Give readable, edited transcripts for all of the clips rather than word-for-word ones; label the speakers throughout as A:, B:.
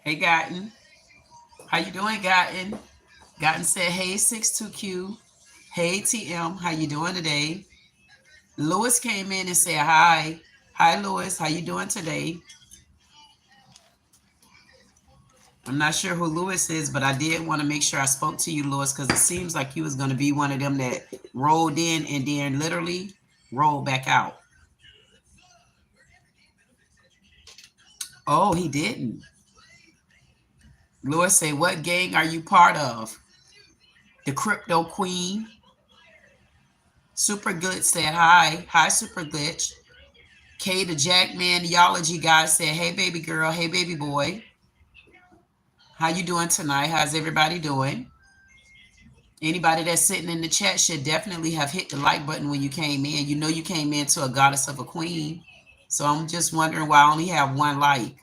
A: Hey, Gotten. How you doing, Gotten? Gotten said, hey, 62Q. Hey, TM. How you doing today? Lewis came in and said, hi. Hi, Lewis. How you doing today? I'm not sure who Lewis is, but I did want to make sure I spoke to you, Lewis, because it seems like you was going to be one of them that rolled in and then literally rolled back out. Oh, he didn't. Lewis said, what gang are you part of? The Crypto Queen. Super Glitch said, hi. Hi, Super Glitch. K, the Jackman Theology guy said, hey, baby girl. Hey, baby boy. How you doing tonight? How's everybody doing? Anybody that's sitting in the chat should definitely have hit the like button when you came in. You know you came into a goddess of a queen. So I'm just wondering why I only have one like.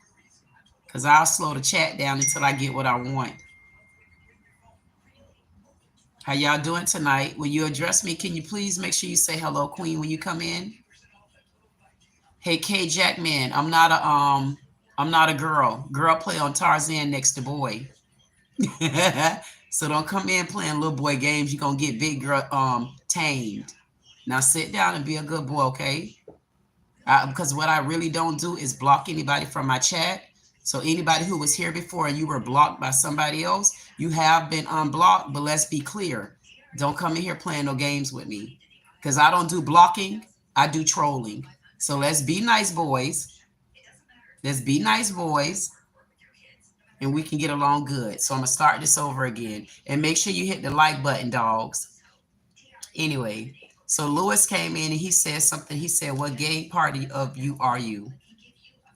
A: Because I'll slow the chat down until I get what I want. How y'all doing tonight? When you address me, can you please make sure you say hello, queen, when you come in? Hey, K Jackman, I'm not a girl. Girl play on Tarzan next to boy. So don't come in playing little boy games. You're gonna get big girl tamed. Now sit down and be a good boy, okay? Because what I really don't do is block anybody from my chat. So anybody who was here before and you were blocked by somebody else, you have been unblocked. But let's be clear. Don't come in here playing no games with me. Because I don't do blocking. I do trolling. So let's be nice, boys. Let's be nice, boys. And we can get along good. So I'm going to start this over again. And make sure you hit the like button, dogs. Anyway, so Lewis came in and he said something. He said, what gang party of you are you?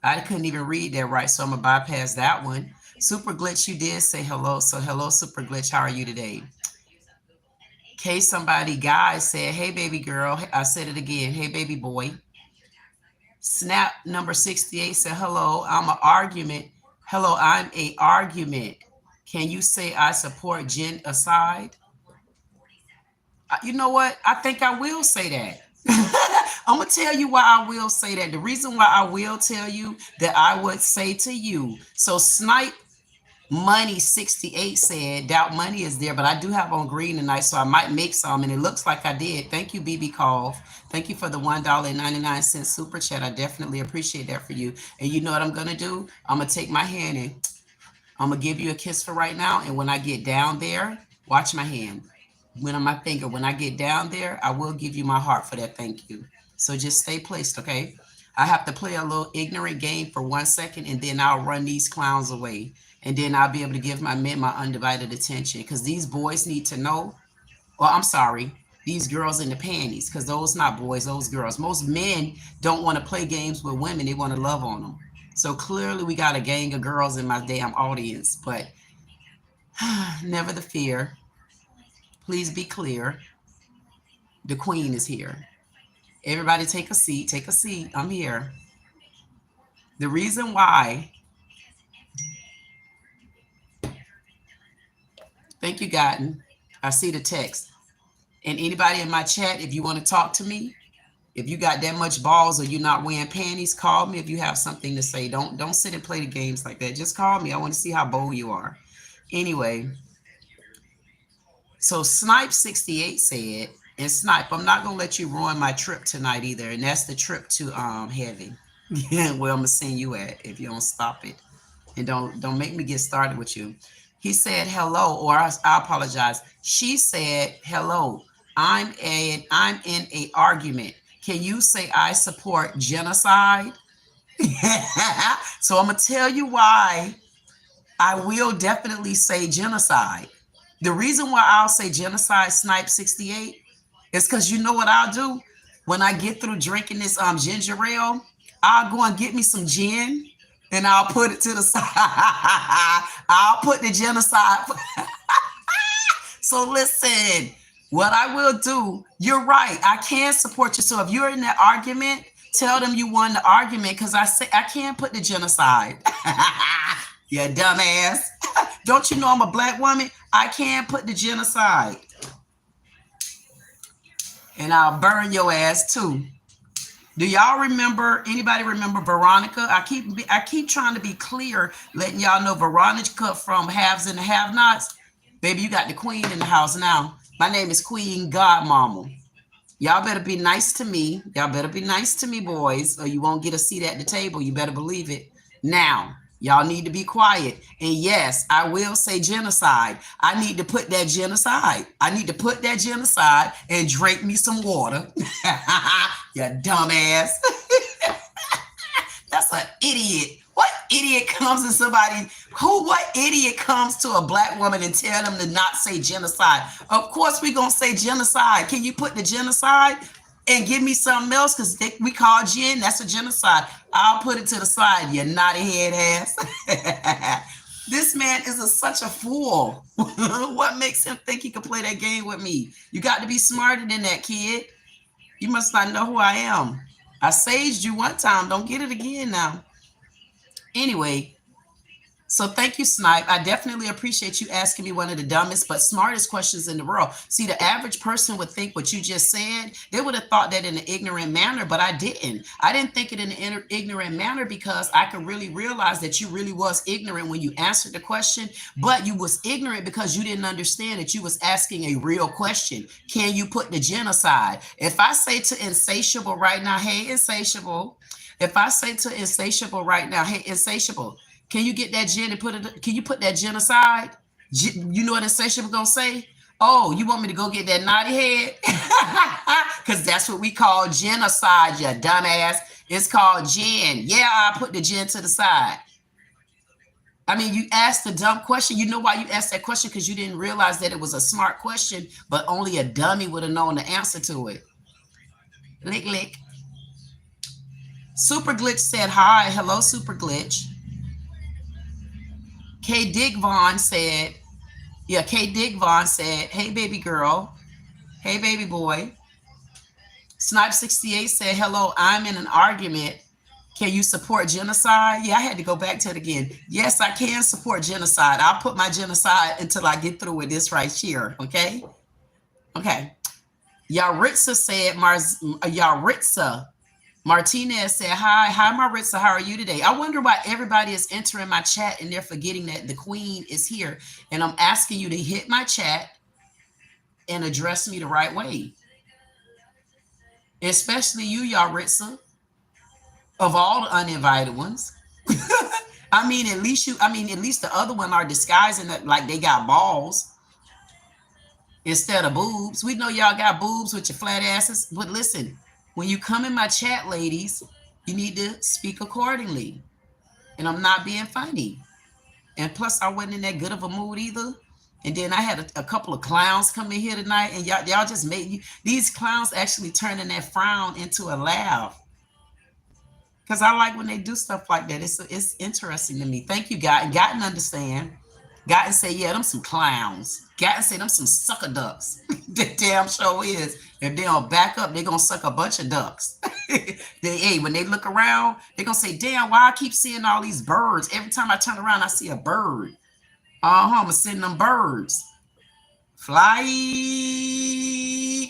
A: I couldn't even read that right, so I'm going to bypass that one. Super Glitch, you did say hello. So hello, Super Glitch. How are you today? K somebody guy said, hey, baby girl. I said it again. Hey, baby boy. Snap number 68 said, hello, I'm an argument. Hello, I'm a argument. Can you say I support genocide? You know what? I think I will say that. I'm going to tell you why I will say that. The reason why I will tell you that I would say to you. So Snipe Money 68 said, doubt money is there, but I do have on green tonight, so I might make some, and it looks like I did. Thank you, BB Call. Thank you for the $1.99 super chat. I definitely appreciate that for you. And you know what I'm going to do? I'm going to take my hand and I'm going to give you a kiss for right now. And when I get down there, watch my hand. When on my finger, when I get down there, I will give you my heart for that. Thank you. So just stay placed, okay? I have to play a little ignorant game for 1 second, and then I'll run these clowns away. And then I'll be able to give my men my undivided attention, because these boys need to know. Well, I'm sorry, these girls in the panties, because those not boys, those girls. Most men don't want to play games with women. They want to love on them. So clearly we got a gang of girls in my damn audience, but never the fear. Please be clear. The queen is here. Everybody take a seat. Take a seat. I'm here. The reason why. Thank you, Gotten. I see the text. And anybody in my chat, if you want to talk to me, if you got that much balls or you're not wearing panties, call me if you have something to say. Don't sit and play the games like that. Just call me. I want to see how bold you are. Anyway. So Snipe 68 said, and Snipe, I'm not gonna let you ruin my trip tonight either. And that's the trip to heaven. Yeah, where I'm gonna send you at if you don't stop it. And don't make me get started with you. He said hello, or I apologize. She said hello. I'm in a argument. Can you say I support genocide? So I'm gonna tell you why I will definitely say genocide. The reason why I'll say genocide, Snipe 68, is because you know what I'll do? When I get through drinking this ginger ale, I'll go and get me some gin and I'll put it to the side. I'll put the genocide. So listen, what I will do, you're right. I can support you. So if you're in that argument, tell them you won the argument, because I say I can't put the genocide. You dumbass. Don't you know I'm a black woman? I can't put the genocide. And I'll burn your ass too. Do y'all remember, anybody remember Veronica? I keep trying to be clear, letting y'all know Veronica from Haves and the Have-Nots. Baby, you got the queen in the house now. My name is Queen Godmama. Y'all better be nice to me. Y'all better be nice to me, boys, or you won't get a seat at the table. You better believe it. Now, y'all need to be quiet. And yes, I will say genocide. I need to put that genocide. I need to put that genocide and drink me some water. You dumbass. That's an idiot. What idiot comes to somebody what idiot comes to a black woman and tell them to not say genocide? Of course we're going to say genocide. Can you put the genocide and give me something else? Because we call gen, that's a genocide. I'll put it to the side, you naughty head ass. This man is such a fool. What makes him think he can play that game with me? You got to be smarter than that, kid. You must not know who I am. I saged you one time. Don't get it again now. Anyway, so thank you, Snipe. I definitely appreciate you asking me one of the dumbest but smartest questions in the world. See, the average person would think what you just said. They would have thought that in an ignorant manner, but I didn't. I didn't think it in an ignorant manner because I could really realize that you really was ignorant when you answered the question, but you was ignorant because you didn't understand that you was asking a real question. Can you put the genocide? If I say to Insatiable right now, hey, Insatiable, if I say to Insatiable right now, hey, Insatiable, can you get that gen and put it? Can you put that genocide? You know what Insatiable gonna say? Oh, you want me to go get that naughty head? Because that's what we call genocide, you dumbass. It's called gen. Yeah, I put the gen to the side. I mean, you asked a dumb question. You know why you asked that question? Because you didn't realize that it was a smart question, but only a dummy would have known the answer to it. Lick, lick. Super Glitch said hi. Hello, Super Glitch. K. Dick Vaughn said, yeah, K. Dick Vaughn said, hey, baby girl. Hey, baby boy. Snipe 68 said, hello, I'm in an argument. Can you support genocide? Yeah, I had to go back to it again. Yes, I can support genocide. I'll put my genocide until I get through with this right here, okay? Okay. Yaritza said, Yaritza Martinez said, hi, Maritza, how are you today? I wonder why everybody is entering my chat and they're forgetting that the queen is here. And I'm asking you to hit my chat and address me the right way. Especially you, Yaritza, of all the uninvited ones. I mean, at least the other one are disguising it like they got balls instead of boobs. We know y'all got boobs with your flat asses, but listen, when you come in my chat, ladies, you need to speak accordingly. And I'm not being funny. And plus, I wasn't in that good of a mood either. And then I had a couple of clowns come in here tonight, and y'all just made these clowns actually turning that frown into a laugh. Because I like when they do stuff like that. It's interesting to me. Thank you, God. And Gotten understand. Gotten say, yeah, them some clowns. Gotten say, them some sucker ducks. The damn show is. If they don't back up, they're going to suck a bunch of ducks. When they look around, they're going to say, damn, why I keep seeing all these birds? Every time I turn around, I see a bird. I'm going to send them birds. Fly.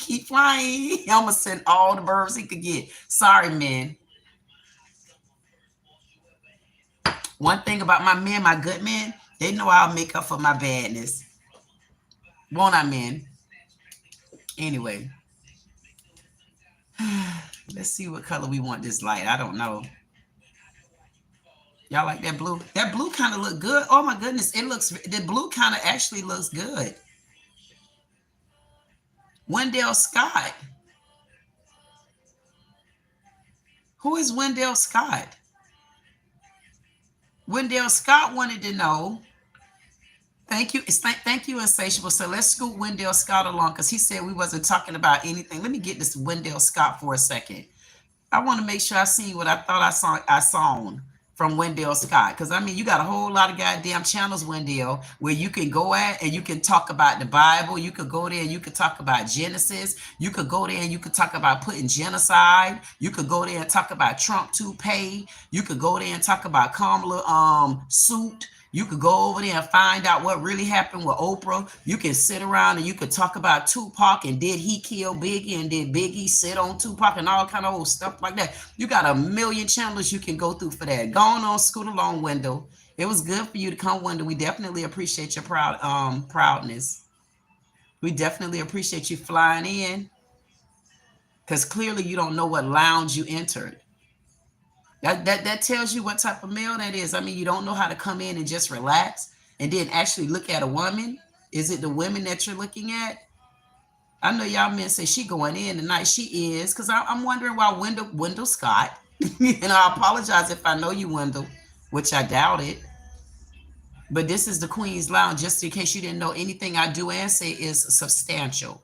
A: Keep flying. I'm going to send all the birds he could get. Sorry, man. One thing about my men, my good men, they know I'll make up for my badness. Won't I, men? Anyway. Let's see what color we want this light. I don't know. Y'all like that blue? That blue kind of look good. Oh, my goodness. The blue kind of actually looks good. Wendell Scott. Who is Wendell Scott? Wendell Scott wanted to know. Thank you. Thank you, Insatiable. So let's scoot Wendell Scott along because he said we wasn't talking about anything. Let me get this Wendell Scott for a second. I want to make sure I see what I thought I saw from Wendell Scott. Because, I mean, you got a whole lot of goddamn channels, Wendell, where you can go at and you can talk about the Bible. You could go there and you could talk about Genesis. You could go there and you could talk about putting genocide. You could go there and talk about Trump toupee. You could go there and talk about Kamala suit. You could go over there and find out what really happened with Oprah. You can sit around and you could talk about Tupac and did he kill Biggie and did Biggie sit on Tupac and all kind of old stuff like that. You got a million channels you can go through for that. Go on, scoot along, Wendell. It was good for you to come, Wendell. We definitely appreciate your proudness. We definitely appreciate you flying in, because clearly you don't know what lounge you entered. That tells you what type of male that is. I mean, you don't know how to come in and just relax and then actually look at a woman. Is it the women that you're looking at? I know y'all men say she going in tonight. She is, because I'm wondering why Wendell Scott. And I apologize if I know you, Wendell, which I doubt it. But this is the Queen's Lounge, just in case you didn't know. Anything I do and say is substantial.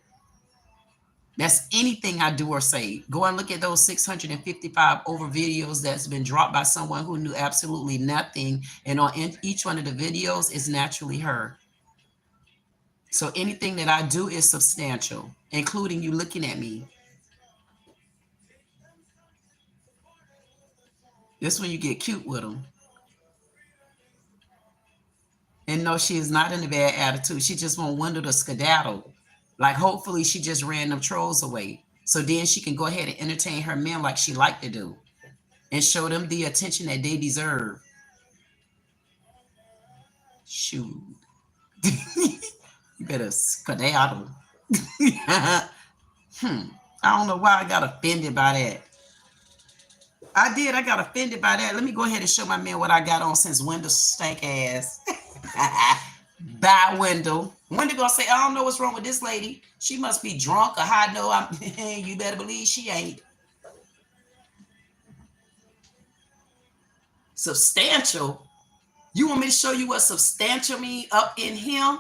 A: That's anything I do or say. Go and look at those 655 over videos that's been dropped by someone who knew absolutely nothing. And on each one of the videos is naturally her. So anything that I do is substantial, including you looking at me. This when you get cute with them. And no, she is not in a bad attitude. She just won't Wendell to skedaddle. Like, hopefully she just ran them trolls away. So then she can go ahead and entertain her men like she liked to do. And show them the attention that they deserve. Shoot. You better skedaddle. I don't know why I got offended by that. I got offended by that. Let me go ahead and show my man what I got on since Wendell stank ass. Bye, Wendell. Wendell gonna say, I don't know what's wrong with this lady. She must be drunk or high. No, you better believe she ain't. Substantial? You want me to show you what substantial mean up in him?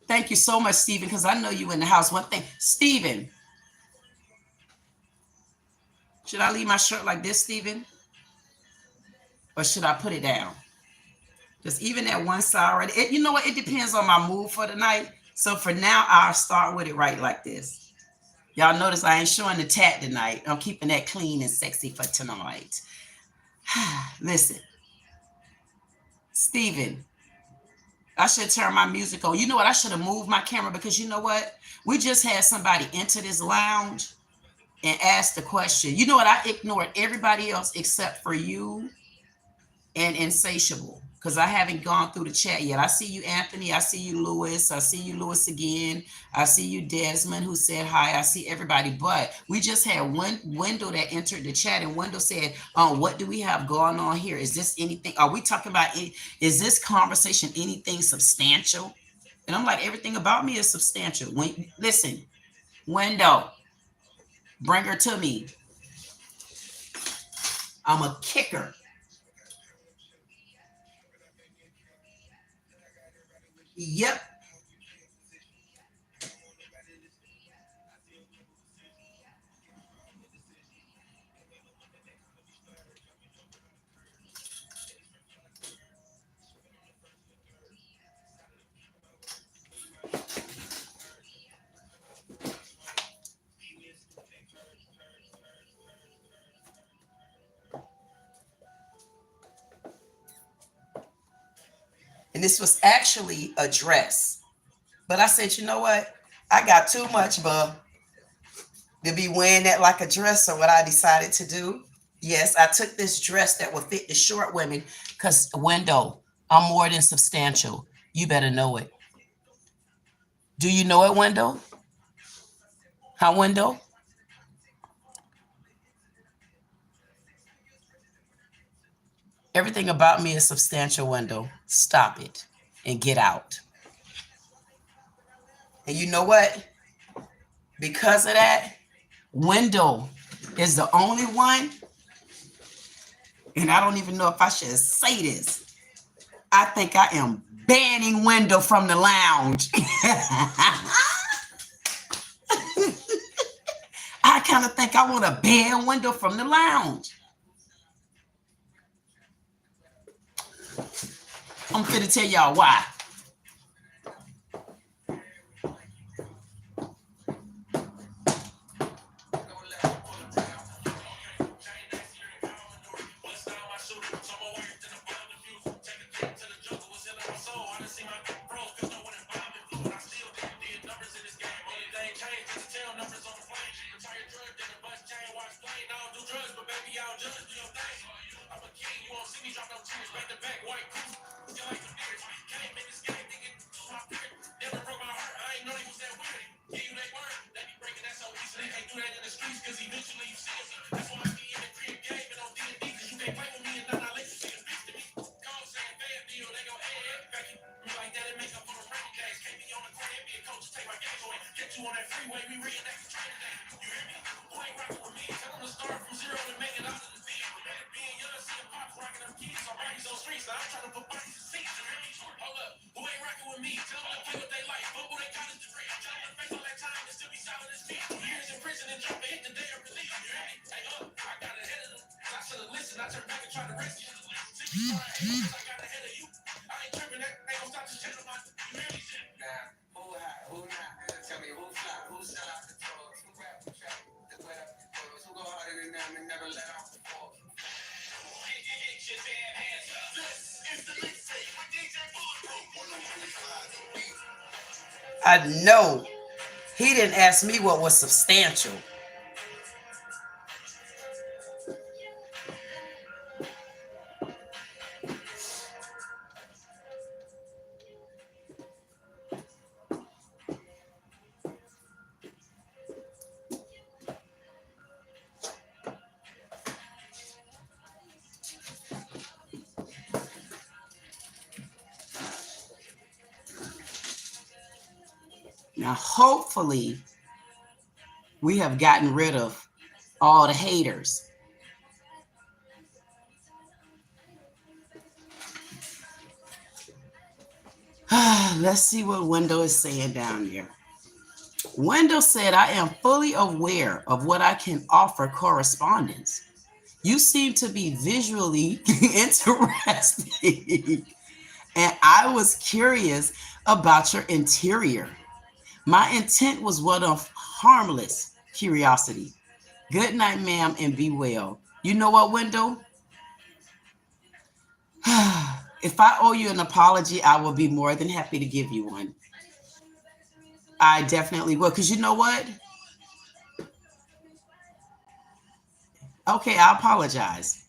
A: Thank you so much, Stephen, because I know you in the house. One thing, Stephen. Should I leave my shirt like this, Stephen? Or should I put it down? Because even that one side right, you know what? It depends on my mood for the night. So for now, I'll start with it right like this. Y'all notice I ain't showing the tat tonight. I'm keeping that clean and sexy for tonight. Listen, Stephen, I should turn my music on. You know what? I should have moved my camera, because you know what? We just had somebody enter this lounge and ask the question. You know what? I ignored everybody else except for you and Insatiable, because I haven't gone through the chat yet. I see you, Anthony. I see you, Lewis. I see you, Lewis, again. I see you, Desmond, who said hi. I see everybody. But we just had one Wendell that entered the chat, and Wendell said, what do we have going on here? Is this anything? Are we talking about, is this conversation anything substantial? And I'm like, everything about me is substantial. Listen, Wendell, bring her to me. I'm a kicker. Yep. And this was actually a dress. But I said, you know what? I got too much, bub, to be wearing that like a dress. So what I decided to do, yes, I took this dress that would fit the short women, because, Wendell, I'm more than substantial. You better know it. Do you know it, Wendell? Huh, Wendell? Everything about me is substantial, Wendell. Stop it and get out. And you know what? Because of that, Wendell is the only one, and I don't even know if I should say this. I think I am banning Wendell from the lounge. I kind of think I want to ban Wendell from the lounge. I'm finna tell y'all why. I know he didn't ask me what was substantial. Now, hopefully, we have gotten rid of all the haters. Let's see what Wendell is saying down there. Wendell said, I am fully aware of what I can offer correspondence. You seem to be visually interested, and I was curious about your interior. My intent was one of harmless curiosity. Good night, ma'am, and be well. You know what, Wendell? If I owe you an apology, I will be more than happy to give you one. I definitely will, because you know what? Okay, I apologize.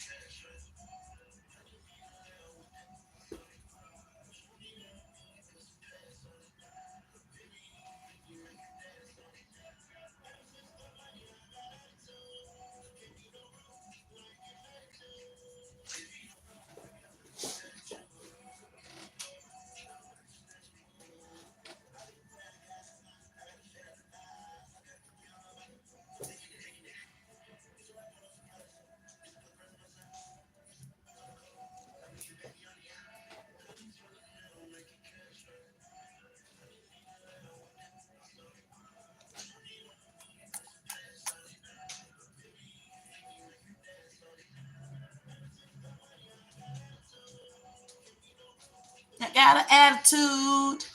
A: I got an attitude.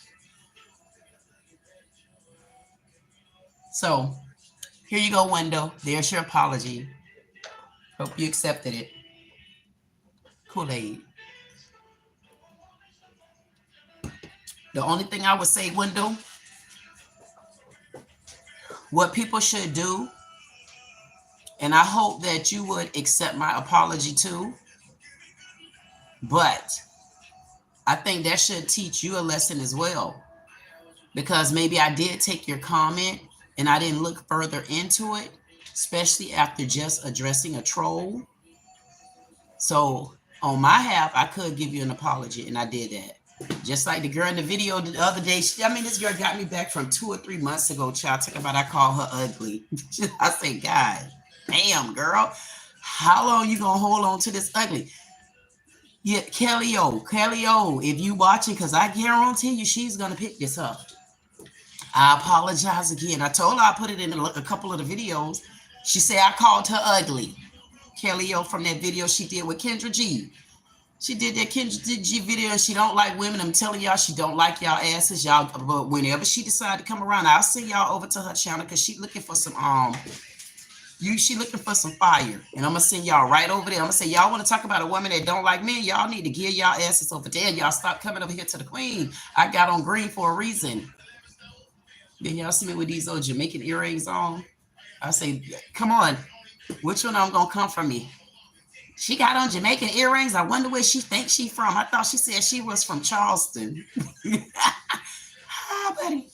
A: So here you go, Wendell. There's your apology. Hope you accepted it. Kool-Aid. The only thing I would say, Wendell, what people should do, and I hope that you would accept my apology too, but I think that should teach you a lesson as well. Because maybe I did take your comment and I didn't look further into it, especially after just addressing a troll. So on my half, I could give you an apology, and I did that. Just like the girl in the video the other day. This girl got me back from 2 or 3 months ago, child. Talking about I call her ugly. I say, God, damn, girl. How long you going to hold on to this ugly? Yeah, Kelly O, if you watching, because I guarantee you she's going to pick this up. I apologize again. I told her I put it in a couple of the videos. She said I called her ugly. Kelly O from that video she did with Kendra G. She did that Kendra G video and she don't like women. I'm telling y'all she don't like y'all asses. Y'all, but whenever she decide to come around, I'll send y'all over to her channel because she looking for some she looking for some fire. And I'm gonna send y'all right over there. I'm gonna say, y'all want to talk about a woman that don't like men? Y'all need to give y'all asses over there. Y'all stop coming over here to the queen. I got on green for a reason. Then y'all see me with these old Jamaican earrings on. I say, come on, which one I'm gonna come from me? She got on Jamaican earrings. I wonder where she thinks she from. I thought she said she was from Charleston. Buddy.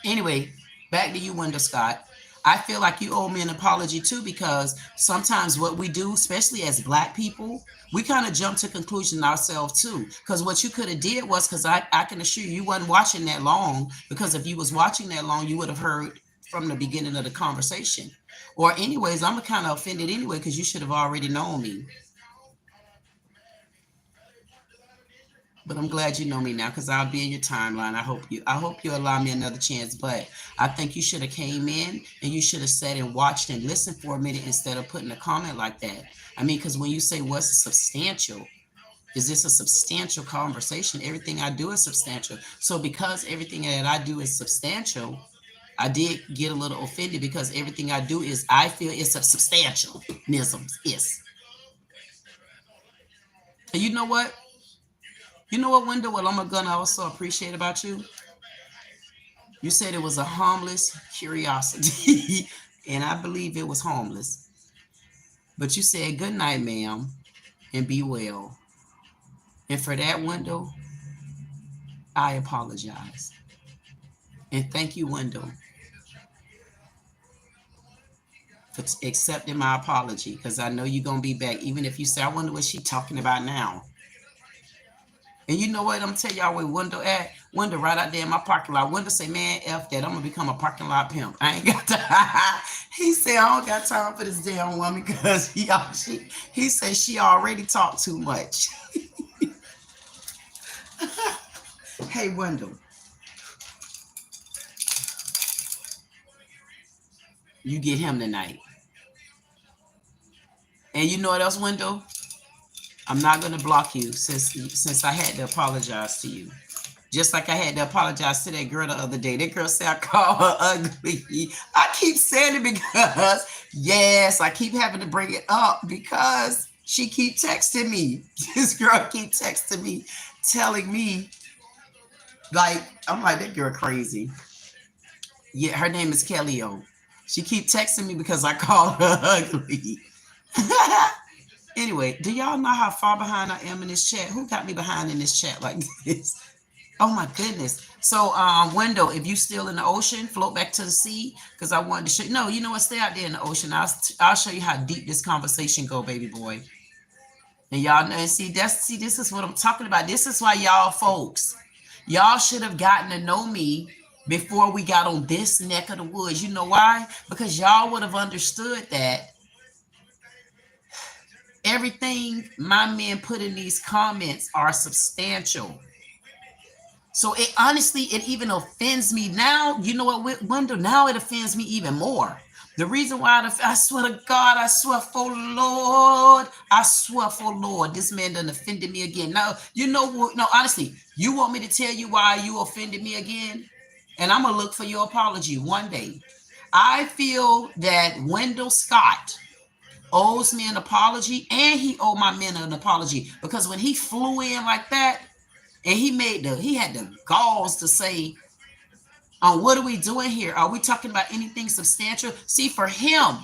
A: Anyway, back to you, Wendell Scott. I feel like you owe me an apology too, because sometimes what we do, especially as Black people, we kind of jump to conclusion ourselves too. Because what you could have did was, because I can assure you, you wasn't watching that long, because if you was watching that long, you would have heard from the beginning of the conversation. Or anyways, I'm kind of offended anyway, because you should have already known me. But I'm glad you know me now, because I'll be in your timeline. I hope you allow me another chance. But I think you should have came in and you should have sat and watched and listened for a minute instead of putting a comment like that. I mean, because when you say what's substantial, is this a substantial conversation? Everything I do is substantial. So because everything that I do is substantial, I did get a little offended, because everything I do is, I feel it's a substantialism. Yes. And you know what? You know what, Wendell, what I'm gonna also appreciate about you? You said it was a harmless curiosity, and I believe it was harmless. But you said good night, ma'am, and be well. And for that, Wendell, I apologize. And thank you, Wendell, for accepting my apology, because I know you're gonna be back, even if you say, I wonder what she's talking about now. And you know what? I'm gonna tell y'all where Wendell at. Wendell right out there in my parking lot. Wendell say, man, F that. I'm gonna become a parking lot pimp. I ain't got time. He said, I don't got time for this damn woman, because he said she already talked too much. Hey, Wendell, you get him tonight. And you know what else, Wendell? I'm not gonna block you, since I had to apologize to you. Just like I had to apologize to that girl the other day. That girl said I called her ugly. I keep saying it because, yes, I keep having to bring it up because she keep texting me. This girl keep texting me, telling me, like, I'm like, that girl crazy. Yeah, her name is Kelly O. She keep texting me because I called her ugly. Anyway, do y'all know how far behind I am in this chat? Who got me behind in this chat like this? Oh my goodness. So, Wendell, if you still in the ocean, float back to the sea, because I wanted to show you. No, you know what? Stay out there in the ocean. I'll show you how deep this conversation go, baby boy. And y'all know, see, this is what I'm talking about. This is why y'all folks, y'all should have gotten to know me before we got on this neck of the woods. You know why? Because y'all would have understood that everything my men put in these comments are substantial. So it honestly, it even offends me now. You know what, Wendell? Now it offends me even more. The reason why, I swear to God, I swear for Lord, I swear for Lord, this man done offended me again. Now, you know what? No, honestly, you want me to tell you why you offended me again? And I'm going to look for your apology one day. I feel that Wendell Scott owes me an apology, and he owed my men an apology, because when he flew in like that, and he had the galls to say, what are we doing here? Are we talking about anything substantial? See, for him,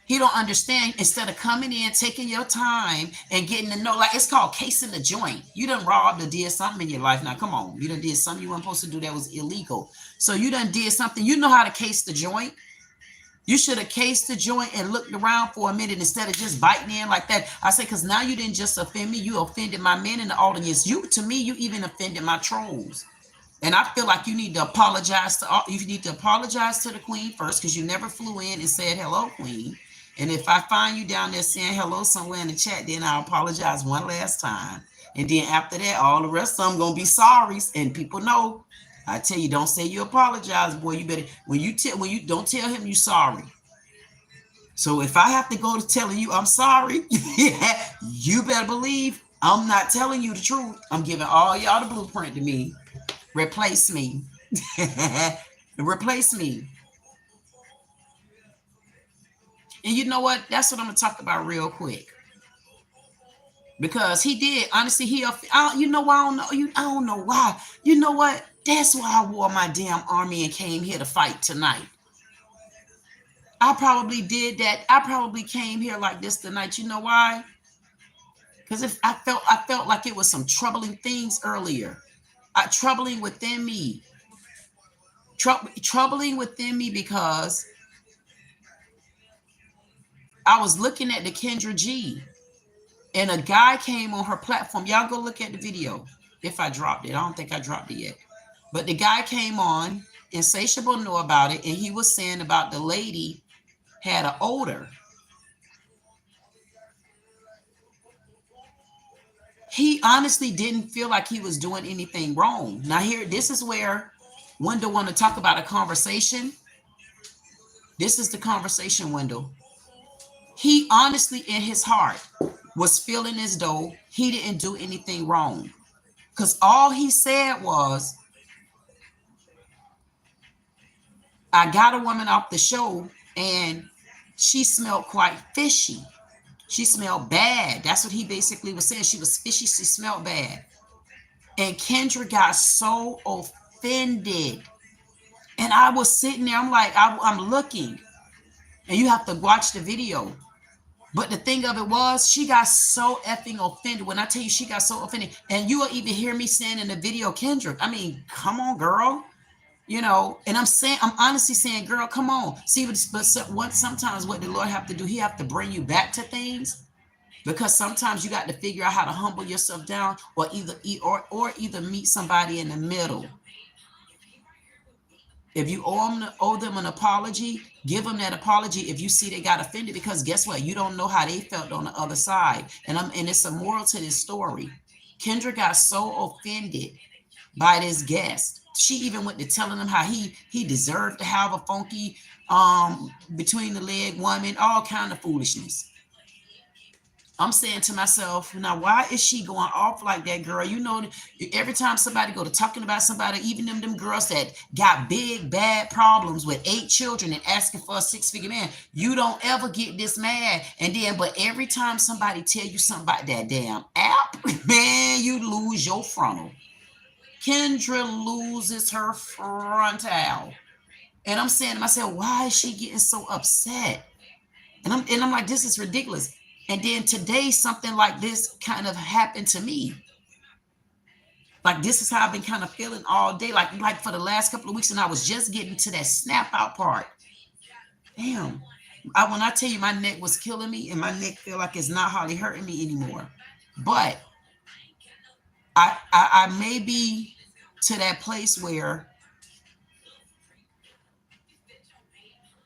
A: he don't understand. Instead of coming in, taking your time and getting to know, like, it's called casing the joint. You done robbed or did something in your life. Now, come on. You done did something you weren't supposed to do that was illegal. So you done did something. You know how to case the joint. You should have cased the joint and looked around for a minute instead of just biting in like that. I say, because now you didn't just offend me. You offended my men in the audience. To me, you even offended my trolls. And I feel like you need to apologize to the queen first, because you never flew in and said, hello, queen. And if I find you down there saying hello somewhere in the chat, then I'll apologize one last time. And then after that, all the rest of them going to be sorries. And people know, I tell you, don't say you apologize, boy. You better, when you don't tell him you sorry. So if I have to go to telling you I'm sorry, you better believe I'm not telling you the truth. I'm giving all y'all the blueprint to me. Replace me. Replace me. And you know what? That's what I'm going to talk about real quick. Because he did. Honestly, you know why? I don't know why. You know what? That's why I wore my damn army and came here to fight tonight. I probably did that. I probably came here like this tonight. You know why? Because if I felt like it was some troubling things earlier. Troubling within me. troubling within me because I was looking at the Kendra G, and a guy came on her platform. Y'all go look at the video if I dropped it. I don't think I dropped it yet. But the guy came on, Insatiable knew about it, and he was saying about the lady had an odor. He honestly didn't feel like he was doing anything wrong. Now here, this is where Wendell want to talk about a conversation. This is the conversation, Wendell. He honestly, in his heart, was feeling as though he didn't do anything wrong. Because all he said was, I got a woman off the show and she smelled quite fishy. She smelled bad. That's what he basically was saying. She was fishy. She smelled bad. And Kendra got so offended. And I was sitting there. I'm like, I'm looking. And you have to watch the video. But the thing of it was, she got so effing offended. When I tell you she got so offended, and you will even hear me saying in the video, Kendra, I mean, come on, girl. You know, and I'm honestly saying, girl, come on. See, but sometimes what the Lord have to do, he have to bring you back to things, because sometimes you got to figure out how to humble yourself down, or either meet somebody in the middle. If you owe them an apology, give them that apology if you see they got offended, because guess what? You don't know how they felt on the other side. And it's a moral to this story. Kendra got so offended by this guest. She even went to telling him how he deserved to have a funky between the leg woman, all kind of foolishness. I'm saying to myself, now, why is she going off like that, girl? You know, every time somebody go to talking about somebody, even them girls that got big, bad problems with 8 children and asking for a 6-figure man, you don't ever get this mad. And then, but every time somebody tell you something about that damn app, man, you lose your frontal. Kendra loses her frontal. And I'm saying to myself, why is she getting so upset? And I'm like, this is ridiculous. And then today, something like this kind of happened to me. Like, this is how I've been kind of feeling all day, like for the last couple of weeks, and I was just getting to that snap out part. Damn. When I tell you my neck was killing me, and my neck feel like it's not hardly hurting me anymore. But I may be to that place where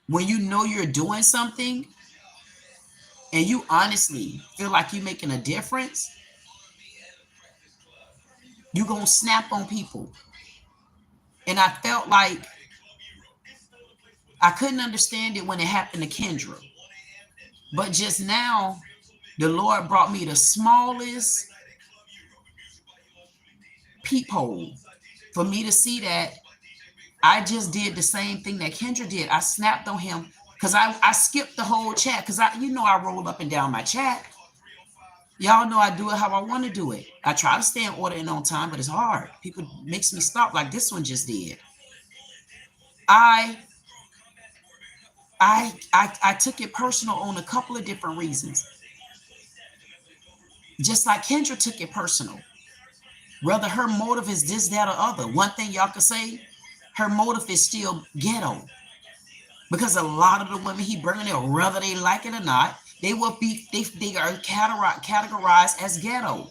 A: when you know you're doing something and you honestly feel like you're making a difference, you're going to snap on people. And I felt like I couldn't understand it when it happened to Kendra. But just now, the Lord brought me the smallest peephole for me to see that I just did the same thing that Kendra did. I snapped on him because I skipped the whole chat, because I roll up and down my chat. Y'all know I do it how I want to do it. I try to stay in order and on time, but it's hard. People makes me stop, like this one just did. I took it personal on a couple of different reasons. Just like Kendra took it personal. Whether her motive is this, that, or other. One thing y'all can say, her motive is still ghetto. Because a lot of the women he bringing in, whether they like it or not, they are categorized as ghetto.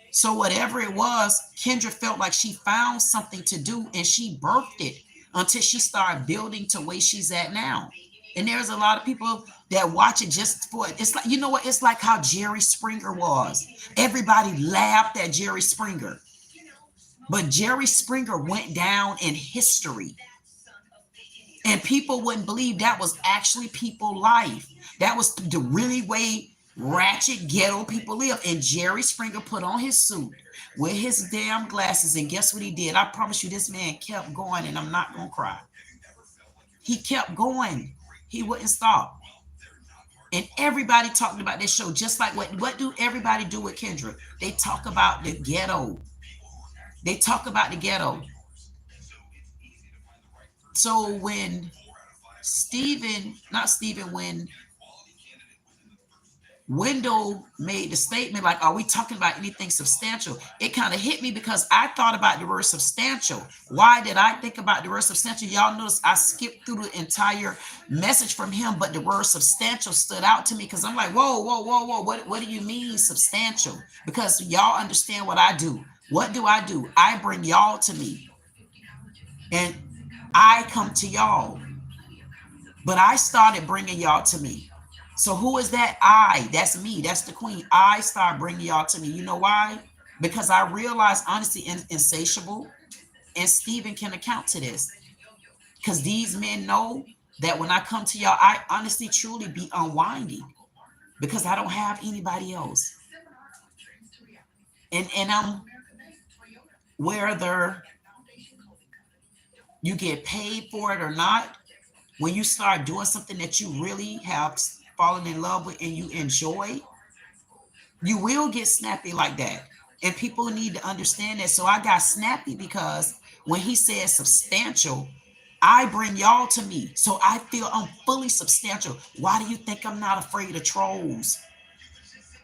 A: So whatever it was, Kendra felt like she found something to do, and she birthed it until she started building to where she's at now. And there's a lot of people that watch it just for it. It's like, you know what? It's like how Jerry Springer was. Everybody laughed at Jerry Springer. But Jerry Springer went down in history. And people wouldn't believe that was actually people's life. That was the really way ratchet ghetto people live. And Jerry Springer put on his suit with his damn glasses, and guess what he did? I promise you, this man kept going, and I'm not going to cry. He kept going. He wouldn't stop. And everybody talked about this show, just like what do everybody do with Kendra? They talk about the ghetto. They talk about the ghetto. So when Wendell made the statement like, are we talking about anything substantial? It kind of hit me because I thought about the word substantial. Why did I think about the word substantial? Y'all notice I skipped through the entire message from him, but the word substantial stood out to me because I'm like, whoa, whoa, whoa, whoa. What do you mean substantial? Because y'all understand what I do. What do? I bring y'all to me and I come to y'all, but I started bringing y'all to me. So who is that? That's me. That's the queen. I start bringing y'all to me. You know why? Because I realize honesty and insatiable, and Stephen can account to this. Because these men know that when I come to y'all, I honestly, truly be unwinding because I don't have anybody else. And I'm, whether you get paid for it or not, when you start doing something that you really have fallen in love with and you enjoy, you will get snappy like that. And people need to understand that. So I got snappy because when he said substantial, I bring y'all to me. So I feel I'm fully substantial. Why do you think I'm not afraid of trolls?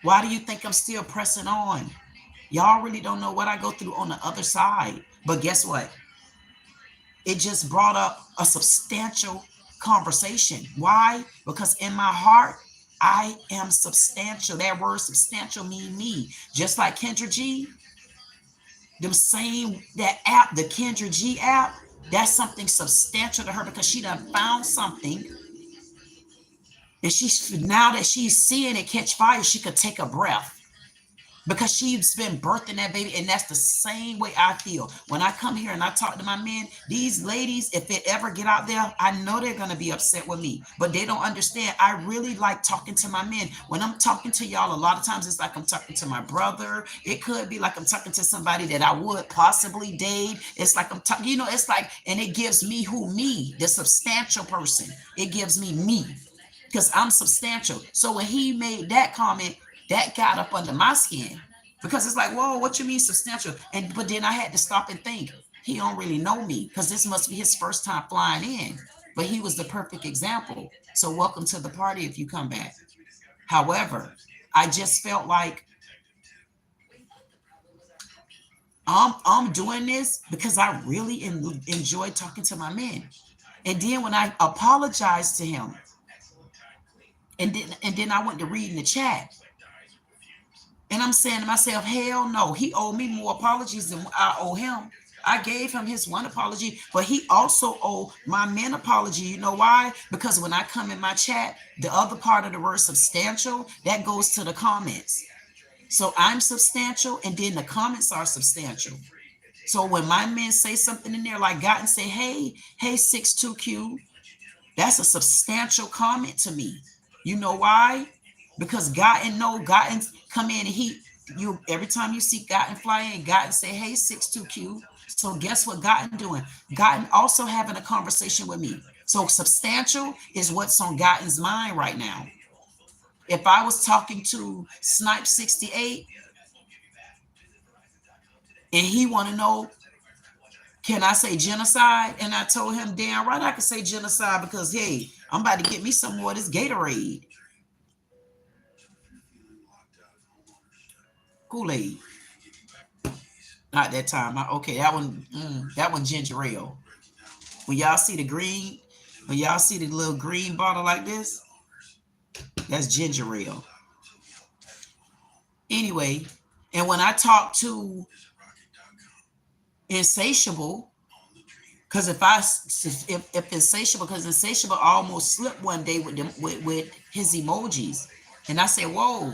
A: Why do you think I'm still pressing on? Y'all really don't know what I go through on the other side. But guess what? It just brought up a substantial conversation. Why? Because in my heart, I am substantial. That word substantial mean me. Just like Kendra G, them same, that app, the Kendra G app, that's something substantial to her because she done found something. And she's, now that she's seeing it catch fire, she could take a breath because she's been birthing that baby. And that's the same way I feel when I come here and I talk to my men. These ladies, if it ever get out there, I know they're going to be upset with me, but they don't understand. I really like talking to my men. When I'm talking to y'all, a lot of times it's like I'm talking to my brother. It could be like I'm talking to somebody that I would possibly date. It's like I'm talking, it's like, and it gives me me, the substantial person. It gives me because I'm substantial. So when he made that comment, that got up under my skin because it's like, whoa, what you mean substantial? But then I had to stop and think, he don't really know me because this must be his first time flying in. But he was the perfect example. So welcome to the party if you come back. However, I just felt like I'm doing this because I really enjoy talking to my men. And then when I apologized to him, and then I went to read in the chat. And I'm saying to myself, hell no, he owed me more apologies than I owe him. I gave him his one apology, but he also owed my men apology. You know why? Because when I come in my chat, the other part of the word substantial, that goes to the comments. So I'm substantial, and then the comments are substantial. So when my men say something in there, like Gotten say, hey 62Q, that's a substantial comment to me. You know why? Because Gotten come in and every time you see Gotten fly in, Gotten say, hey 62Q. So guess what Gotten doing? Gotten also having a conversation with me. So substantial is what's on Gotten's mind right now. If I was talking to Snipe 68 and he want to know, can I say genocide? And I told him, damn right I can say genocide because, hey, I'm about to get me some more of this Gatorade. Kool-Aid. Not that time. Okay, that one ginger ale. When y'all see the green, when y'all see the little green bottle like this, that's ginger ale. Anyway, and when I talk to Insatiable, because if Insatiable, because Insatiable almost slipped one day with his emojis, and I said, whoa,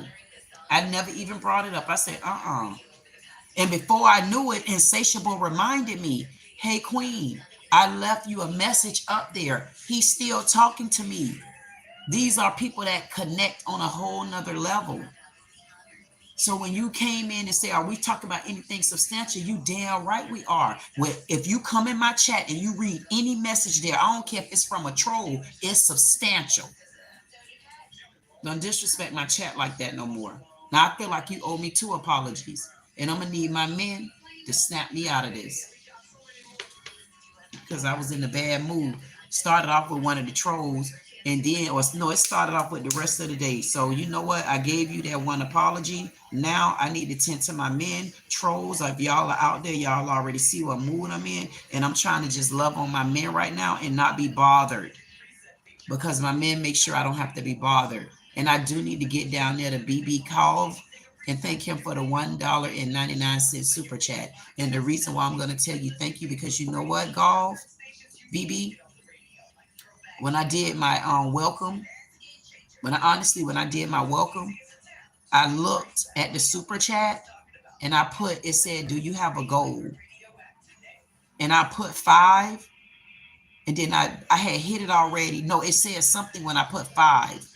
A: I never even brought it up. I said, And before I knew it, Insatiable reminded me, hey, Queen, I left you a message up there. He's still talking to me. These are people that connect on a whole nother level. So when you came in and say, are we talking about anything substantial? You damn right we are. If you come in my chat and you read any message there, I don't care if it's from a troll, it's substantial. Don't disrespect my chat like that no more. Now I feel like you owe me 2 apologies. And I'm going to need my men to snap me out of this. Because I was in a bad mood. Started off with one of the trolls. And then, or no, it started off with the rest of the day. So you know what? I gave you that one apology. Now I need to tend to my men, trolls. If y'all are out there, y'all already see what mood I'm in. And I'm trying to just love on my men right now and not be bothered. Because my men make sure I don't have to be bothered. And I do need to get down there to BB Cove and thank him for the $1.99 super chat. And the reason why I'm going to tell you thank you, because you know what, Golf, BB, when I did my welcome, when I did my welcome, I looked at the super chat and it said, do you have a goal? And I put 5, and then I had hit it already. No, it said something when I put 5,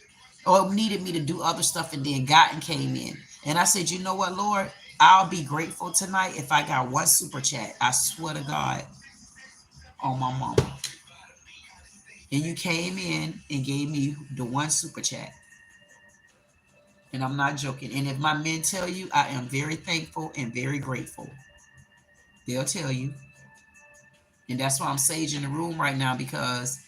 A: or it needed me to do other stuff, and then Gotten came in. And I said, you know what, Lord, I'll be grateful tonight if I got one super chat. I swear to God, on my mama. And you came in and gave me the one super chat. And I'm not joking. And if my men tell you, I am very thankful and very grateful. They'll tell you. And that's why I'm saging the room right now, because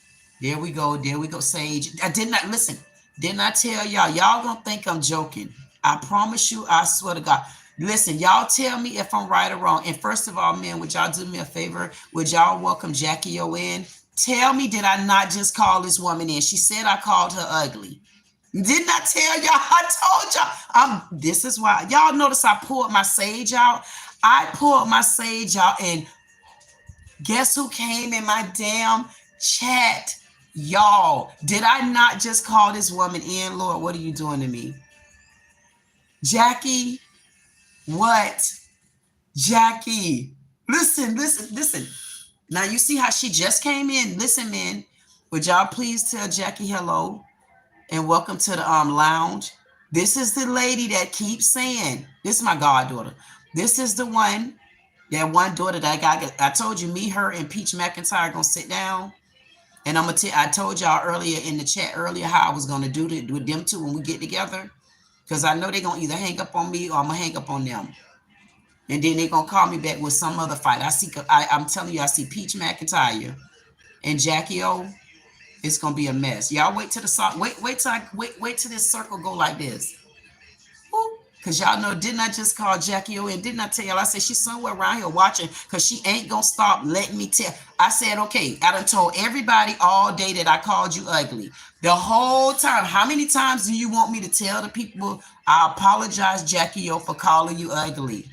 A: there we go, Sage. I did not listen. Didn't I tell y'all? Y'all gonna think I'm joking. I promise you, I swear to God. Listen, y'all tell me if I'm right or wrong. And first of all, men, would y'all do me a favor? Would y'all welcome Jackie O in? Tell me, did I not just call this woman in? She said I called her ugly. Didn't I tell y'all? I told y'all. This is why. Y'all notice I pulled my sage out. I pulled my sage out, and guess who came in my damn chat? Y'all, did I not just call this woman in? Lord, what are you doing to me? Jackie, what? Jackie, listen. Now you see how she just came in. Listen, men, would y'all please tell Jackie hello and welcome to the lounge. This is the lady that keeps saying, this is my goddaughter. This is the one, that one daughter that I got. I told you, me, her, and Peach McIntyre gonna sit down. And I told y'all earlier in the chat how I was gonna do it with them two when we get together. Because I know they're gonna either hang up on me or I'm gonna hang up on them. And then they're gonna call me back with some other fight. I'm telling you, I see Peach McIntyre and Jackie O. It's gonna be a mess. Y'all wait till this circle go like this. Because y'all know, didn't I just call Jackie O? And didn't I tell y'all? I said she's somewhere around here watching, because she ain't gonna stop letting me tell. I said, okay, I done told everybody all day that I called you ugly. The whole time. How many times do you want me to tell the people I apologize, Jackie O, for calling you ugly?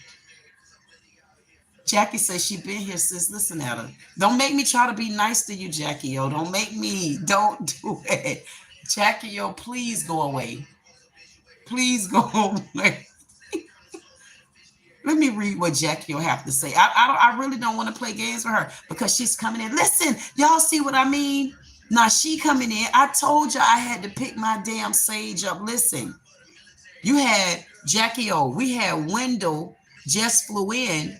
A: Jackie says she been here, sis. Listen at her. Don't make me try to be nice to you, Jackie O. Don't do it. Jackie O, please go away. Please go away. Let me read what Jackie will have to say. I really don't want to play games with her, because she's coming in. Listen, y'all see what I mean? Now she coming in. I told you I had to pick my damn sage up. Listen, you had Jackie O. We had Wendell just flew in.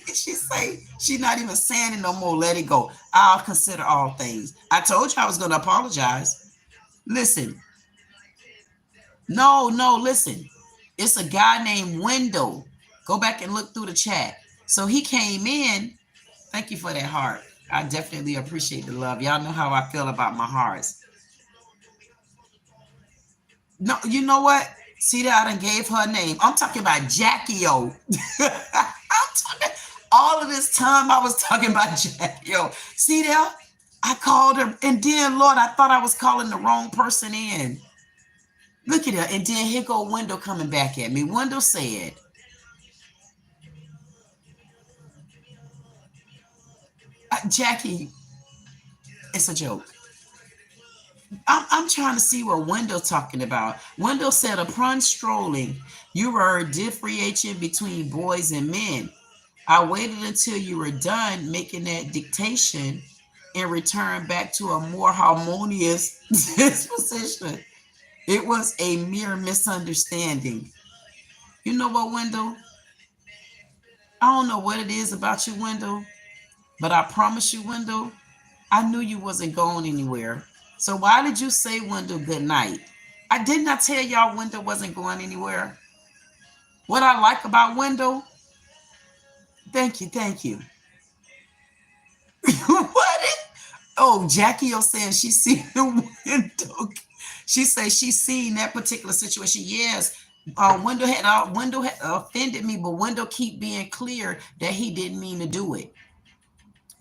A: She say she's not even saying it no more. Let it go. I'll consider all things. I told you I was going to apologize. Listen. No, listen. It's a guy named Wendell. Go back and look through the chat. So he came in. Thank you for that heart. I definitely appreciate the love. Y'all know how I feel about my hearts. No, you know what? See that I done gave her name. I'm talking about Jackie O. All of this time I was talking about Jackie O. See there? I called her, and then, Lord, I thought I was calling the wrong person in. Look at her. And then here go Wendell coming back at me. Wendell said, Jackie, it's a joke. I'm trying to see what Wendell talking about. Wendell said, upon strolling, you were differentiating between boys and men. I waited until you were done making that dictation and returned back to a more harmonious disposition. It was a mere misunderstanding. You know what, Wendell? I don't know what it is about you, Wendell, but I promise you, Wendell, I knew you wasn't going anywhere. So why did you say, Wendell, good night? I did not tell y'all Wendell wasn't going anywhere. What I like about Wendell, thank you. What? Oh, Jackie O saying she seen the window. She say she seen that particular situation. Yes, Window had offended me, but Window keep being clear that he didn't mean to do it.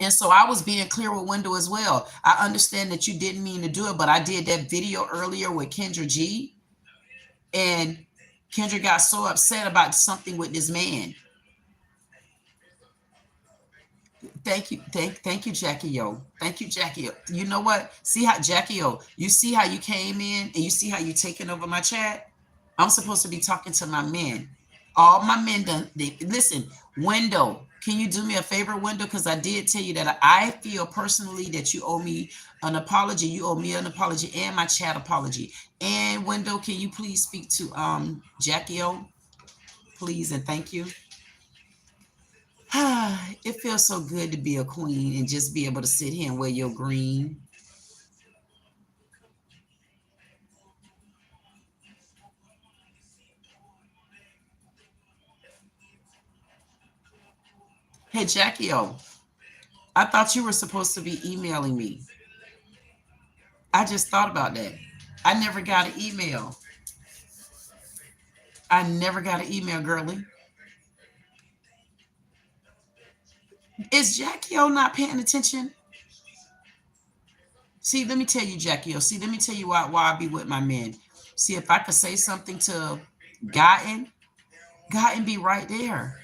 A: And so I was being clear with Window as well. I understand that you didn't mean to do it, but I did that video earlier with Kendra G, and Kendra got so upset about something with this man. Thank you, Jackie O. Thank you, Jackie O. You know what? See how Jackie O, you see how you came in and you see how you taking over my chat? I'm supposed to be talking to my men. All my men done. Listen, Window, can you do me a favor, Window? Because I did tell you that I feel personally that you owe me an apology. You owe me an apology and my chat apology. And Window, can you please speak to Jackie O? Please and thank you. It feels so good to be a queen and just be able to sit here and wear your green. Hey, Jackie O, I thought you were supposed to be emailing me. I just thought about that. I never got an email. I never got an email, girlie. Is Jackie O not paying attention? See, let me tell you, Jackie O. See, let me tell you why I be with my men. See, if I could say something to Gotten be right there.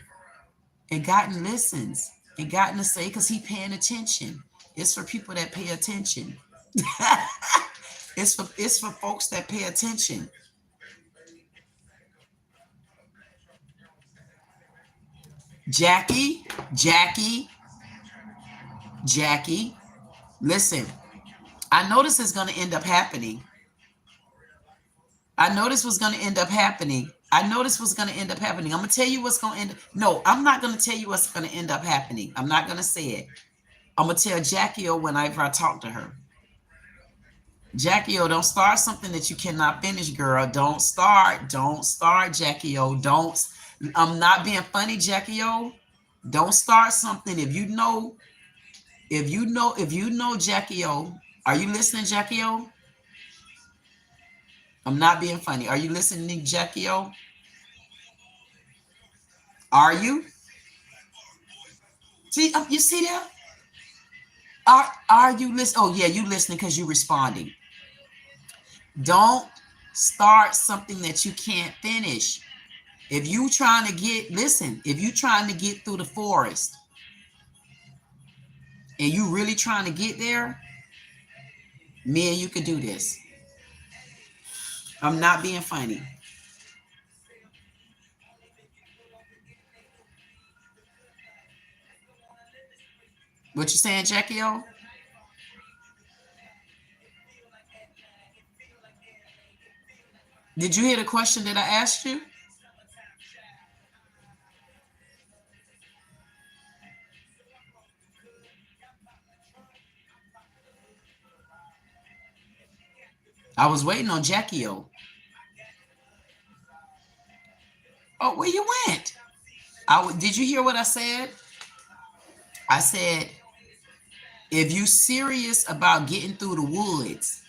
A: And Gotten listens. And Gotten to say, because he paying attention. It's for people that pay attention. It's for folks that pay attention. Jackie, listen. I know this is going to end up happening. I know this was going to end up happening. I'm going to tell you what's going to end. No, I'm not going to tell you what's going to end up happening. I'm not going to say it. I'm going to tell Jackie O whenever I talk to her. Jackie O, don't start something that you cannot finish, girl. Don't start, Jackie O. Don't. I'm not being funny, Jackie O. Don't start something if you know, Jackie O. Are you listening, Jackie O? I'm not being funny. Are you listening, Jackie O? Are you? See, you see that? Are you listening? Oh yeah, you listening because you're responding. Don't start something that you can't finish. If you trying to get, listen, if you trying to get through the forest and you really trying to get there, me and you can do this. I'm not being funny. What you saying, Jackie O? Did you hear the question that I asked you? I was waiting on Jackie O. Oh, where you went? Did you hear what I said? I said, if you serious about getting through the woods.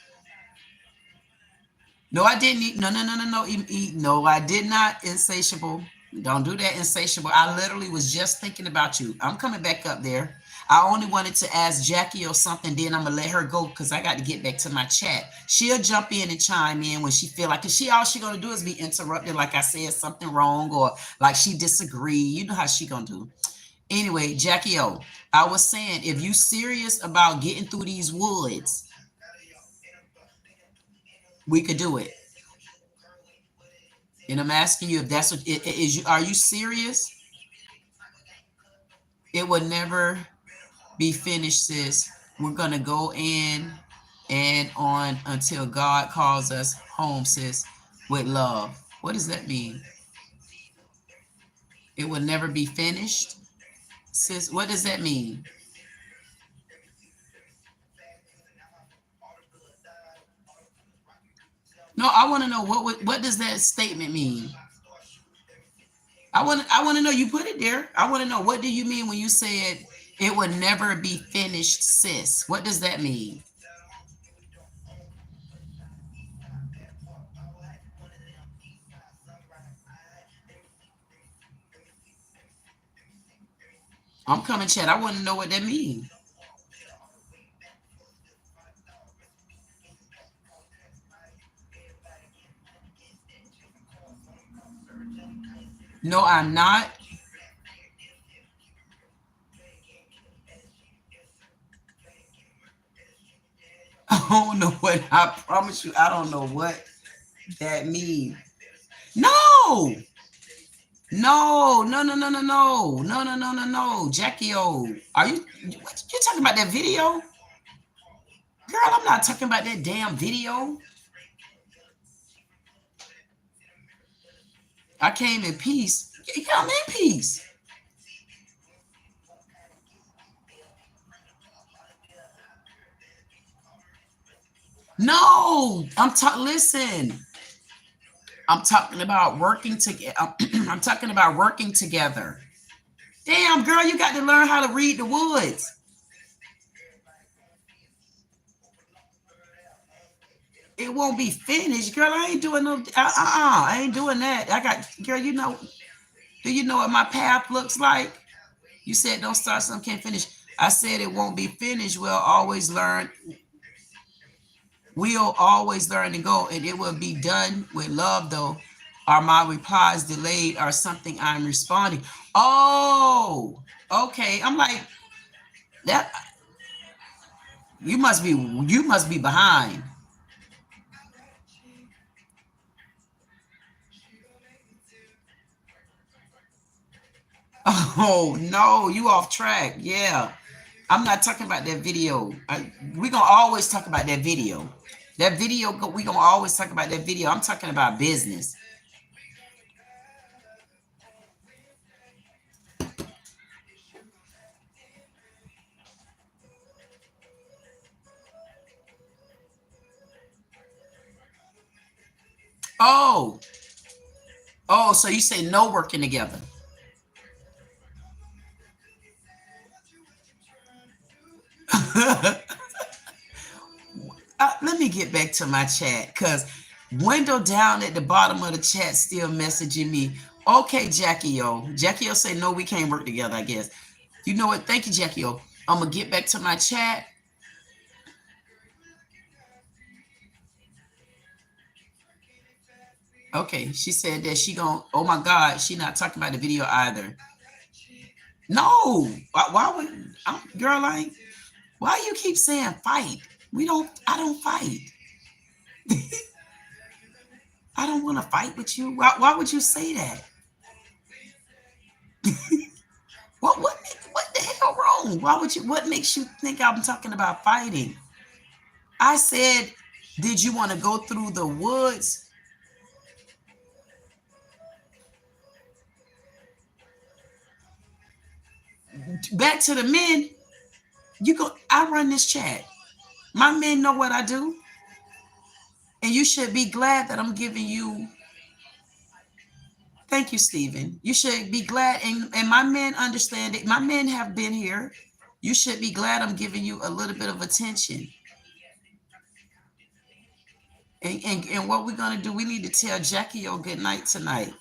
A: No, I didn't. No. No, I did not. Insatiable. Don't do that, insatiable. I literally was just thinking about you. I'm coming back up there. I only wanted to ask Jackie or something, then I'm gonna let her go because I got to get back to my chat. She'll jump in and chime in when she feel like, cause all she gonna do is be interrupted, like I said something wrong or like she disagree. You know how she gonna do. Anyway, Jackie O, I was saying, if you serious about getting through these woods, we could do it. And I'm asking you if that's what it is. Are you serious? It would never be finished, sis. We're gonna go in and on until God calls us home, sis, with love. What does that mean? It will never be finished, sis. What does that mean? No, I want to know what does that statement mean? I want to know. You put it there. I want to know, what do you mean when you said It would never be finished, sis. What does that mean? I'm coming, chat. I want to know what that means. No, I'm not. I don't know what. I promise you, I don't know what that means. No, no. Jackie O, are you? What, you talking about that video? Girl, I'm not talking about that damn video. I came in peace. Yeah, I'm in peace. No, I'm talking. Listen, I'm talking about working together. I'm talking about working together. Damn, girl, you got to learn how to read the woods. It won't be finished, girl. I ain't doing no. I ain't doing that. I got, girl. You know. Do you know what my path looks like? You said don't start something can't finish. I said it won't be finished. We'll always learn. We'll always learn and go, and it will be done with love. Though, are my replies delayed or something? I'm responding. Oh, okay. I'm like that. You must be. You must be behind. Oh no, you off track. Yeah. I'm not talking about that video. We're gonna always talk about that video. That video, we're gonna always talk about that video. I'm talking about business. Oh, oh, so you say no working together. Let me get back to my chat because Wendell down at the bottom of the chat still messaging me. Okay, Jackie O. Jackie O say no, we can't work together, I guess. You know what? Thank you, Jackie O. I'm gonna get back to my chat. Okay, she said that she gonna, oh my God, she not talking about the video either. No, why would, girl, like, why you keep saying fight? I don't fight. I don't want to fight with you. Why would you say that? What the hell wrong? Why would you, what makes you think I'm talking about fighting? I said, did you want to go through the woods? Back to the men, I run this chat. My men know what I do. And you should be glad that I'm giving you. Thank you, Stephen. You should be glad, and my men understand it. My men have been here. You should be glad I'm giving you a little bit of attention. And what we're gonna do, we need to tell Jackie O good night tonight.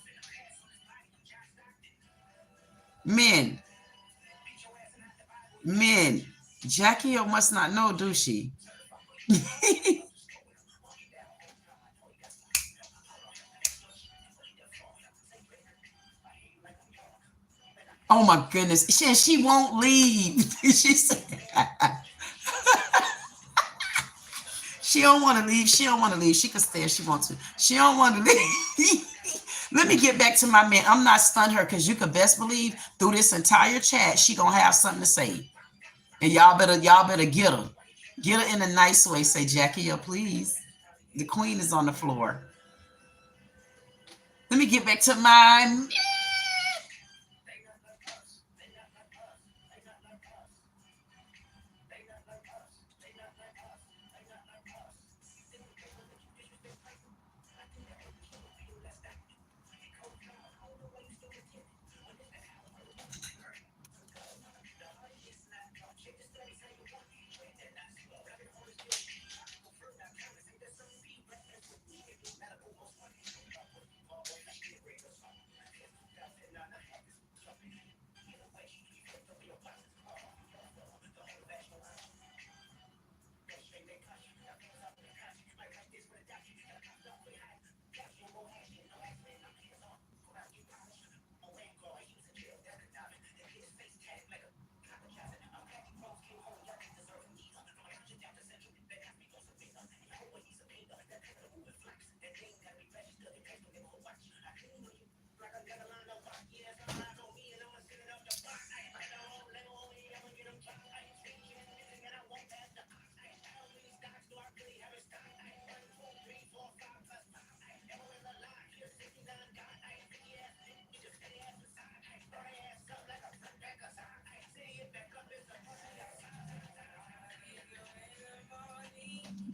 A: Men, men. Jackie O must not know, do she? Oh my goodness. She won't leave. She said she don't want to leave. She don't want to leave. She can stay if she wants to. She don't want to leave. Let me get back to my man. I'm not stunned her because you could best believe through this entire chat, she gonna have something to say. And y'all better get her. Get her in a nice way. Say, Jackie, please. The queen is on the floor. Let me get back to my.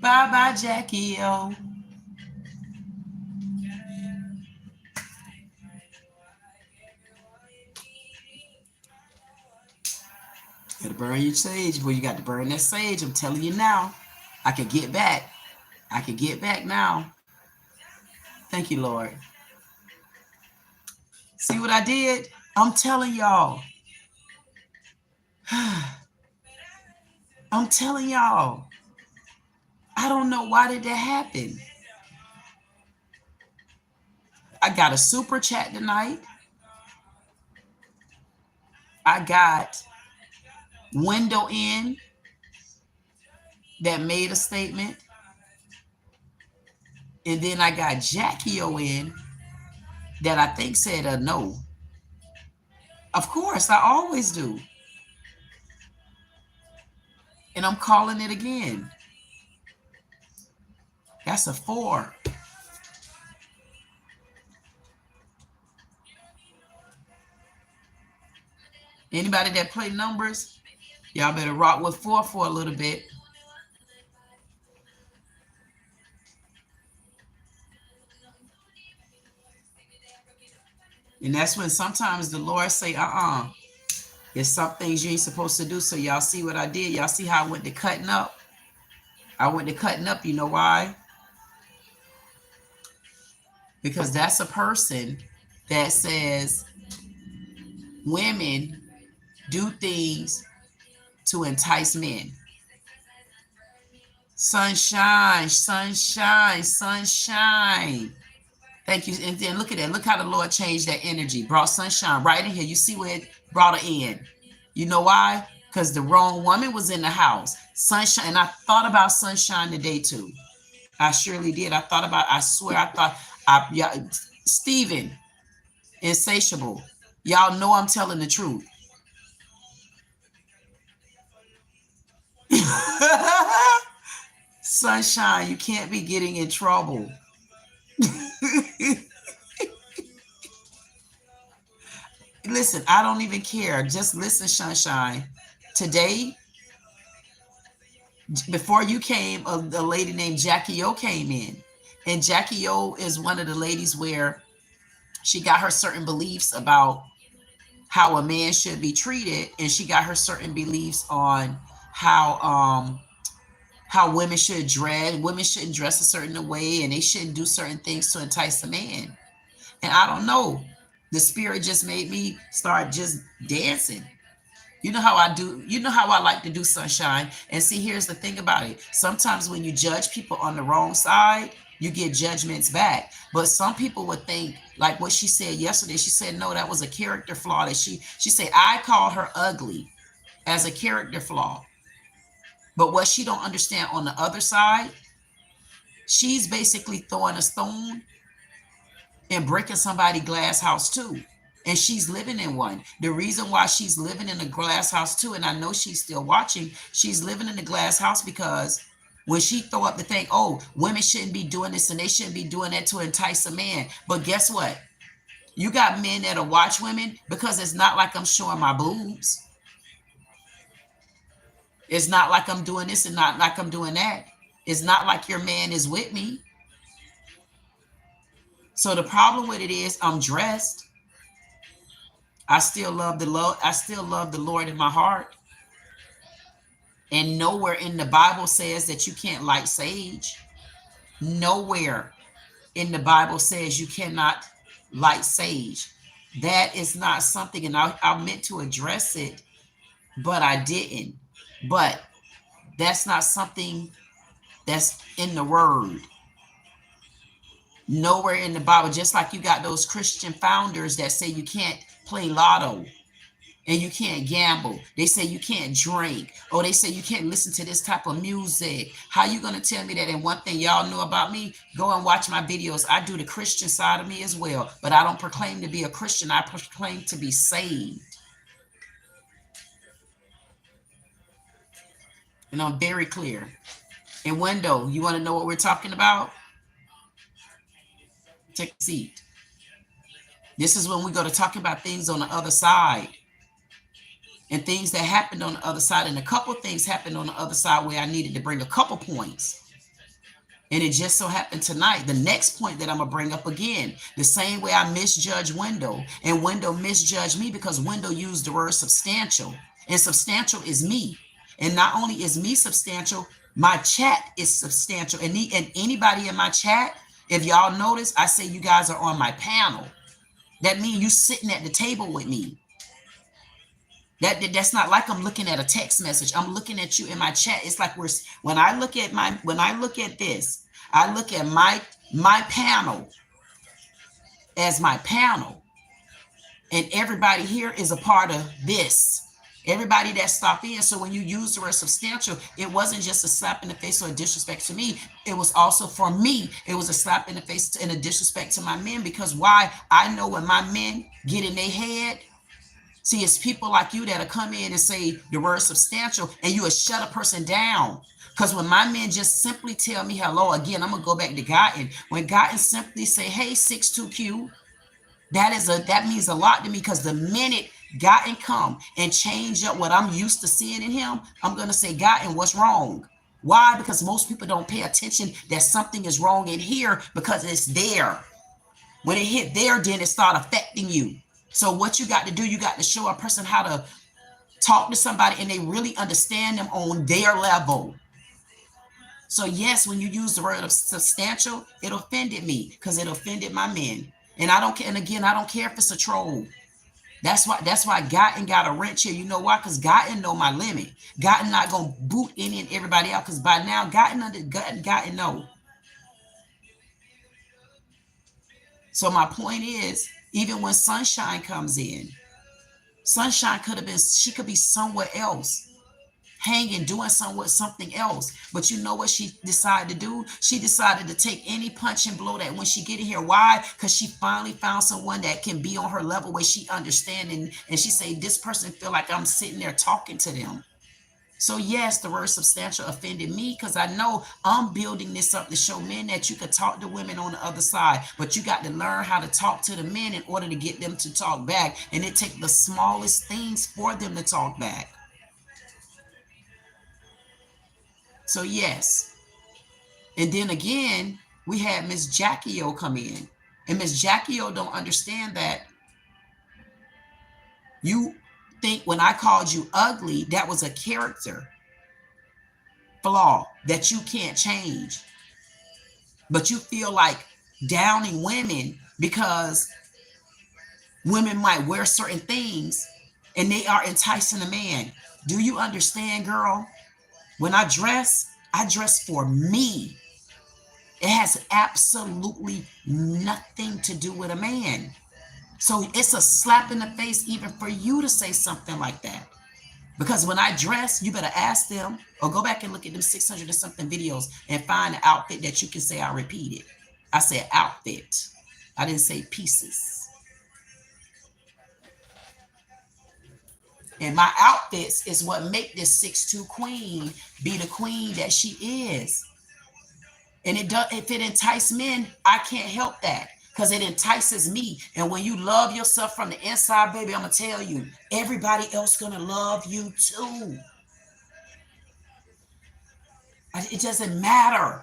A: Bye-bye, Jackie O. You gotta burn your sage, boy. You got to burn that sage. I'm telling you now. I could get back. I could get back now. Thank you, Lord. See what I did? I'm telling y'all. I'm telling y'all. I don't know why did that happen. I got a super chat tonight. I got Window in that made a statement. And then I got Jackie O in that I think said a no. Of course, I always do. And I'm calling it again. That's a 4. Anybody that play numbers, y'all better rock with 4 for a little bit. And that's when sometimes the Lord say, there's some things you ain't supposed to do. So y'all see what I did? Y'all see how I went to cutting up? I went to cutting up. You know why? Because that's a person that says women do things to entice men. Sunshine, sunshine, sunshine. Thank you. And then look at that. Look how the Lord changed that energy. Brought sunshine right in here. You see where it brought her in. You know why? Because the wrong woman was in the house. Sunshine. And I thought about sunshine today too. I surely did. I swear I thought, Stephen, insatiable. Y'all know I'm telling the truth. Sunshine, you can't be getting in trouble. Listen, I don't even care. Just listen, Sunshine. Today, before you came, a lady named Jackie O came in. And Jackie O is one of the ladies where she got her certain beliefs about how a man should be treated. And she got her certain beliefs on how women should dress. Women shouldn't dress a certain way, and they shouldn't do certain things to entice a man. And I don't know. The spirit just made me start just dancing. You know how I do. You know how I like to do, Sunshine. And see, here's the thing about it. Sometimes when you judge people on the wrong side, you get judgments back. But some people would think, like what she said yesterday. She said, no, that was a character flaw. That she said, I called her ugly as a character flaw. But what she don't understand on the other side, she's basically throwing a stone and breaking somebody's glass house too. And she's living in one. The reason why she's living in a glass house too, and I know she's still watching, she's living in the glass house because when she throw up the thing, oh, women shouldn't be doing this and they shouldn't be doing that to entice a man. But guess what? You got men that'll watch women because it's not like I'm showing my boobs. It's not like I'm doing this and not like I'm doing that. It's not like your man is with me. So the problem with it is I'm dressed. I still love the Lord. I still love the Lord in my heart. And nowhere in the Bible says that you can't light sage. Nowhere in the Bible says you cannot light sage. That is not something, and I meant to address it, but I didn't. But that's not something that's in the word. Nowhere in the Bible, just like you got those Christian founders that say you can't play lotto and you can't gamble. They say you can't drink, or they say you can't listen to this type of music. How you going to tell me that? And one thing y'all know about me, go and watch my videos. I do the Christian side of me as well, but I don't proclaim to be a Christian. I proclaim to be saved. And I'm very clear. And Wendo, you want to know what we're talking about? Take a seat. This is when we go to talk about things on the other side and things that happened on the other side. And a couple things happened on the other side where I needed to bring a couple points. And it just so happened tonight, the next point that I'm going to bring up again, the same way I misjudged Window, and Window misjudged me because Window used the word substantial, and substantial is me. And not only is me substantial, my chat is substantial. And anybody in my chat, if y'all notice, I say you guys are on my panel. That means you sitting at the table with me. That's not like I'm looking at a text message. I'm looking at you in my chat. It's like when I look at this, I look at my panel as my panel. And everybody here is a part of this. Everybody that stopped in. So when you use the word substantial, it wasn't just a slap in the face or a disrespect to me. It was also for me. It was a slap in the face and a disrespect to my men. Because why? I know when my men get in their head. See, it's people like you that'll come in and say the word substantial and you will shut a person down. Because when my men just simply tell me hello, again, I'm going to go back to Gotten. When Gotten simply say, hey, 62Q, that means a lot to me, because the minute Gotten come and change up what I'm used to seeing in him, I'm going to say, Gotten, what's wrong? Why? Because most people don't pay attention that something is wrong in here because it's there. When it hit there, then it start affecting you. So what you got to do, you got to show a person how to talk to somebody and they really understand them on their level. So yes, when you use the word of substantial, it offended me because it offended my men. And I don't care. And again, I don't care if it's a troll. That's why Gotten got a wrench here. You know why? Because Gotten know my limit. Gotten not going to boot any and everybody out, because by now Gotten know. So my point is, even when Sunshine comes in, Sunshine she could be somewhere else, hanging, doing something else. But you know what she decided to do? She decided to take any punch and blow that when she get in here. Why? Because she finally found someone that can be on her level where she understands, and she say, this person feel like I'm sitting there talking to them. So yes, the word substantial offended me because I know I'm building this up to show men that you could talk to women on the other side, but you got to learn how to talk to the men in order to get them to talk back. And it takes the smallest things for them to talk back. So yes. And then again, we had Miss Jackie O come in. And Miss Jackie O don't understand that you think when I called you ugly, that was a character flaw that you can't change. But you feel like downing women because women might wear certain things and they are enticing a man. Do you understand, girl? When I dress for me. It has absolutely nothing to do with a man. So it's a slap in the face even for you to say something like that. Because when I dress, you better ask them or go back and look at them 600 or something videos and find an outfit that you can say I repeated. I said outfit. I didn't say pieces. And my outfits is what make this 6'2" queen be the queen that she is. And if it entices men, I can't help that because it entices me. And when you love yourself from the inside, baby, I'm going to tell you, everybody else going to love you too. It doesn't matter.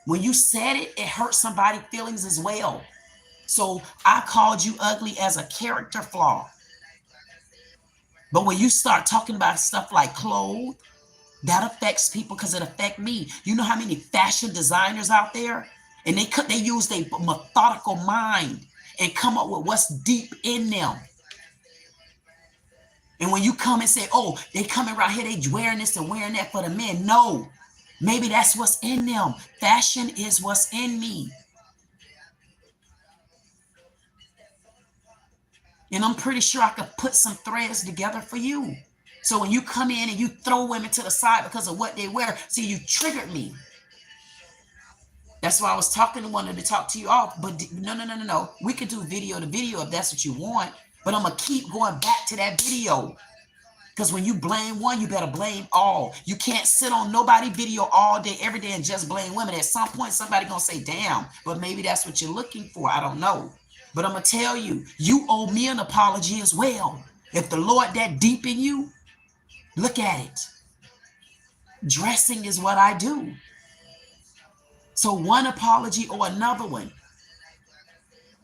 A: When you said it, it hurt somebody's feelings as well. So I called you ugly as a character flaw. But when you start talking about stuff like clothes, that affects people because it affects me. You know how many fashion designers out there? And they use their methodical mind and come up with what's deep in them. And when you come and say, oh, they coming right here, they wearing this and wearing that for the men. No, maybe that's what's in them. Fashion is what's in me. And I'm pretty sure I could put some threads together for you. So when you come in and you throw women to the side because of what they wear, see, you triggered me. That's why I was wanted to talk to you off. But no. We could do video to video if that's what you want. But I'm going to keep going back to that video. Because when you blame one, you better blame all. You can't sit on nobody video all day, every day, and just blame women. At some point, somebody going to say, damn, but maybe that's what you're looking for. I don't know. But I'm going to tell you, you owe me an apology as well. If the Lord that deep in you, look at it. Dressing is what I do. So one apology or another one.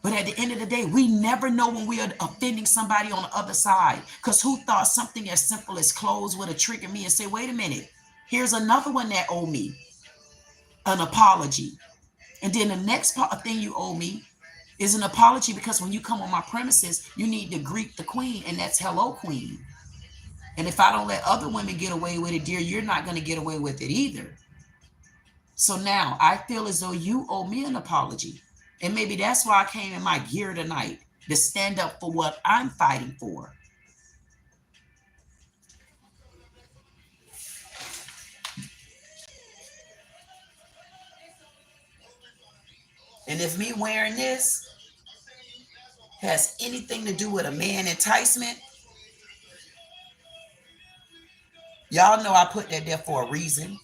A: But at the end of the day, we never know when we are offending somebody on the other side. Because who thought something as simple as clothes would have triggered me and say, wait a minute, here's another one that owe me an apology. And then the next thing you owe me is an apology, because when you come on my premises, you need to greet the queen, and that's hello, queen. And if I don't let other women get away with it, dear, you're not going to get away with it either. So now I feel as though you owe me an apology. And maybe that's why I came in my gear tonight, to stand up for what I'm fighting for. And if me wearing this has anything to do with a man enticement, y'all know I put that there for a reason,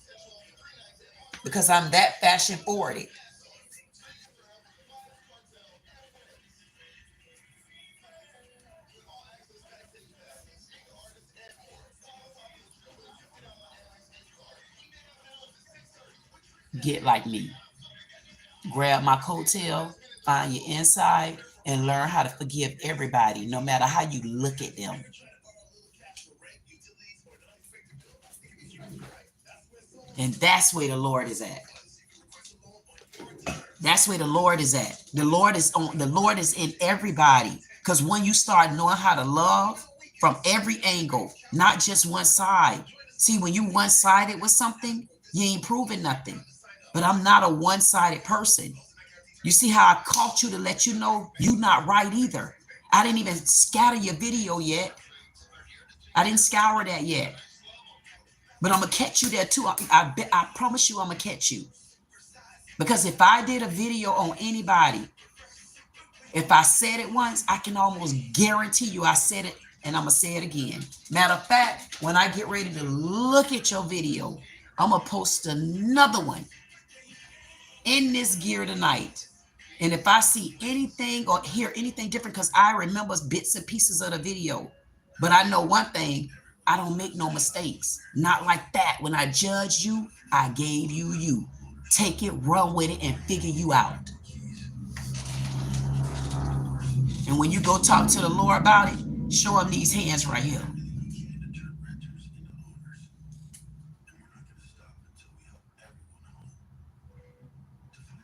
A: because I'm that fashion forwarded. Get like me. Grab my coattail, find your inside, and learn how to forgive everybody, no matter how you look at them. And that's where the Lord is at. That's where the Lord is at. The Lord is in everybody. Because when you start knowing how to love from every angle, not just one side. See, when you one-sided with something, you ain't proving nothing. But I'm not a one-sided person. You see how I caught you to let you know you're not right either. I didn't even scatter your video yet. I didn't scour that yet. But I'm going to catch you there too. I promise you I'm going to catch you. Because if I did a video on anybody, if I said it once, I can almost guarantee you I said it, and I'm going to say it again. Matter of fact, when I get ready to look at your video, I'm going to post another one in this gear tonight. And if I see anything or hear anything different, because I remember bits and pieces of the video, but I know one thing, I don't make no mistakes. Not like that. When I judged you, I gave you you. Take it, run with it, and figure you out. And when you go talk to the Lord about it, show him these hands right here.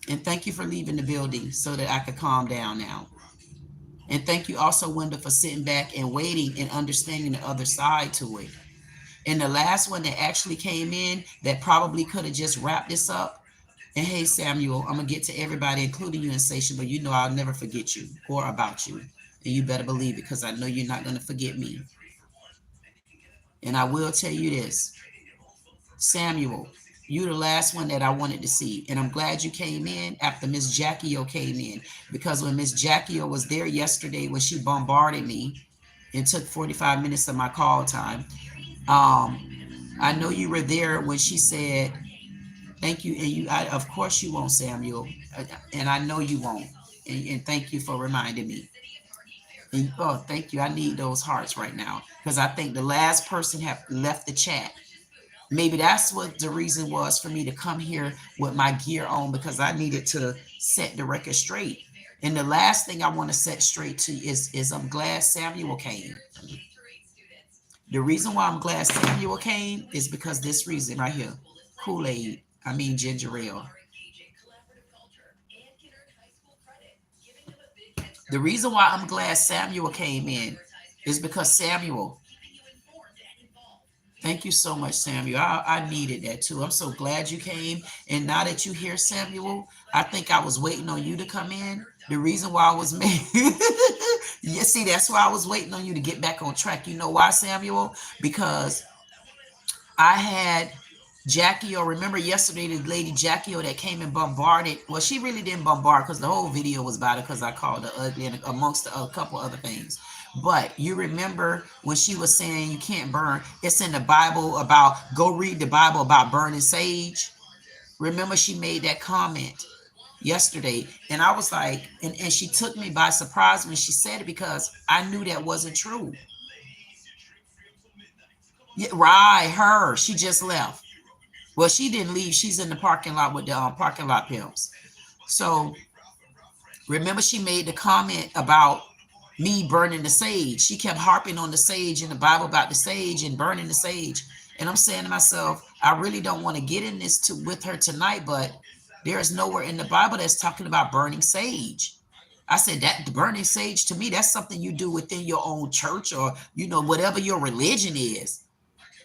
A: And thank you for leaving the building so that I could calm down now. And thank you also, Wanda, for sitting back and waiting and understanding the other side to it. And the last one that actually came in that probably could have just wrapped this up. And hey, Samuel, I'm going to get to everybody, including you, Insatiable. You know I'll never forget you or about you. And you better believe it, because I know you're not going to forget me. And I will tell you this. Samuel, you're the last one that I wanted to see. And I'm glad you came in after Miss Jackie O came in. Because when Miss Jackie O was there yesterday, when she bombarded me and took 45 minutes of my call time, I know you were there when she said, thank you. And of course you won't, Samuel. And I know you won't. And thank you for reminding me. And, oh, thank you. I need those hearts right now, because I think the last person have left the chat. Maybe that's what the reason was for me to come here with my gear on, because I needed to set the record straight. And the last thing I want to set straight to is I'm glad Samuel came. The reason why I'm glad Samuel came is because this reason right here. Kool-Aid. I mean ginger ale. The reason why I'm glad Samuel came in is because Samuel. Thank you so much, Samuel. I needed that too. I'm so glad you came. And now that you hear Samuel, I think I was waiting on you to come in. The reason why I was made. Yeah, see, that's why I was waiting on you to get back on track. You know why, Samuel? Because I had Jackie O. Remember yesterday, the lady Jackie O that came and bombarded. Well, she really didn't bombard, because the whole video was about it, because I called her ugly and amongst a couple other things. But you remember when she was saying you can't burn, it's in the Bible about, go read the Bible about burning sage. Remember she made that comment yesterday, and I was like, and she took me by surprise when she said it, because I knew that wasn't true. Yeah, right, her, she just left. Well, she didn't leave. She's in the parking lot with the parking lot pimps. So remember, she made the comment about me burning the sage. She kept harping on the sage in the Bible about the sage and burning the sage. And I'm saying to myself, I really don't want to get in this with her tonight, but there is nowhere in the Bible that's talking about burning sage. I said that the burning sage, to me, that's something you do within your own church, or, you know, whatever your religion is.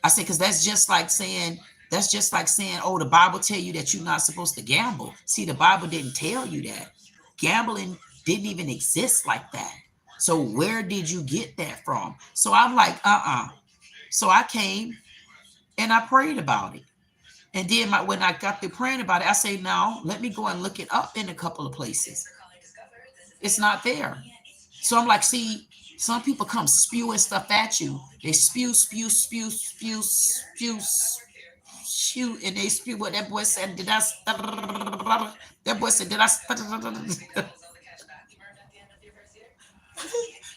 A: I said, because that's just like saying, oh, the Bible tell you that you're not supposed to gamble. See, the Bible didn't tell you that. Gambling didn't even exist like that. So where did you get that from? So I'm like, So I came and I prayed about it. And then when I got through praying about it, I say, now let me go and look it up in a couple of places. It's not there. So I'm like, see, some people come spewing stuff at you. They spew, and they spew what that boy said. That boy said, that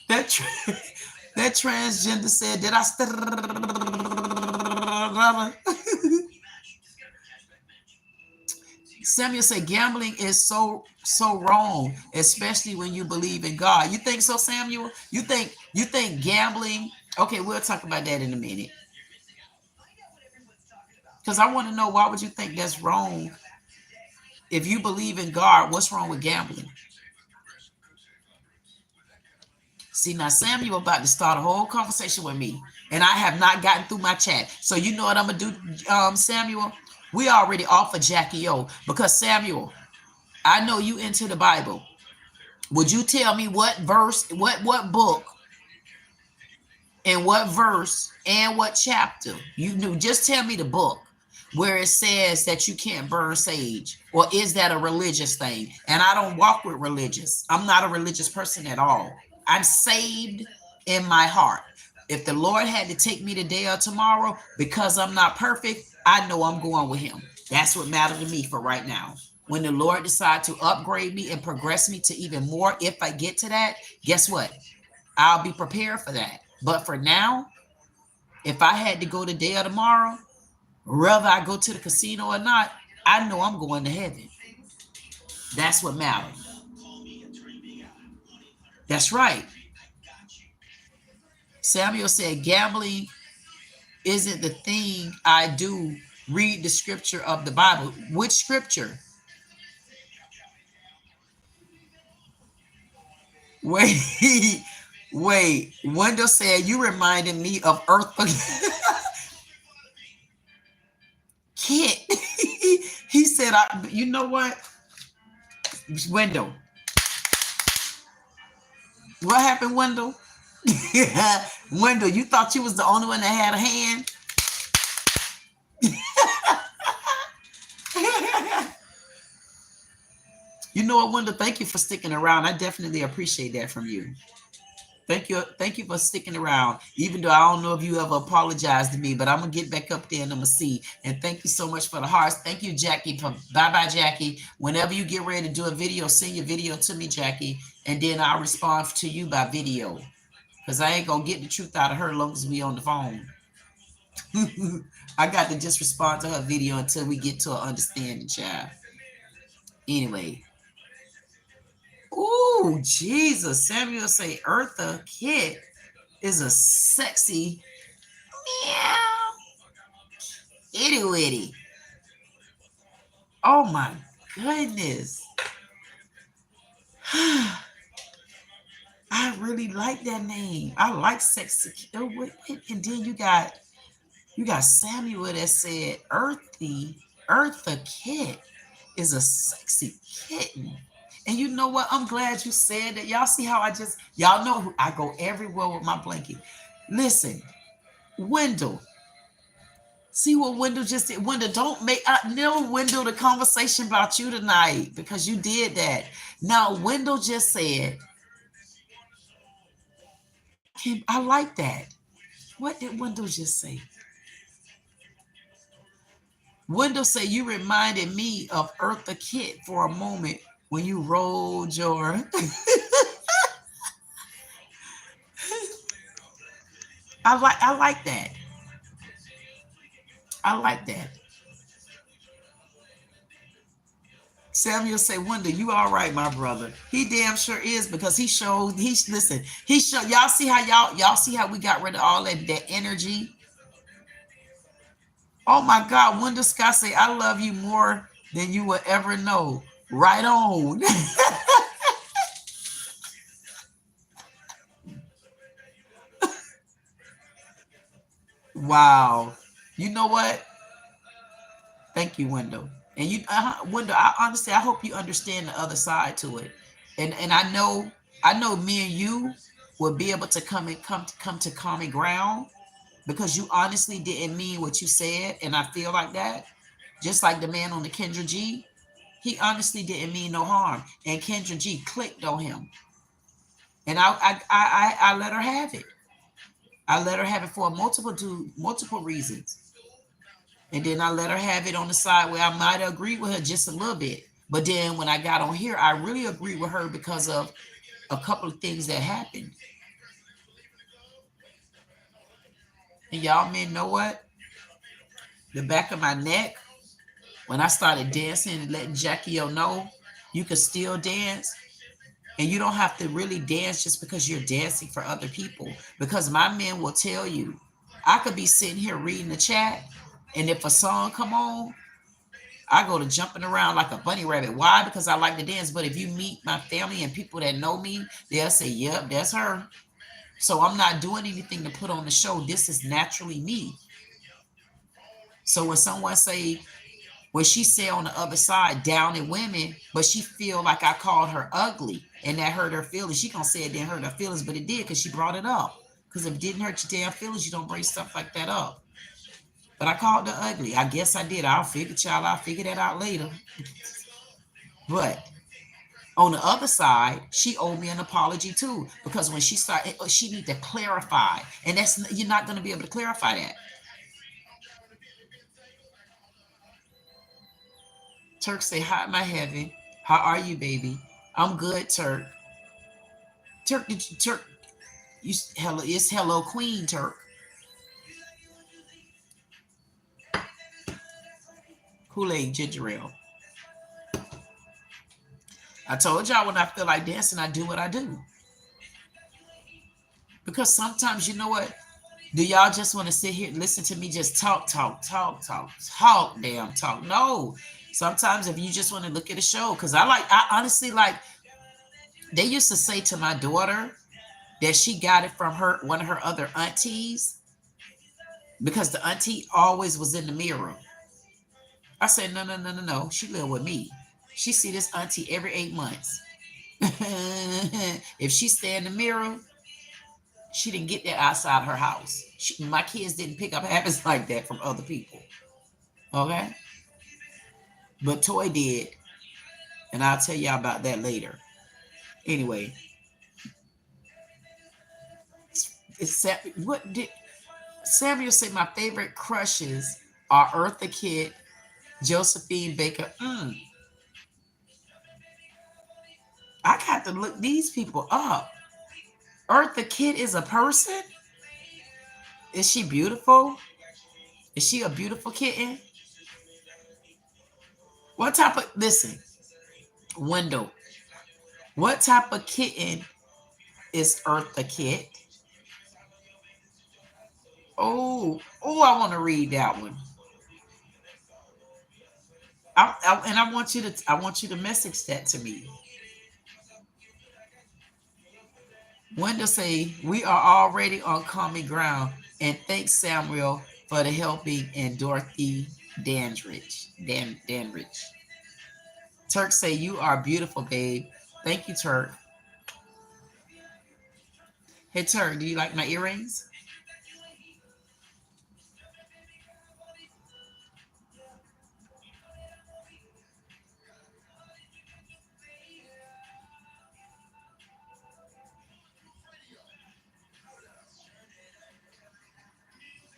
A: that transgender said, did I Samuel said, gambling is so wrong, especially when you believe in God. You think so, Samuel? You think gambling? Okay, we'll talk about that in a minute. Because I want to know, why would you think that's wrong? If you believe in God, what's wrong with gambling? See, now Samuel about to start a whole conversation with me, and I have not gotten through my chat. So you know what I'm gonna do, Samuel? We already offered Jackie O, because Samuel, I know you into the Bible. Would you tell me what verse, what book, and what verse, and what chapter? You knew. Just tell me the book where it says that you can't burn sage, or is that a religious thing? And I don't walk with religious. I'm not a religious person at all. I'm saved in my heart. If the Lord had to take me today or tomorrow, because I'm not perfect, I know I'm going with him. That's what matters to me for right now. When the Lord decides to upgrade me and progress me to even more, if I get to that, guess what? I'll be prepared for that. But for now, if I had to go today or tomorrow, whether I go to the casino or not, I know I'm going to heaven. That's what matters. That's right. Samuel said, gambling isn't the thing I do. Read the scripture of the Bible. Which scripture? Wait, wait. Wendell said, you reminded me of Earth. Kit. He said, you know what? Wendell. What happened, Wendell? Wendell, you thought you was the only one that had a hand? You know what, Wendell? Thank you for sticking around. I definitely appreciate that from you. Thank you for sticking around. Even though I don't know if you ever apologized to me, but I'm gonna get back up there and I'm gonna see. And thank you so much for the hearts. Thank you, Jackie. Bye, Jackie. Whenever you get ready to do a video, send your video to me, Jackie, and then I'll respond to you by video. Because I ain't gonna get the truth out of her as long as we on the phone. I got to just respond to her video until we get to an understanding, child. Anyway. Ooh, Jesus. Samuel say Eartha Kitt is a sexy meow itty witty. Oh my goodness. I really like that name. I like sexy. And then you got Samuel that said Eartha Kitt is a sexy kitten. And you know what? I'm glad you said that. Y'all see how y'all know who I go everywhere with my blanket. Listen, Wendell. See what Wendell just did? Wendell, don't make, no, Wendell, the conversation about you tonight, because you did that. Now, Wendell just said, I like that. What did Wendell just say? Wendell said, you reminded me of Eartha Kitt for a moment when you rolled your... I like that. I like that. Samuel say, Wonder, you all right, my brother? He damn sure is, because he showed, listen, he showed, y'all see how y'all see how we got rid of all that energy? Oh my God, Wonder Scott say, I love you more than you will ever know. Right on. Wow. You know what? Thank you, Wendell. And you, Wendell, I honestly, I hope you understand the other side to it. And I know me and you will be able to come to common ground, because you honestly didn't mean what you said, and I feel like that. Just like the man on the Kendra G, he honestly didn't mean no harm, and Kendra G clicked on him, and I let her have it. I let her have it for multiple reasons. And then I let her have it on the side where I might agree with her just a little bit. But then when I got on here, I really agreed with her because of a couple of things that happened. And y'all men know what? The back of my neck, when I started dancing and letting Jackie O know you can still dance, and you don't have to really dance just because you're dancing for other people. Because my men will tell you, I could be sitting here reading the chat, and if a song come on, I go to jumping around like a bunny rabbit. Why? Because I like to dance. But if you meet my family and people that know me, they'll say, yep, that's her. So I'm not doing anything to put on the show. This is naturally me. So when someone say, when she say on the other side, down in women, but she feel like I called her ugly and that hurt her feelings, she gonna say it didn't hurt her feelings, but it did, because she brought it up. Because if it didn't hurt your damn feelings, you don't bring stuff like that up. But I called her ugly. I guess I did. I'll figure that out later. But on the other side, she owed me an apology too, because when she started, she need to clarify, and that's, you're not going to be able to clarify that. Turk say, hi, my heaven. How are you, baby? I'm good, Turk. Turk, Turk, hello, it's hello, Queen, Turk. Kool-Aid ginger ale. I told y'all, when I feel like dancing, I do what I do. Because sometimes, you know what? Do y'all just want to sit here and listen to me just talk, damn talk? No. Sometimes if you just want to look at a show, because I honestly like, they used to say to my daughter that she got it from one of her other aunties, because the auntie always was in the mirror. I said, no. She lived with me. She see this auntie every 8 months. If she stay in the mirror, she didn't get that outside her house. My kids didn't pick up habits like that from other people. Okay? But Toy did. And I'll tell y'all about that later. Anyway. What did Samuel say? My favorite crushes are Eartha Kitt, Josephine Baker. I got to look these people up. Eartha Kitt is a person? Is she beautiful? Is she a beautiful kitten? What type of, listen, Wendell, what type of kitten is Eartha Kitt? Oh, I want to read that one. And I want you to message that to me. Wendell say, we are already on common ground, and thanks Samuel for the helping, and Dorothy Danrich. Turk say, you are beautiful, babe. Thank you, Turk. Hey, Turk, do you like my earrings?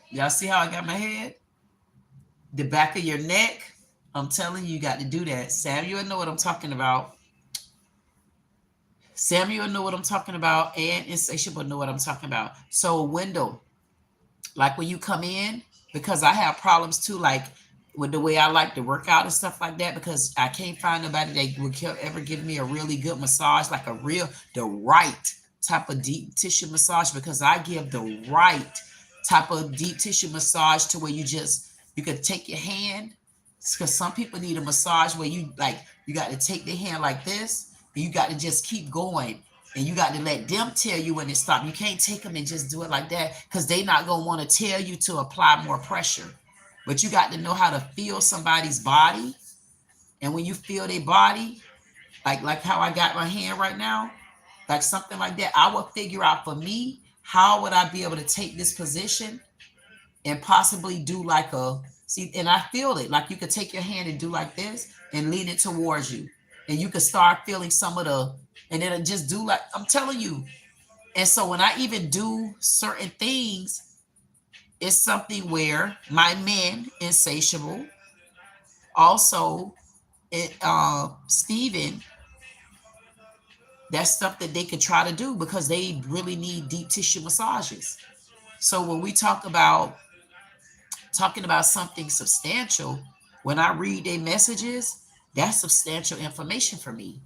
A: Y'all see how I got my head? The back of your neck. I'm telling you, you got to do that. Samuel know what I'm talking about. Samuel know what I'm talking about, and Insatiable know what I'm talking about. So Wendell, like when you come in, because I have problems too, like with the way I like to work out and stuff like that, because I can't find nobody that would ever give me a really good massage, like the right type of deep tissue massage, because I give the right type of deep tissue massage to where you could take your hand, because some people need a massage where you got to take their hand like this, and you got to just keep going, and you got to let them tell you when to stop. You can't take them and just do it like that, because they not going to want to tell you to apply more pressure. But you got to know how to feel somebody's body. And when you feel their body, like how I got my hand right now, like something like that, I would figure out for me, how would I be able to take this position and possibly do like see, and I feel it. Like you could take your hand and do like this and lean it towards you. And you could start feeling some of and then just do like, I'm telling you. And so when I even do certain things, it's something where my man, Insatiable, also, Steven, that's stuff that they could try to do because they really need deep tissue massages. So when we talking about something substantial, when I read their messages, that's substantial information for me.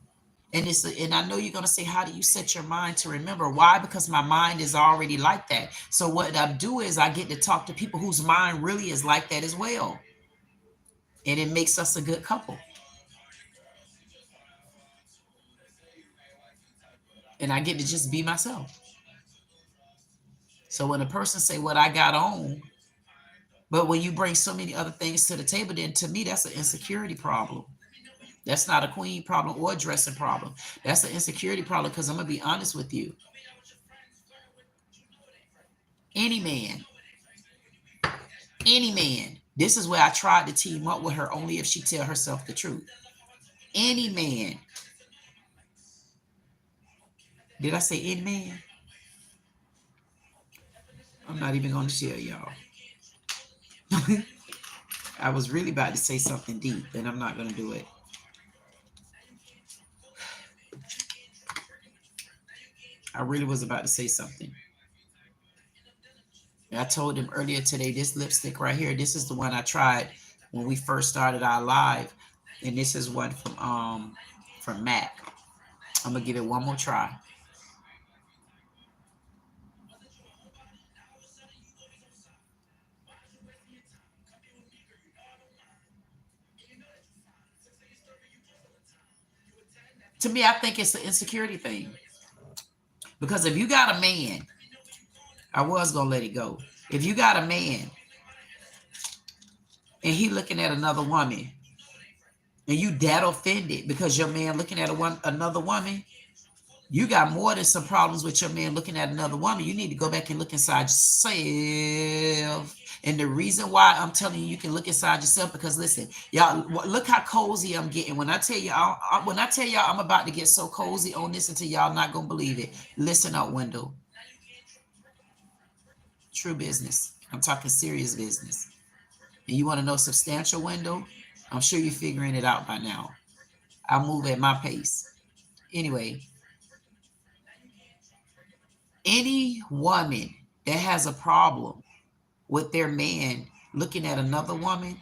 A: And I know you're going to say, how do you set your mind to remember? Why? Because my mind is already like that. So what I do is I get to talk to people whose mind really is like that as well. And it makes us a good couple. And I get to just be myself. So when a person say what I got on, but when you bring so many other things to the table, then to me, that's an insecurity problem. That's not a queen problem or a dressing problem. That's an insecurity problem, because I'm going to be honest with you. Any man, this is where I tried to team up with her only if she tell herself the truth. Any man. Did I say any man? I'm not even going to tell y'all. I was really about to say something deep, and I'm not going to do it. I really was about to say something. I told him earlier today, this lipstick right here, this is the one I tried when we first started our live. And this is one from MAC. I'm going to give it one more try. To me, I think it's an insecurity thing. Because if you got a man, I was going to let it go. If you got a man and he looking at another woman, and you that offended because your man looking at another woman, you got more than some problems with your man looking at another woman. You need to go back and look inside yourself. And the reason why I'm telling you, you can look inside yourself, because listen, y'all, look how cozy I'm getting. When I tell y'all, I'm about to get so cozy on this until y'all not gonna believe it. Listen up, Wendell. True business. I'm talking serious business. And you want to know substantial, Wendell? I'm sure you're figuring it out by now. I move at my pace. Anyway, any woman that has a problem with their man looking at another woman,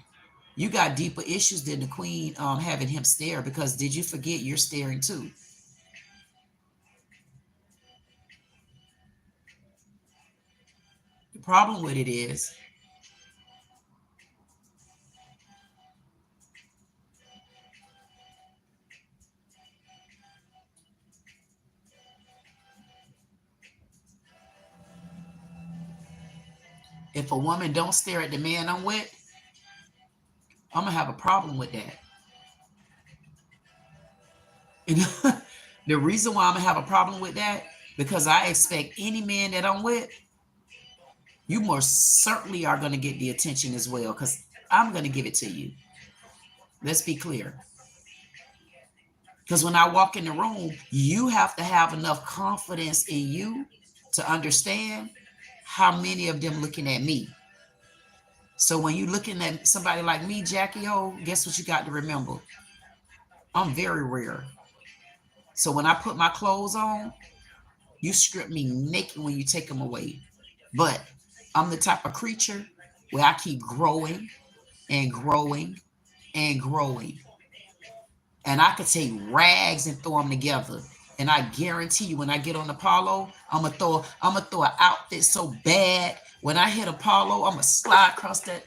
A: you got deeper issues than the queen having him stare, because did you forget you're staring too? The problem with it is, if a woman don't stare at the man I'm with, I'm gonna have a problem with that. And the reason why I'm gonna have a problem with that, because I expect any man that I'm with, you most certainly are gonna get the attention as well, because I'm gonna give it to you. Let's be clear. Because when I walk in the room, you have to have enough confidence in you to understand how many of them looking at me. So when you're looking at somebody like me, Jackie O, guess what you got to remember? I'm very rare. So when I put my clothes on, you strip me naked when you take them away. But I'm the type of creature where I keep growing. and growing and growing. And I could take rags and throw them together. And I guarantee you, when I get on Apollo, I'm gonna throw an outfit so bad. When I hit Apollo, I'm gonna slide across that.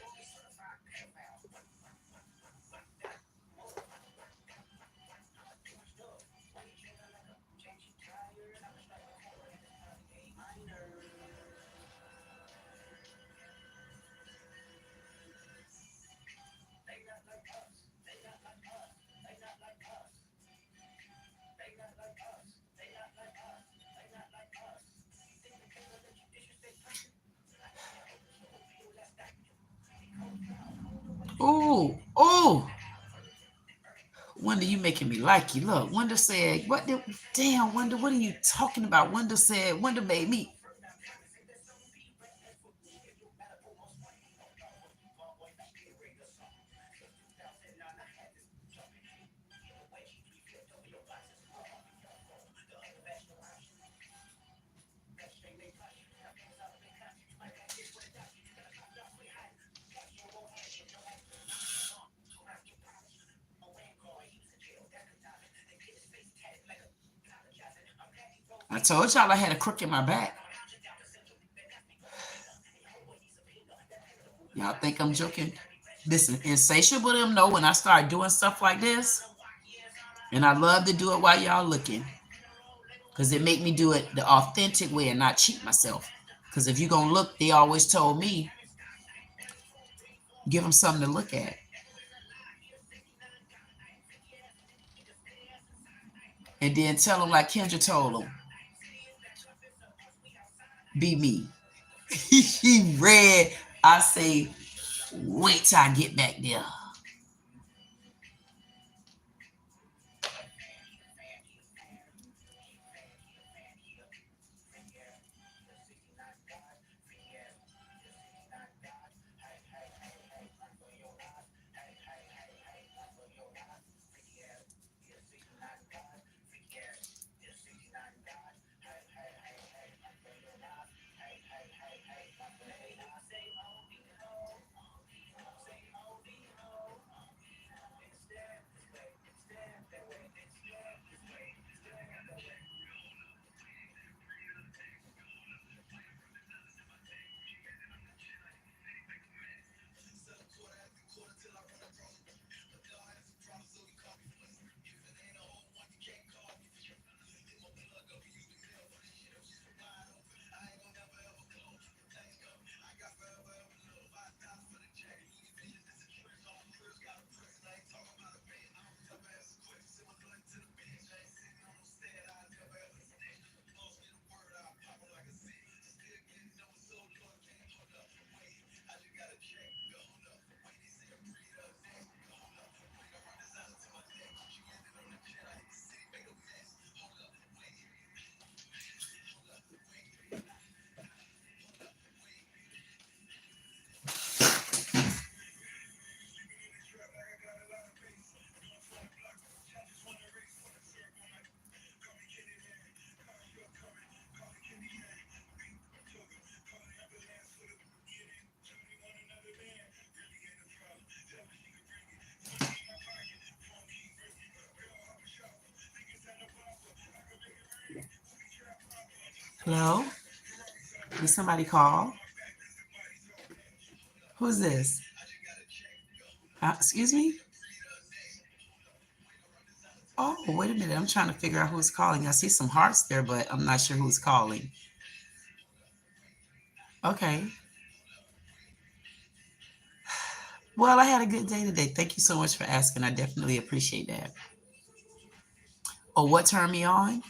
A: Ooh, ooh. Wonder, you making me like you. Look, Wonder said, what did, damn, Wonder, what are you talking about? Wonder said, Wonder made me. I told y'all I had a crook in my back. Y'all think I'm joking? Listen, Insatiable them know when I start doing stuff like this, and I love to do it while y'all looking, because it make me do it the authentic way and not cheat myself. Because if you gonna look, they always told me, give them something to look at, and then tell them like Kendra told them, be me. He read. I say, wait till I get back there. Hello? Did somebody call? Who's this? Excuse me? Oh, wait a minute. I'm trying to figure out who's calling. I see some hearts there, but I'm not sure who's calling. Okay. Well, I had a good day today. Thank you so much for asking. I definitely appreciate that. Oh, what turned me on?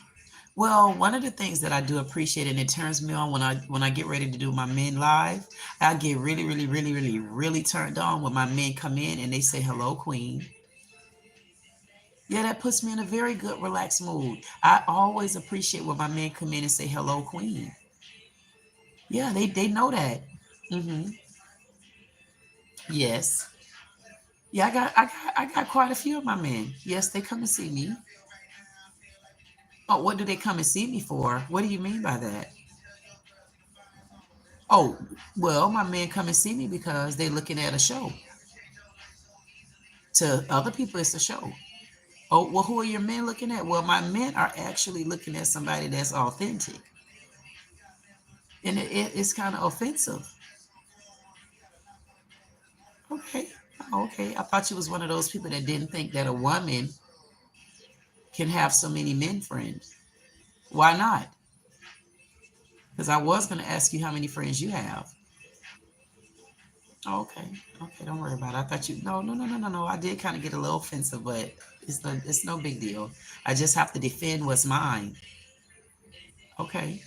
A: Well, one of the things that I do appreciate, and it turns me on when I get ready to do my men live, I get really, really, really, really, really turned on when my men come in and they say hello, Queen. Yeah, that puts me in a very good, relaxed mood. I always appreciate when my men come in and say hello, Queen. Yeah, they know that. Hmm. Yes. Yeah, I got quite a few of my men. Yes, they come and see me. Oh, what do they come and see me for? What do you mean by that? Oh, well, my men come and see me because they're looking at a show. To other people, it's a show. Oh, well, who are your men looking at? Well, my men are actually looking at somebody that's authentic. And it's kind of offensive. Okay. Okay. I thought you was one of those people that didn't think that a woman can have so many men friends. Why not? Because I was going to ask you how many friends you have. Oh, okay. Okay. Don't worry about it. I thought you, no, no, no, no, no, no. I did kind of get a little offensive, but it's no big deal. I just have to defend what's mine. Okay.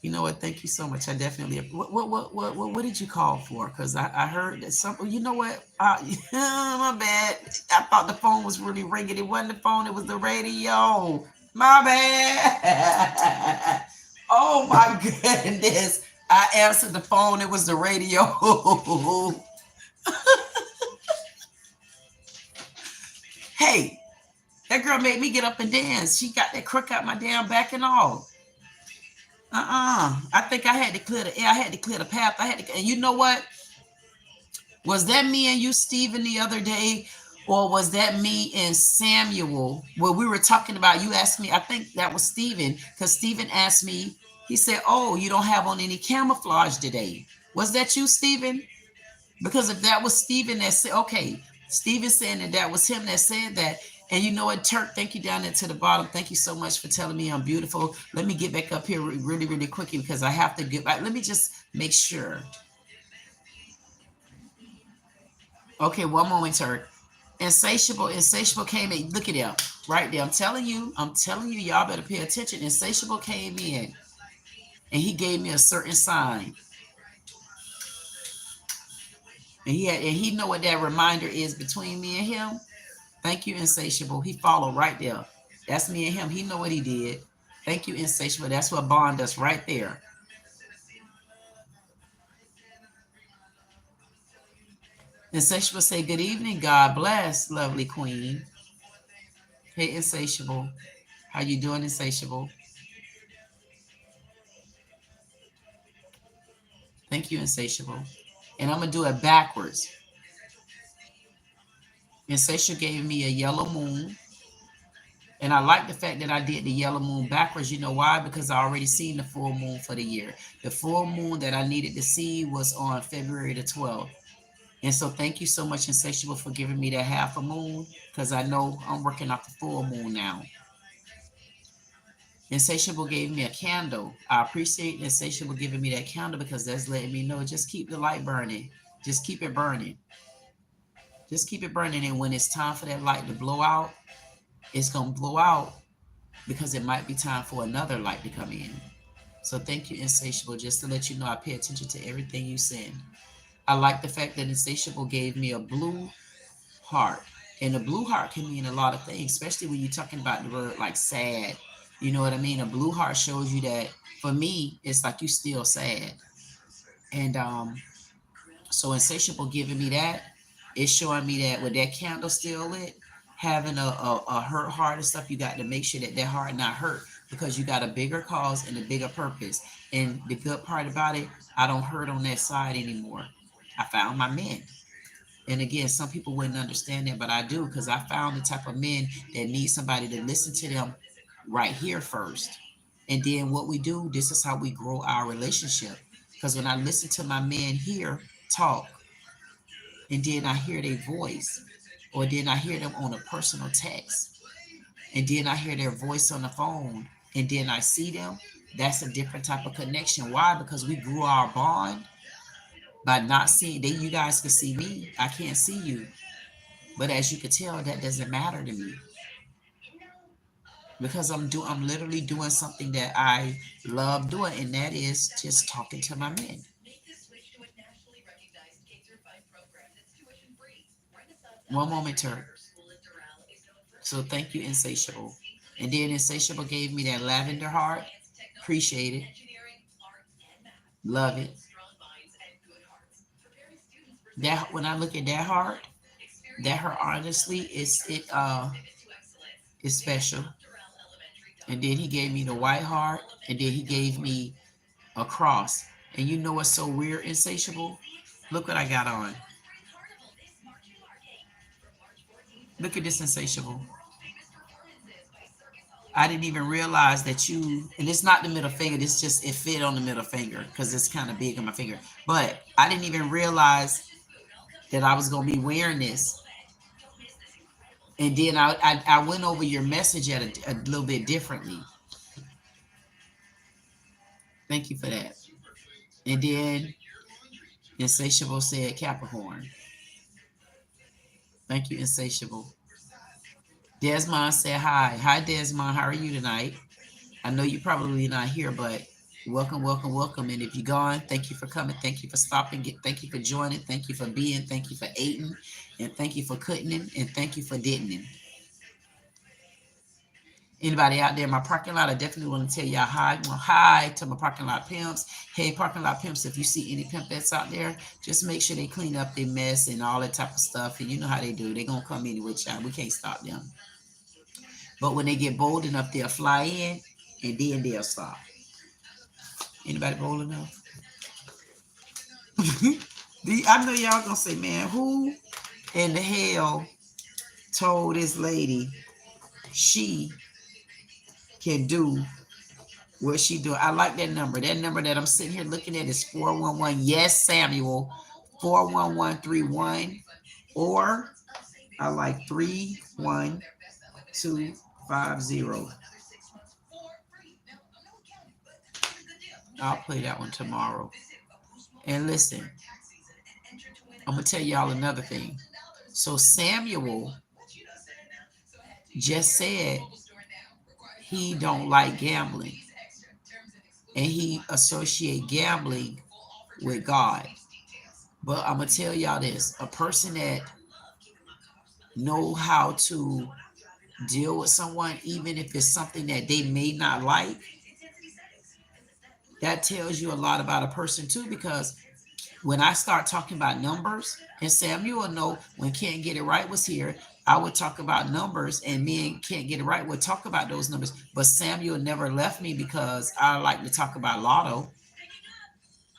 A: You know what? Thank you so much. I definitely. What did you call for? Because I heard that some. You know what? My bad. I thought the phone was really ringing. It wasn't the phone. It was the radio. My bad. Oh my goodness! I answered the phone. It was the radio. Hey, that girl made me get up and dance. She got that crook out my damn back and all. I think I had to clear the air. I had to clear the path. I had to, and you know what? Was that me and you, Stephen, the other day? Or was that me and Samuel where we were talking about, you asked me, I think that was Stephen, because Stephen asked me, he said, oh, you don't have on any camouflage today. Was that you, Stephen? Because if that was Stephen that said, okay, Stephen saying that was him that said that. And you know what, Turk, thank you down there to the bottom. Thank you so much for telling me I'm beautiful. Let me get back up here really, really quickly because I have to get back. Let me just make sure. Okay, one moment, Turk. Insatiable came in. Look at him right there. I'm telling you, y'all better pay attention. Insatiable came in and he gave me a certain sign. And he know what that reminder is between me and him. Thank you, Insatiable. He followed right there. That's me and him. He know what he did. Thank you, Insatiable. That's what bond us right there. Insatiable say, good evening, God bless, lovely queen. Hey, Insatiable. How you doing, Insatiable? Thank you, Insatiable. And I'm going to do it backwards. Insatiable gave me a yellow moon. And I like the fact that I did the yellow moon backwards. You know why? Because I already seen the full moon for the year. The full moon that I needed to see was on February the 12th. And so thank you so much, Insatiable, for giving me that half a moon, because I know I'm working off the full moon now. Insatiable gave me a candle. I appreciate Insatiable giving me that candle because that's letting me know just keep the light burning. Just keep it burning. Just keep it burning. And when it's time for that light to blow out, it's going to blow out because it might be time for another light to come in. So thank you, Insatiable, just to let you know I pay attention to everything you send. I like the fact that Insatiable gave me a blue heart. And a blue heart can mean a lot of things, especially when you're talking about the word like sad. You know what I mean? A blue heart shows you that for me, it's like you still sad. And so Insatiable giving me that, it's showing me that with that candle still lit, having a hurt heart and stuff, you got to make sure that that heart not hurt because you got a bigger cause and a bigger purpose. And the good part about it, I don't hurt on that side anymore. I found my men. And again, some people wouldn't understand that, but I do because I found the type of men that need somebody to listen to them right here first. And then what we do, this is how we grow our relationship. Because when I listen to my men here talk, and then I hear their voice, or then I hear them on a personal text, and then I hear their voice on the phone, and then I see them, that's a different type of connection. Why? Because we grew our bond by not seeing they you guys can see me. I can't see you. But as you can tell, that doesn't matter to me because I'm literally doing something that I love doing, and that is just talking to my men. One moment, Turk. So thank you, Insatiable. And then Insatiable gave me that lavender heart. Appreciate it. Love it. That when I look at that heart honestly is special. And then he gave me the white heart, and then he gave me a cross. And you know what's so weird, Insatiable? Look what I got on. Look at this, insatiable. I didn't even realize that you, and it's not the middle finger, it's just, it fit on the middle finger because it's kind of big on my finger. But I didn't even realize that I was going to be wearing this. And then I went over your message at a little bit differently. Thank you for that. And then Insatiable said Capricorn. Thank you, Insatiable. Desmond said hi. Hi, Desmond. How are you tonight? I know you're probably not here, but welcome, welcome, welcome. And if you're gone, thank you for coming. Thank you for stopping. Thank you for joining. Thank you for being. Thank you for eating. And thank you for cutting. And thank you for didn't. Anybody out there in my parking lot, I definitely want to tell y'all hi. Well, hi to my parking lot pimps. Hey, parking lot pimps, if you see any pimpettes out there, just make sure they clean up their mess and all that type of stuff. And you know how they do. They're going to come in with y'all. We can't stop them. But when they get bold enough, they'll fly in and then they'll stop. Anybody bold enough? I know y'all going to say, man, who in the hell told this lady she can do what she do? I like that number. That number that I'm sitting here looking at is 411. Yes, Samuel. 41131. Or I like 31250. I'll play that one tomorrow. And listen, I'm going to tell y'all another thing. So Samuel just said he don't like gambling. And he associate gambling with God. But I'm going to tell y'all this. A person that know how to deal with someone, even if it's something that they may not like, that tells you a lot about a person too, because when I start talking about numbers, and Samuel will know when Can't Get It Right was here, I would talk about numbers, and me and Can't Get It Right would talk about those numbers. But Samuel never left me because I like to talk about lotto.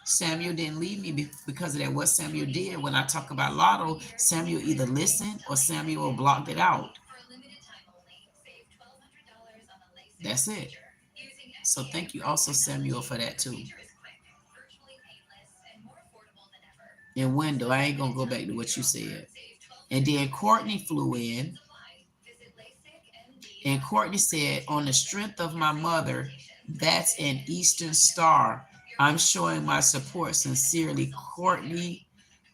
A: Samuel didn't leave me because of that. What Samuel did when I talk about lotto, Samuel either listened or Samuel blocked it out. That's it. So thank you also, Samuel, for that too. And Wendell, I ain't gonna go back to what you said. And then Courtney flew in, and Courtney said, on the strength of my mother, that's an Eastern Star. I'm showing my support sincerely. Courtney,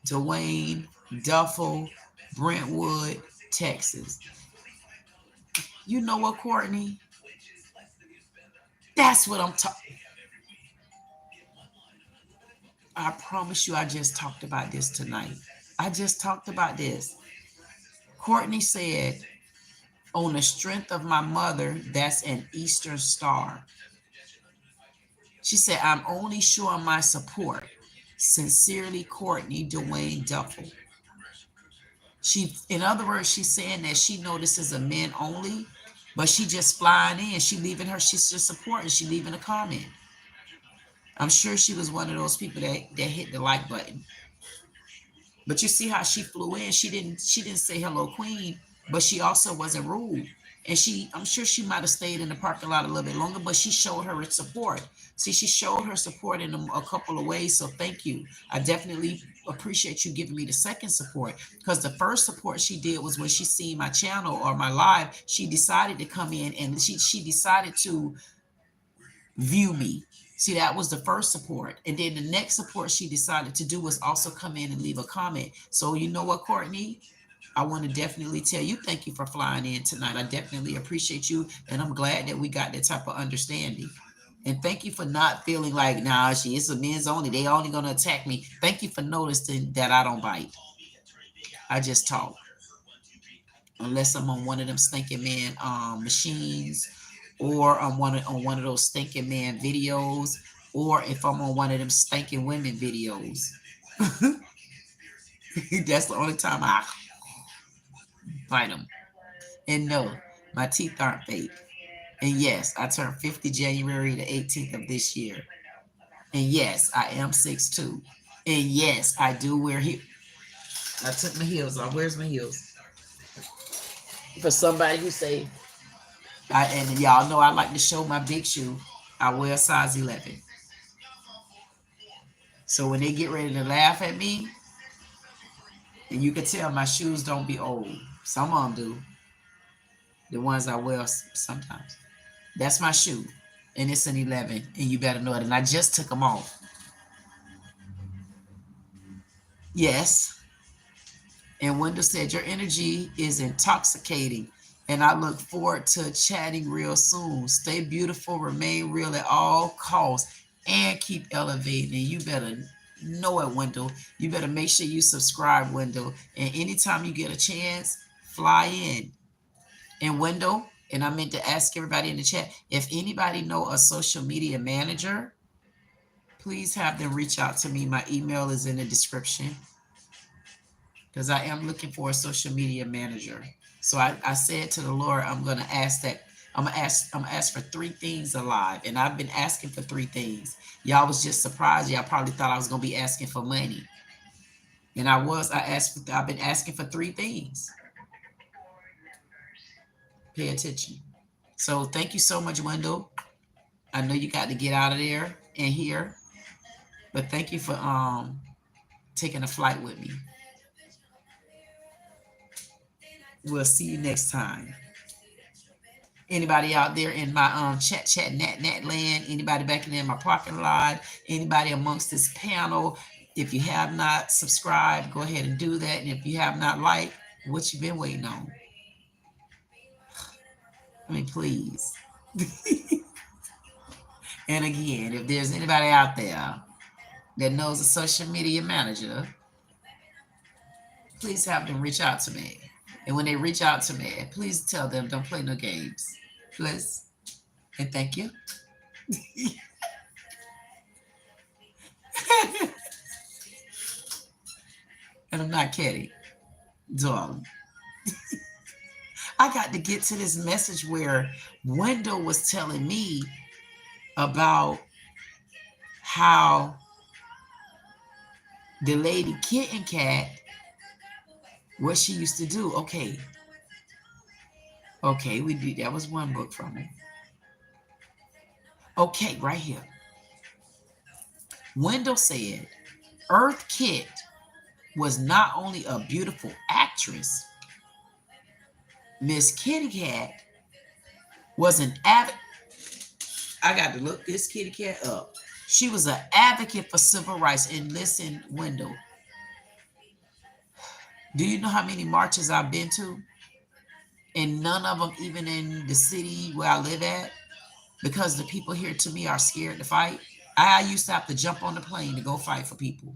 A: Dwayne, Duffel, Brentwood, Texas. You know what, Courtney? That's what I'm talking. I promise you, I just talked about this tonight. I just talked about this. Courtney said, on the strength of my mother, that's an Eastern Star. She said, I'm only showing my support. Sincerely, Courtney Dwayne Duffel. In other words, she's saying that she notices a men only, but she just flying in. She leaving her, she's just supporting. She leaving a comment. I'm sure she was one of those people that hit the like button. But you see how she flew in. She didn't say hello, Queen, but she also wasn't rude. And I'm sure she might have stayed in the parking lot a little bit longer, but she showed her support. See, she showed her support in a couple of ways. So thank you. I definitely appreciate you giving me the second support, because the first support she did was when she seen my channel or my live, she decided to come in and she decided to view me. See, that was the first support. And then the next support she decided to do was also come in and leave a comment. So you know what, Courtney? I want to definitely tell you, thank you for flying in tonight. I definitely appreciate you. And I'm glad that we got that type of understanding. And thank you for not feeling like, nah, it's a men's only. They only going to attack me. Thank you for noticing that I don't bite. I just talk. Unless I'm on one of them stinking man machines, or on one of those stinking man videos, or if I'm on one of them stinking women videos. That's the only time I bite them. And no, my teeth aren't fake. And yes, I turned 50 January the 18th of this year. And yes, I am 6'2". And yes, I do wear heels. I took my heels off. Where's my heels? For somebody who say, and y'all know I like to show my big shoe, I wear a size 11. So when they get ready to laugh at me, and you can tell my shoes don't be old. Some of them do. The ones I wear sometimes. That's my shoe. And it's an 11. And you better know it. And I just took them off. Yes. And Wendell said, your energy is intoxicating. And I look forward to chatting real soon. Stay beautiful, remain real at all costs, and keep elevating. And you better know it, Wendell. You better make sure you subscribe, Wendell. And anytime you get a chance, fly in. And Wendell, and I meant to ask everybody in the chat, if anybody know a social media manager, please have them reach out to me. My email is in the description, because I am looking for a social media manager. So I said to the Lord, I'm gonna ask that. I'm gonna ask for 3 things alive. And I've been asking for 3 things. Y'all was just surprised. Y'all probably thought I was gonna be asking for money. And I've been asking for 3 things. Pay attention. So thank you so much, Wendell. I know you got to get out of there and here, but thank you for taking a flight with me. We'll see you next time. Anybody out there in my chat nat land, anybody back in my parking lot, anybody amongst this panel, if you have not subscribed, go ahead and do that. And if you have not liked, what you been waiting on? I mean, please. And again, if there's anybody out there that knows a social media manager, please have them reach out to me. And when they reach out to me, please tell them don't play no games. Please. And thank you. And I'm not kidding, darling. I got to get to this message where Wendell was telling me about how the lady Kitten Cat, what she used to do. Okay, we did. That was one book from me. Okay, right here. Wendell said, Earth Kit was not only a beautiful actress, Miss Kitty Cat was an avid. I got to look this kitty cat up. She was an advocate for civil rights. And listen, Wendell, do you know how many marches I've been to? And none of them even in the city where I live at, because the people here to me are scared to fight. I used to have to jump on the plane to go fight for people.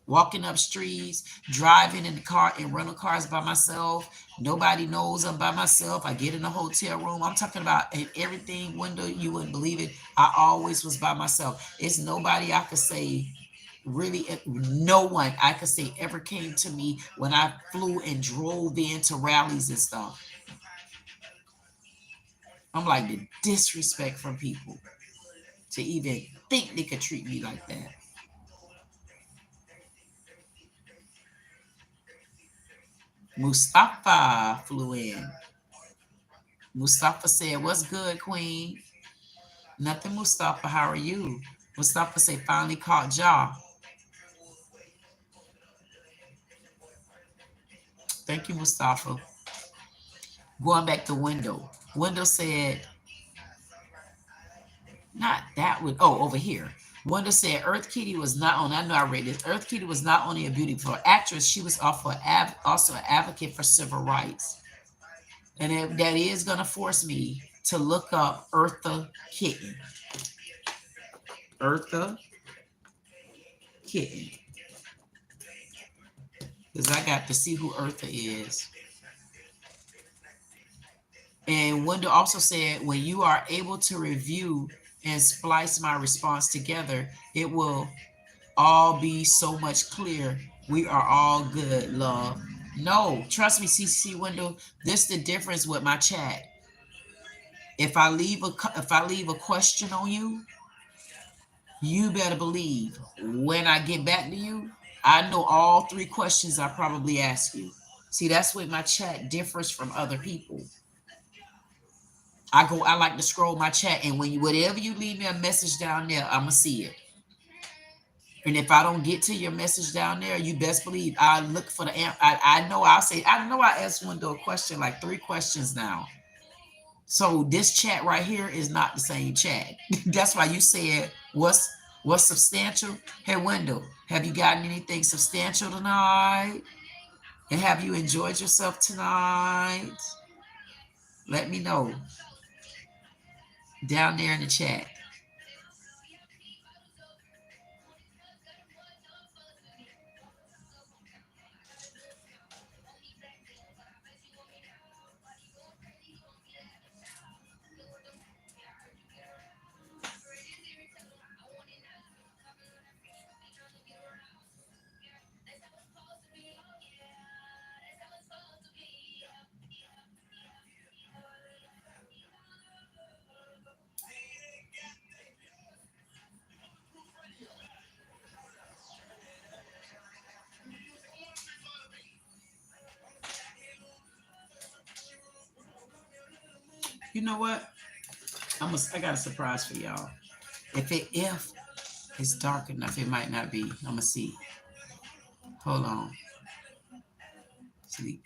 A: Walking up streets, driving in the car in rental cars by myself. Nobody knows I'm by myself. I get in a hotel room. I'm talking about everything, Wendell, you wouldn't believe it. I always was by myself. It's nobody I could say, really, no one I could say ever came to me when I flew and drove into rallies and stuff. I'm like, the disrespect from people to even think they could treat me like that. Mustafa flew in. Mustafa said, what's good, Queen? Nothing, Mustafa. How are you? Mustafa said, finally caught Ja. Thank you, Mustafa. Going back to Wendell. Wendell said, not that one. Oh, over here. Wendell said Earth Kitty was not only, I know I read this, Earth Kitty was not only a beautiful actress, she was also an advocate for civil rights. And that is going to force me to look up Eartha Kitten. Eartha Kitten. Because I got to see who Eartha is. And Wendell also said, when you are able to review and splice my response together, it will all be so much clear. We are all good, love. No, trust me, CC Wendell, this the difference with my chat. If I leave a question on you, you better believe when I get back to you, I know all 3 questions I probably ask you. See, that's where my chat differs from other people. I like to scroll my chat, and when you, whatever you leave me a message down there, I'ma see it. And if I don't get to your message down there, you best believe I look for the answer. I know I'll say, I know I asked one a question, like 3 questions now. So this chat right here is not the same chat. That's why you said, what's substantial? Hey, Wendell, have you gotten anything substantial tonight? And have you enjoyed yourself tonight? Let me know down there in the chat. You know what? I got a surprise for y'all. If it's dark enough, it might not be. I'ma see. Hold on. See.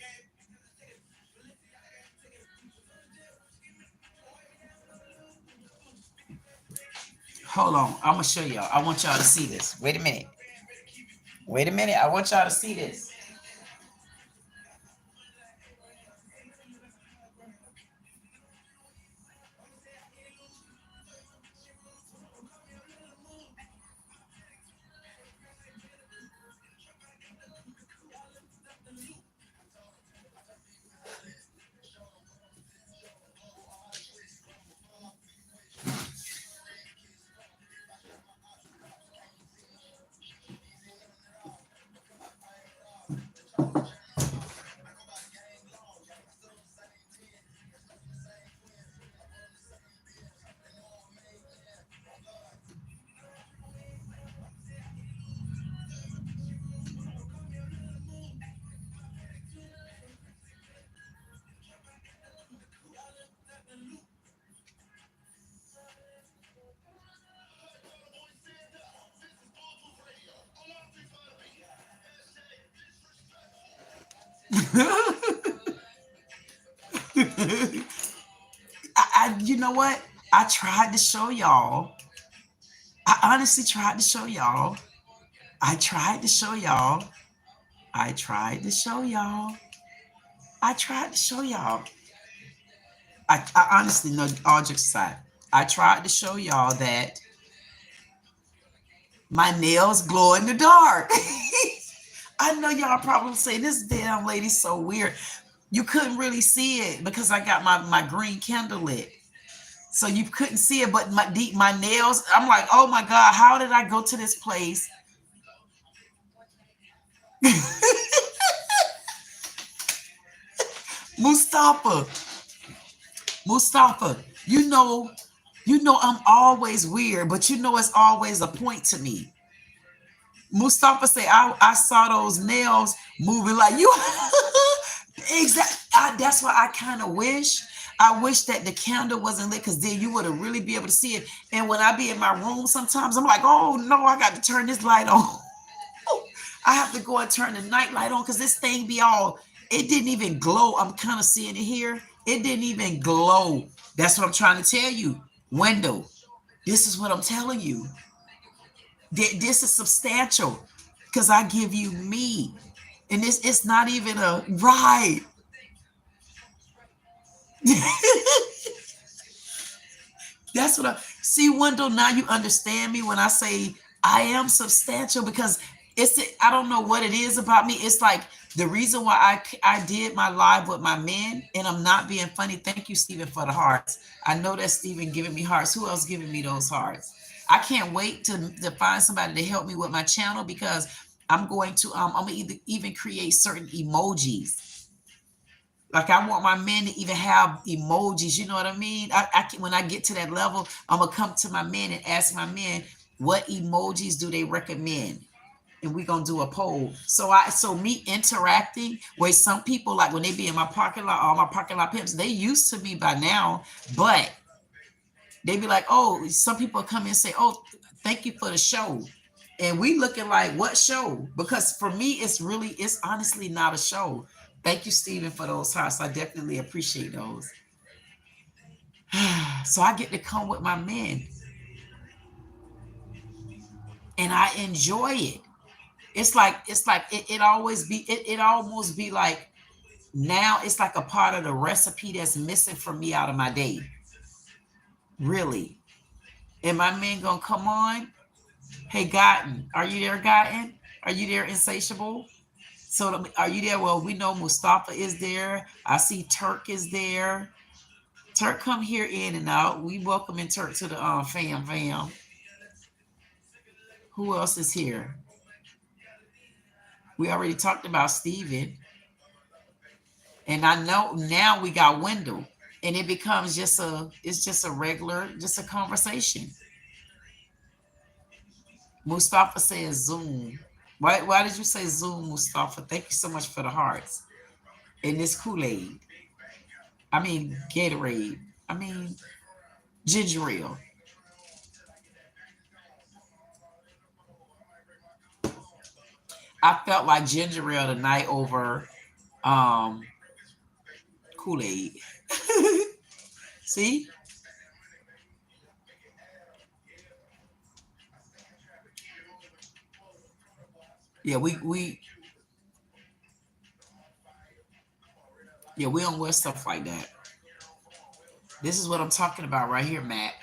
A: Hold on. I'm gonna show y'all. I want y'all to see this. Wait a minute. Wait a minute. I want y'all to see this. You know what? I tried to show y'all. I honestly tried to show y'all. I tried to show y'all. I tried to show y'all. I tried to show y'all. I honestly, no, all jokes aside, I tried to show y'all that my nails glow in the dark. I know y'all probably say this damn lady's so weird. You couldn't really see it because I got my green candle lit. So you couldn't see it, but my nails, I'm like, oh my God, how did I go to this place? Mustafa, Mustafa, I'm always weird, but it's always a point to me. Mustafa say, I saw those nails moving like you. Exactly. That's why I wish that the candle wasn't lit, because then you would have really be able to see it. And when I be in my room, sometimes I'm like, oh no, I got to turn this light on. I have to go and turn the night light on because this thing be all, it didn't even glow. I'm kind of seeing it here. It didn't even glow. That's what I'm trying to tell you. Wendell, this is what I'm telling you. This is substantial because I give you me. And it's not even a right. That's what I see, Wendell. Now you understand me when I say I am substantial, because I don't know what it is about me. It's like the reason why I did my live with my men, and I'm not being funny. Thank you, Stephen, for the hearts. I know that Stephen giving me hearts. Who else giving me those hearts? I can't wait to find somebody to help me with my channel, because I'm going to even create certain emojis. Like I want my men to even have emojis. You know what I mean? When I get to that level, I'm gonna come to my men and ask my men, what emojis do they recommend? and we're gonna do a poll. So me interacting with some people, like when they be in my parking lot, all my parking lot pimps, they used to me by now, but they be like, oh, some people come in and say, oh, thank you for the show. And we looking like, what show? Because for me, it's honestly not a show. Thank you, Stephen, for those hearts. I definitely appreciate those. So I get to come with my men and I enjoy it. It always be it almost be like now it's like a part of the recipe that's missing from me out of my day. Really. And my men gonna come on. Hey Gotten, are you there, Gotten? Are you there, Insatiable? So are you there? Well, we know Mustafa is there. I see Turk is there. Turk come here in and out. We welcoming Turk to the fam. Who else is here? We already talked about Steven. And I know now we got Wendell. And it becomes just a regular, just a conversation. Mustafa says Zoom. Why did you say Zoom, Mustafa? Thank you so much for the hearts. And this Kool-Aid. I mean Gatorade. I mean ginger ale. I felt like ginger ale tonight over Kool-Aid. See? Yeah, we don't wear stuff like that. This is what I'm talking about right here, Mac.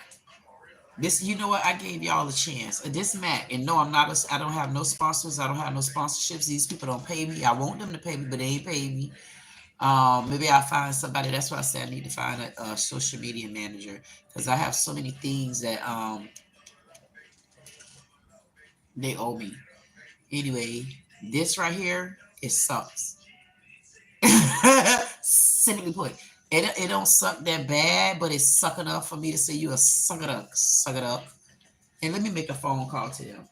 A: This, you know what? I gave y'all a chance. This Mac, and no, I don't have no sponsors. I don't have no sponsorships. These people don't pay me. I want them to pay me, but they ain't pay me. Maybe I'll find somebody. That's why I said I need to find a social media manager because I have so many things that they owe me. Anyway, this right here, it sucks. Simply put, it don't suck that bad, but it's suck enough for me to say you a suck it up, suck it up. And let me make a phone call to them.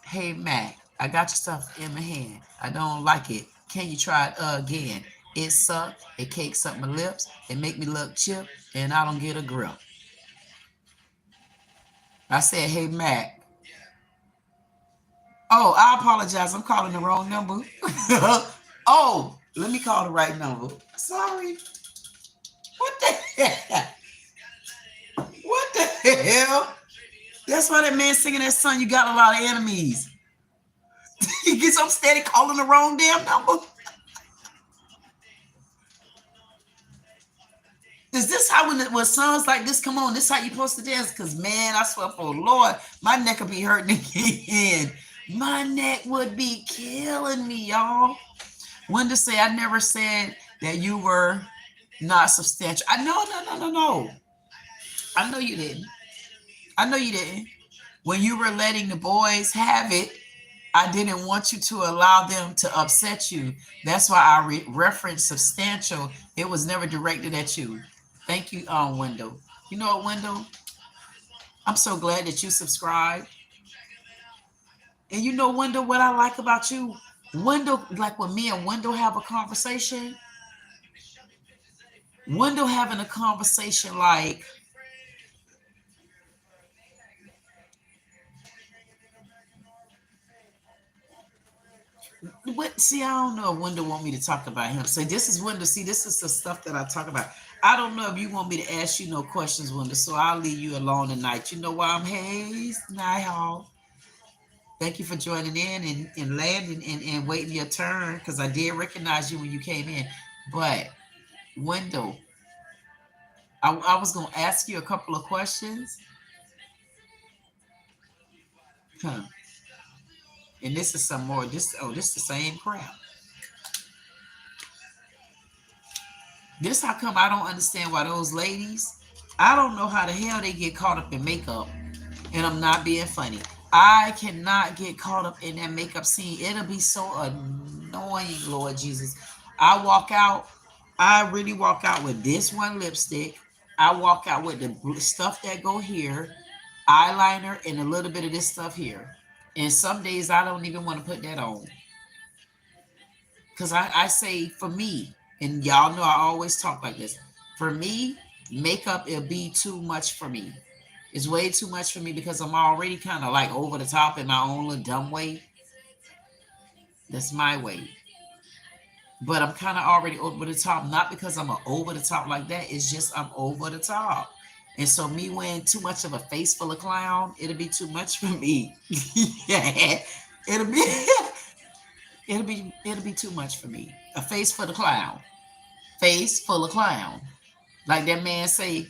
A: Hey Mac, I got your stuff in my hand. I don't like it. Can you try it again? It sucked. It cakes up my lips. It make me look chip, and I don't get a grip. I said, hey Mac. Oh, I apologize. I'm calling the wrong number. Oh, let me call the right number. Sorry. What the hell? What the hell? That's why that man singing that song, you got a lot of enemies. He gets up steady calling the wrong damn number. Is this how when songs like this come on, this how you supposed to dance? Because man, I swear for the Lord, my neck would be hurting again. My neck would be killing me, y'all. When to say I never said that you were not substantial. I no. I know you didn't. I know you didn't. When you were letting the boys have it, I didn't want you to allow them to upset you. That's why I referenced substantial. It was never directed at you. Thank you, Wendell. You know what, Wendell? I'm so glad that you subscribed. And you know, Wendell, what I like about you? Wendell, like when me and Wendell have a conversation, Wendell having a conversation like, what? See, I don't know if Wendell want me to talk about him. So this is Wendell. See, this is the stuff that I talk about. I don't know if you want me to ask you no questions, Wendell. So I'll leave you alone tonight. You know why I'm Hayes Nighthawk. Thank you for joining in and landing and waiting your turn because I did recognize you when you came in. But Wendell, I was gonna ask you a couple of questions. Huh. And this is some more. This is the same crap. This how come I don't understand why those ladies, I don't know how the hell they get caught up in makeup. And I'm not being funny. I cannot get caught up in that makeup scene. It'll be so annoying, Lord Jesus. I walk out, I really walk out with this one lipstick. I walk out with the stuff that go here, eyeliner, and a little bit of this stuff here. And some days I don't even want to put that on. Because I say for me, and y'all know I always talk like this. For me, makeup, it'll be too much for me. It's way too much for me because I'm already kind of like over the top in my own little dumb way. That's my way. But I'm kind of already over the top, not because I'm over the top like that. It's just I'm over the top. And so me wearing too much of a face full of clown, it'll be too much for me. Yeah. It'll be it'll be too much for me. A face full of clown. Face full of clown. Like that man say,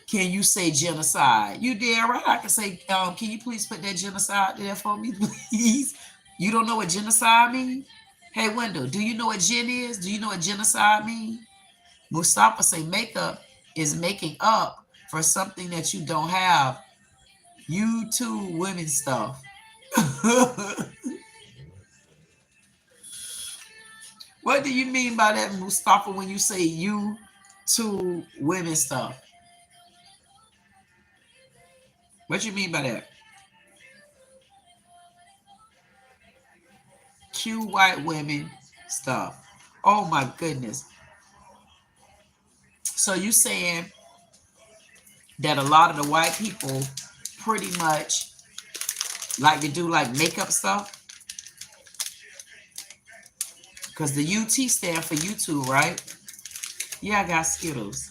A: can you say genocide? You damn right I can say, can you please put that genocide there for me, please? You don't know what genocide means? Hey, Wendell, do you know what gen is? Do you know what genocide means? Mustafa say makeup is making up for something that you don't have. You too, women stuff. What do you mean by that, Mustafa, when you say you too, women stuff? What you mean by that? Cute white women stuff. Oh my goodness. So you saying that a lot of the white people pretty much like to do like makeup stuff? Because the UT stand for YouTube, right? Yeah, I got Skittles.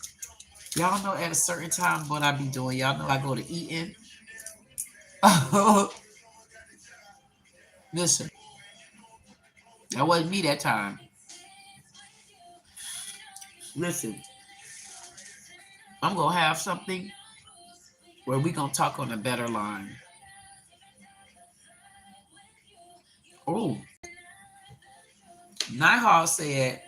A: Y'all know at a certain time what I be doing. Y'all know I go to eating. Listen, that wasn't me that time. Listen, I'm gonna have something where we gonna talk on a better line. Oh, Nighthawk said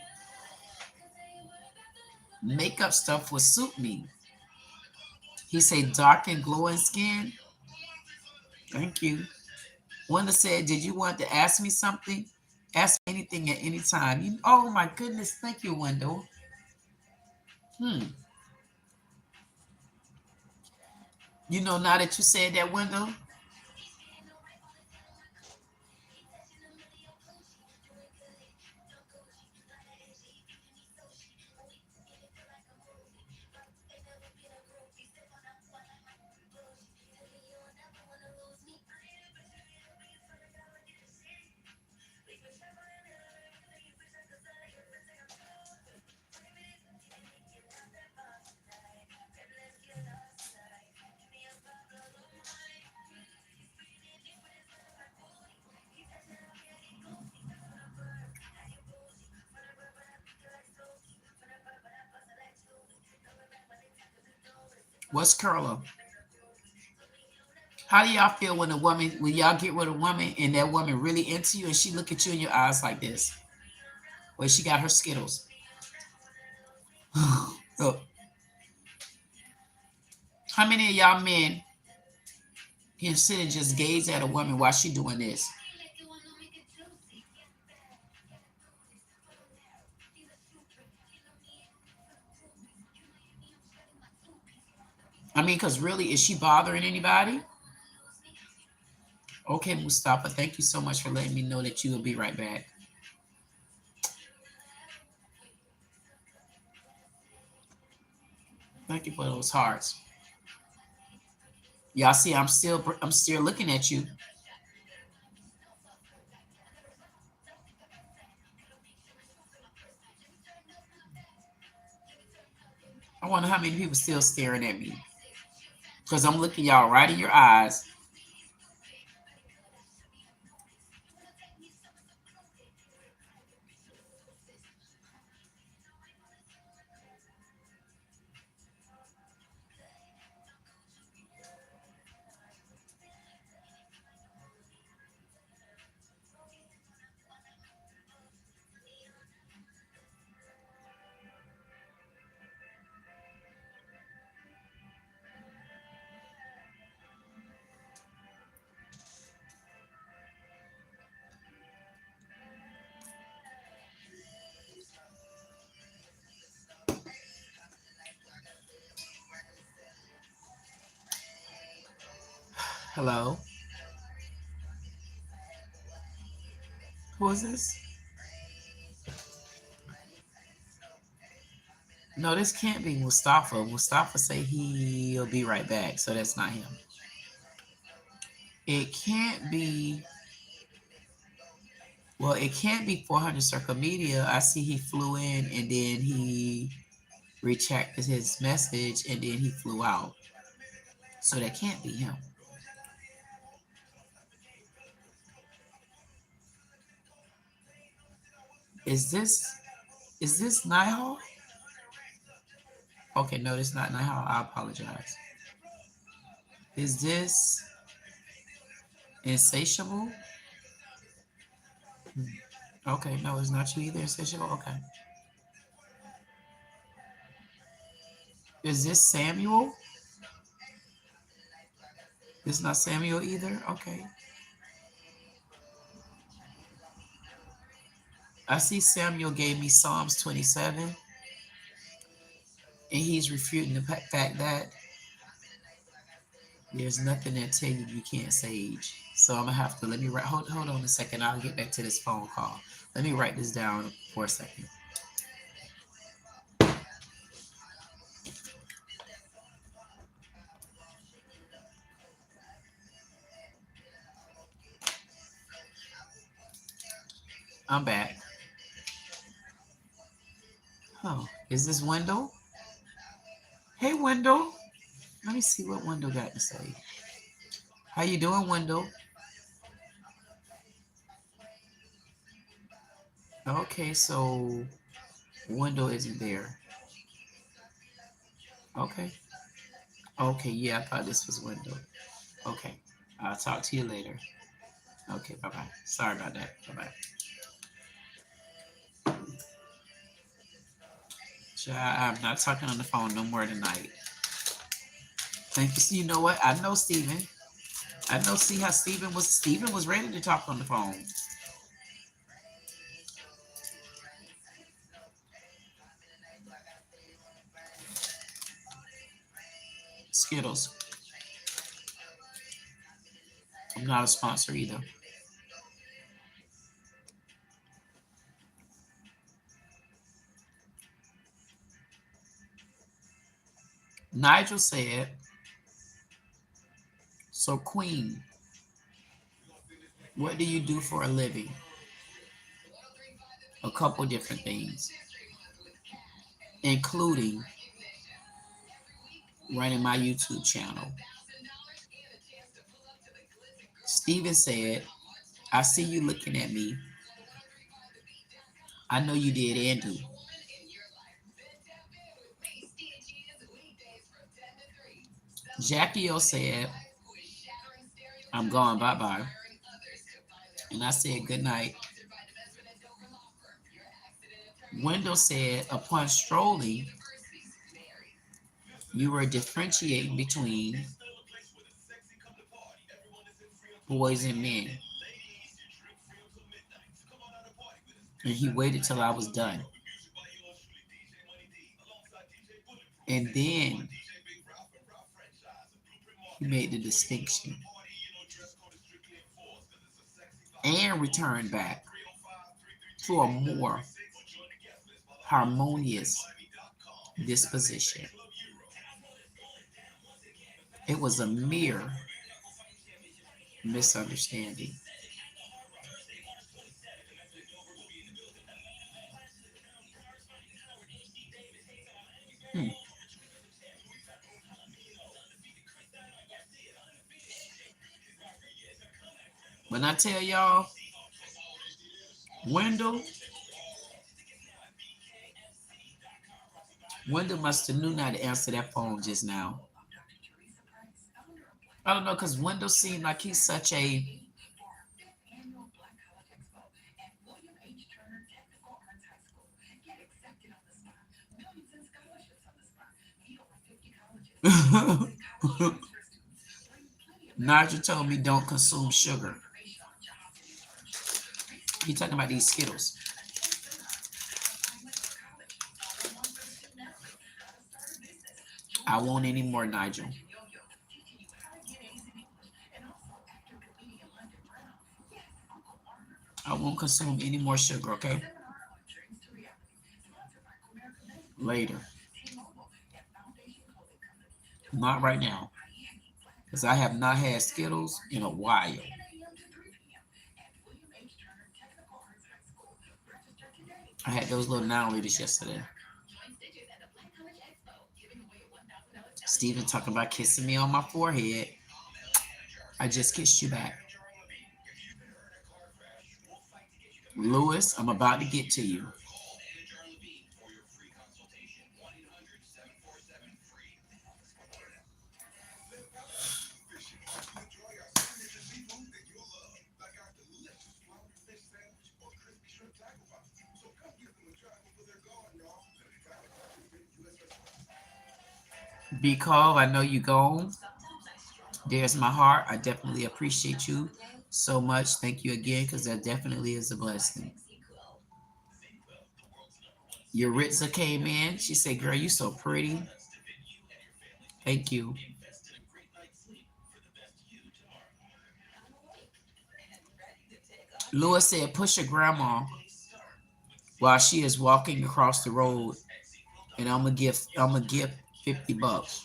A: makeup stuff will suit me. He said dark and glowing skin. Thank you. Wanda said, did you want to ask me something? Ask me anything at any time. Oh my goodness. Thank you, Wendell. Now that you said that, Wendell, what's curler? How do y'all feel when y'all get with a woman and that woman really into you and she look at you in your eyes like this? Where she got her Skittles. Look, how many of y'all men can sit and just gaze at a woman while she doing this? I mean, because really, is she bothering anybody? Okay, Mustafa, thank you so much for letting me know that you will be right back. Thank you for those hearts. Y'all see, I'm still looking at you. I wonder how many people still staring at me because I'm looking y'all right in your eyes. Hello? Who is this? No, this can't be Mustafa. Mustafa say he'll be right back, so that's not him. It can't be. Well, it can't be 400 Circle Media. I see he flew in and then he retracted his message and then he flew out. So that can't be him. Is this Nihal? Okay, no, it's not Nihal. I apologize. Is this Insatiable? Okay, no, it's not you either, Insatiable. Okay. Is this Samuel? It's not Samuel either. Okay. I see Samuel gave me Psalms 27, and he's refuting the fact that there's nothing that tell you you can't sage. So I'm gonna have to let me write. Hold on a second. I'll get back to this phone call. Let me write this down for a second. I'm back. Oh, is this Wendell? Hey, Wendell. Let me see what Wendell got to say. How you doing, Wendell? Okay, so Wendell isn't there. Okay. Okay, yeah, I thought this was Wendell. Okay. I'll talk to you later. Okay, bye-bye. Sorry about that. Bye-bye. I'm not talking on the phone no more tonight. Thank you. So you know what? I know Steven. I know. See how Steven was ready to talk on the phone. Skittles. I'm not a sponsor either. Nigel said, so Queen, what do you do for a living? A couple different things, including running my YouTube channel. Steven said, I see you looking at me. I know you did and do. Jackie O said, I'm gone, bye-bye. And I said, good night. Wendell said, upon strolling, you were differentiating between boys and men. And he waited till I was done. And then he made the distinction and returned back to a more harmonious disposition. It was a mere misunderstanding. Hmm. When I tell y'all, Wendell must have knew not to answer that phone just now. I don't know, because Wendell seemed like he's such a Nigel told me don't consume sugar. He talking about these Skittles. I won't anymore, Nigel. won't consume any more sugar, okay? Later. Not right now. Because I have not had Skittles in a while. I had those little 9 liters yesterday. Steven talking about kissing me on my forehead. I just kissed you back. Lewis, I'm about to get to you. Be called. I know you gone. There's my heart. I definitely appreciate you so much. Thank you again, because that definitely is a blessing. Yuritsa came in. She said, girl, you so pretty. Thank you. Lewis said, push your grandma while she is walking across the road, and I'm gonna give $50.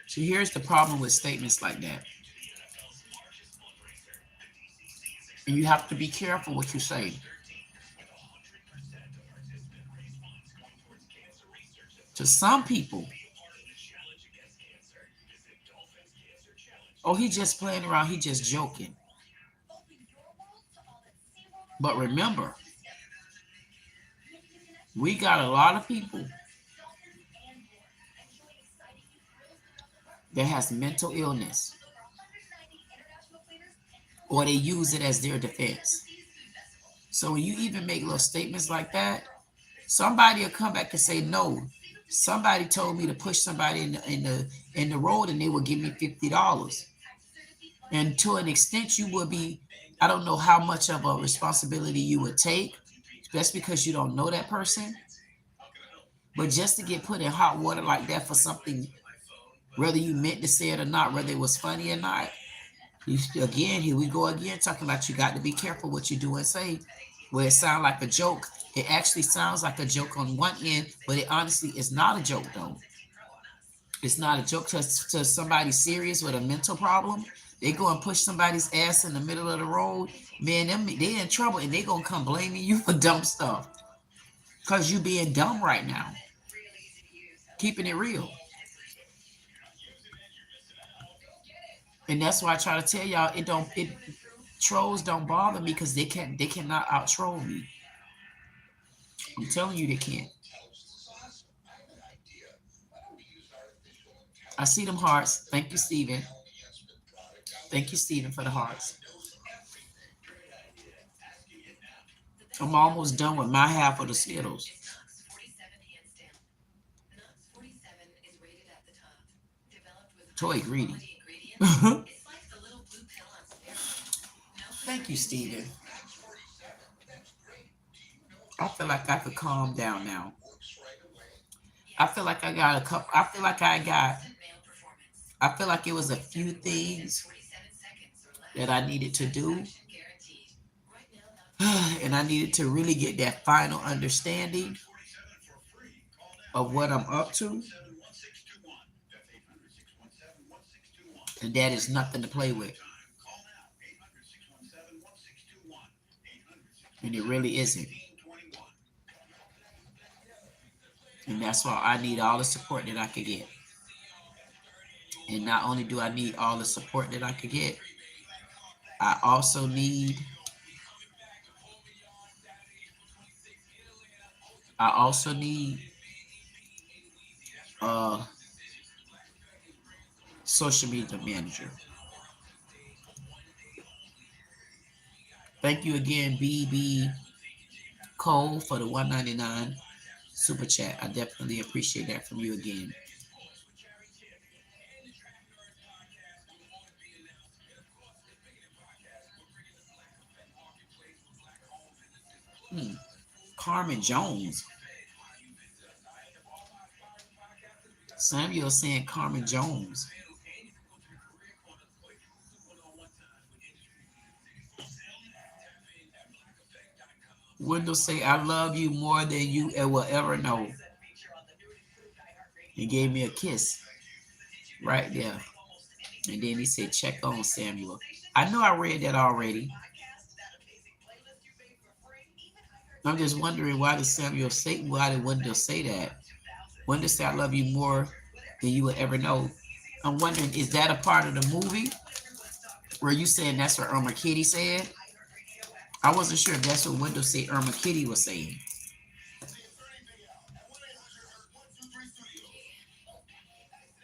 A: See, here's the problem with statements like that. And you have to be careful what you say. To some people, oh, he just playing around, he just joking. But remember, we got a lot of people that has mental illness, or they use it as their defense. So when you even make little statements like that, somebody will come back and say, no, somebody told me to push somebody in the road and they will give me $50. And to an extent, you will be, I don't know how much of a responsibility you would take, just because you don't know that person. But just to get put in hot water like that for something, whether you meant to say it or not, whether it was funny or not, again, here we go again, talking about you got to be careful what you do and say. Where it sounds like a joke, it actually sounds like a joke on one end, but it honestly is not a joke, though. It's not a joke to somebody serious with a mental problem. They go and push somebody's ass in the middle of the road. Man, they in trouble, and they gonna come blaming you for dumb stuff. Because you being dumb right now. Keeping it real. And that's why I try to tell y'all, trolls don't bother me, because they cannot out troll me. I'm telling you, they can't. I see them hearts. Thank you, Steven. Thank you, Steven, for the hearts. I'm almost done with my half of the Skittles. Toy greedy. Thank you, Steven. I feel like I could calm down now. I feel like I got a couple. I feel like it was a few things that I needed to do. And I needed to really get that final understanding of what I'm up to. And that is nothing to play with. And it really isn't. And that's why I need all the support that I could get. And not only do I need all the support that I could get, I also need a social media manager. Thank you again, BB Cole, for the $1.99 super chat. I definitely appreciate that from you again. Carmen Jones. Samuel saying Carmen Jones. Wendell say, I love you more than you will ever know. He gave me a kiss right there. And then he said, check on Samuel. I know I read that already. I'm just wondering why did Wendell say that? Wendell say, I love you more than you will ever know. I'm wondering, is that a part of the movie? Were you saying that's what Irma Kitty said? I wasn't sure if that's what Wendell said Irma Kitty was saying.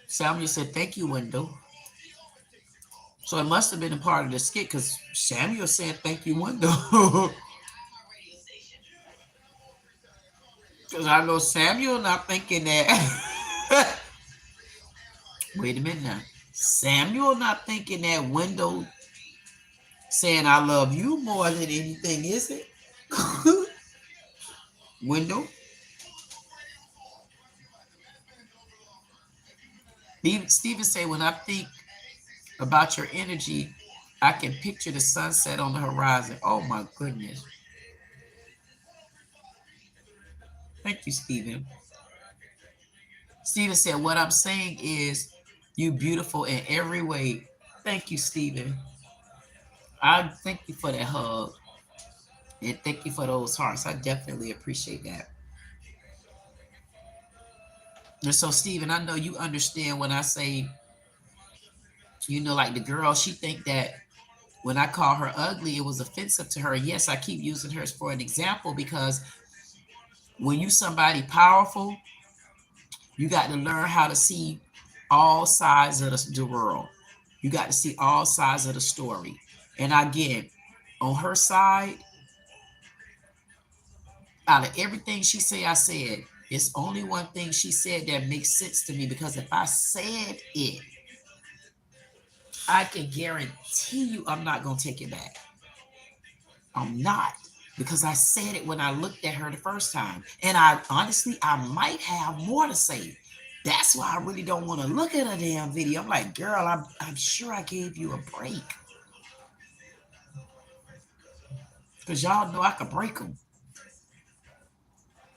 A: Samuel said, thank you, Wendell. So it must have been a part of the skit because Samuel said, thank you, Wendell. Because I know Samuel not thinking that. Wait a minute now. Samuel not thinking that Wendell saying I love you more than anything, is it? Wendell? Steven say, when I think about your energy, I can picture the sunset on the horizon. Oh my goodness. Thank you, Steven. Steven said, what I'm saying is you beautiful in every way. Thank you, Steven. I thank you for that hug. And thank you for those hearts. I definitely appreciate that. And so, Steven, I know you understand when I say, like the girl, she think that when I call her ugly, it was offensive to her. Yes, I keep using hers for an example because when you somebody powerful, you got to learn how to see all sides of the world. You got to see all sides of the story. And again, on her side, out of everything she say I said, it's only one thing she said that makes sense to me because if I said it, I can guarantee you I'm not going to take it back. I'm not. Because I said it when I looked at her the first time. And I might have more to say. That's why I really don't want to look at a damn video. I'm like, girl, I'm sure I gave you a break. Because y'all know I could break them.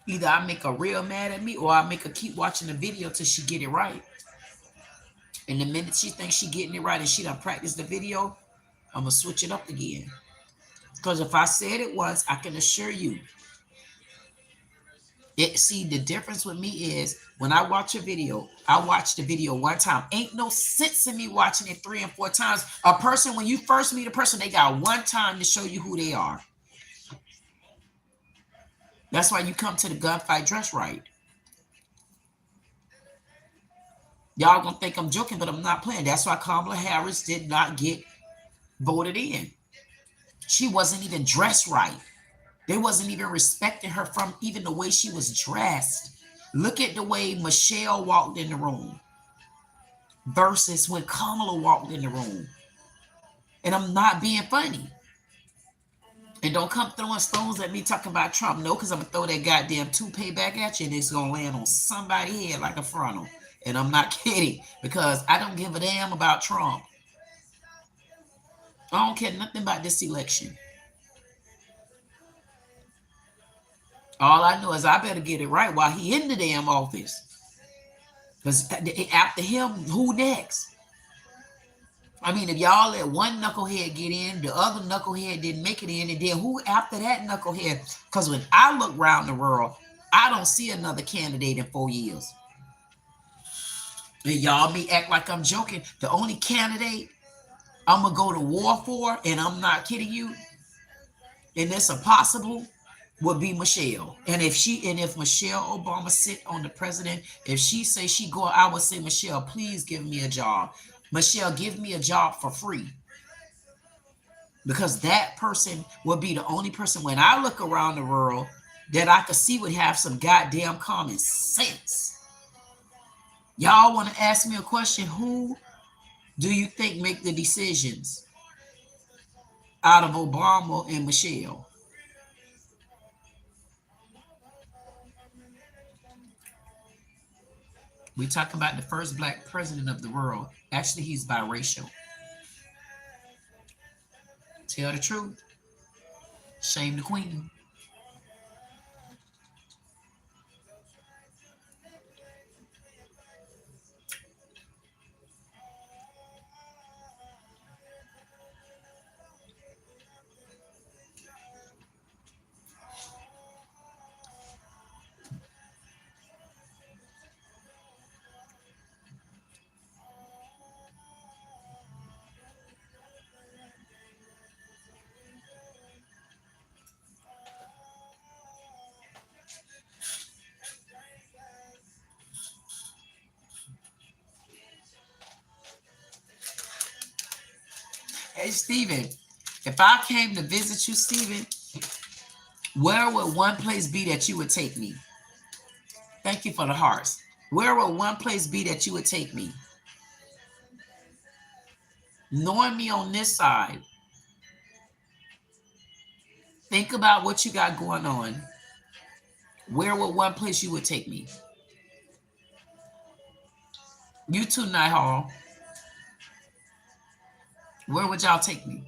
A: Either I make her real mad at me or I make her keep watching the video till she get it right. And the minute she thinks she getting it right and she done practiced the video, I'm going to switch it up again. Because if I said it once, I can assure you, see, the difference with me is when I watch a video, I watch the video one time. Ain't no sense in me watching it 3 and 4 times. A person, when you first meet a person, they got one time to show you who they are. That's why you come to the gunfight dress right. Y'all gonna think I'm joking, but I'm not playing. That's why Kamala Harris did not get voted in. She wasn't even dressed right. They wasn't even respecting her from even the way she was dressed. Look at the way Michelle walked in the room versus when Kamala walked in the room. And I'm not being funny. And don't come throwing stones at me talking about Trump. No, because I'm going to throw that goddamn toupee back at you and it's going to land on somebody's head like a frontal. And I'm not kidding because I don't give a damn about Trump. I don't care nothing about this election. All I know is I better get it right while he in the damn office. Because after him, who next? I mean, if y'all let one knucklehead get in, the other knucklehead didn't make it in, and then who after that knucklehead? Because when I look around the world, I don't see another candidate in 4 years. And y'all may act like I'm joking. The only candidate I'm going to go to war for, and I'm not kidding you, and it's impossible, would be Michelle. And if Michelle Obama sit on the president, if she say she go, I would say, Michelle, please give me a job. Michelle, give me a job for free. Because that person would be the only person when I look around the world that I could see would have some goddamn common sense. Y'all want to ask me a question? Who do you think make the decisions out of Obama and Michelle? We talk about the first black president of the world. Actually, he's biracial. Tell the truth. Shame the queen. Hey, Stephen, if I came to visit you, Stephen, where would one place be that you would take me? Thank you for the hearts. Where would one place be that you would take me? Knowing me on this side, think about what you got going on. Where would one place you would take me? You too, Night Hall. Where would y'all take me?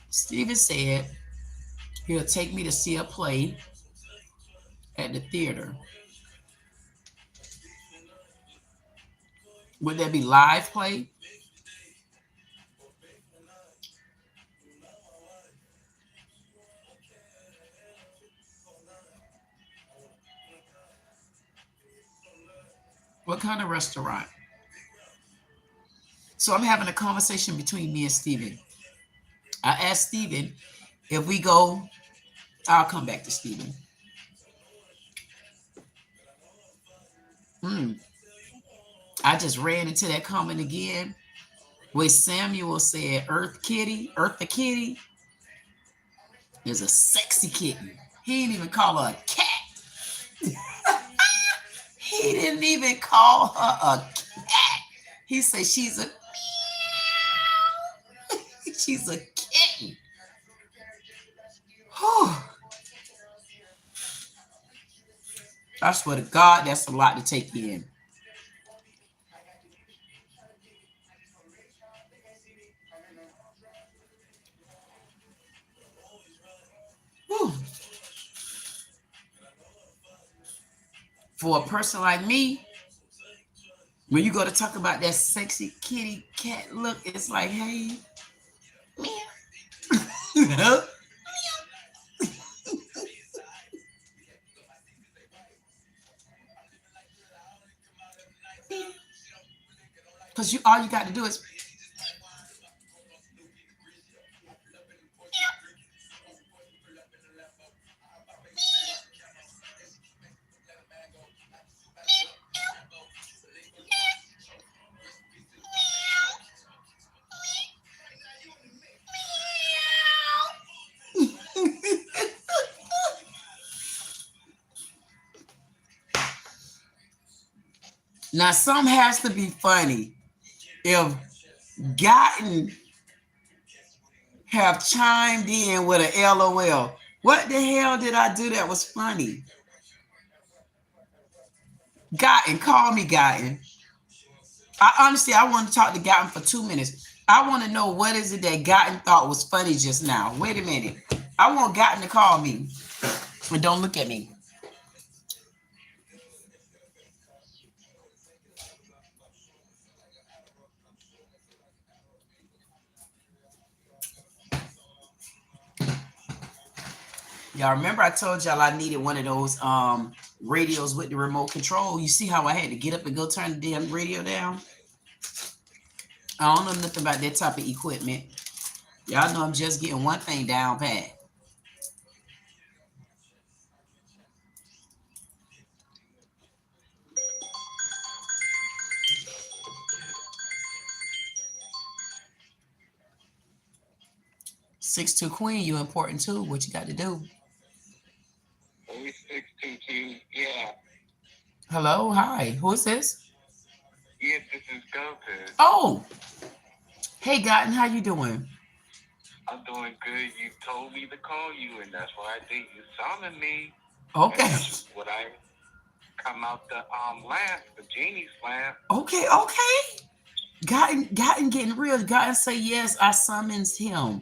A: Steven said he'll take me to see a play at the theater. Would there be live play? What kind of restaurant? So I'm having a conversation between me and Steven. I asked Steven if we go, I'll come back to Steven. I just ran into that comment again where Samuel said Earth the Kitty is a sexy kitten. He didn't even call her a cat. He didn't even call her a cat. He said she's a meow. She's a kitten. Whew. I swear to God, that's a lot to take in. Whew. For a person like me, when you go to talk about that sexy kitty cat look, it's like, hey, meow. Because you all you got to do is now some has to be funny. If Gotten have chimed in with an LOL, what the hell did I do that was funny? Gotten, call me Gotten. I want to talk to Gotten for 2 minutes. I want to know what is it that Gotten thought was funny just now. Wait a minute. I want Gotten to call me. But don't look at me. Y'all remember I told y'all I needed one of those radios with the remote control. You see how I had to get up and go turn the damn radio down? I don't know nothing about that type of equipment. Y'all know I'm just getting one thing down pat. Six two Queen, you important too. What you got to do?
B: 622, yeah.
A: Hello, hi. Who is this?
B: Yes, this is Goku.
A: Oh, hey, Gotten, how you doing?
B: I'm doing good. You told me to call you, and that's what I did. You summoned me, and
A: Okay.
B: that's what I come out the lamp, the genie's lamp.
A: Okay. Okay. Gotten getting real. Gotten say yes. I summons him,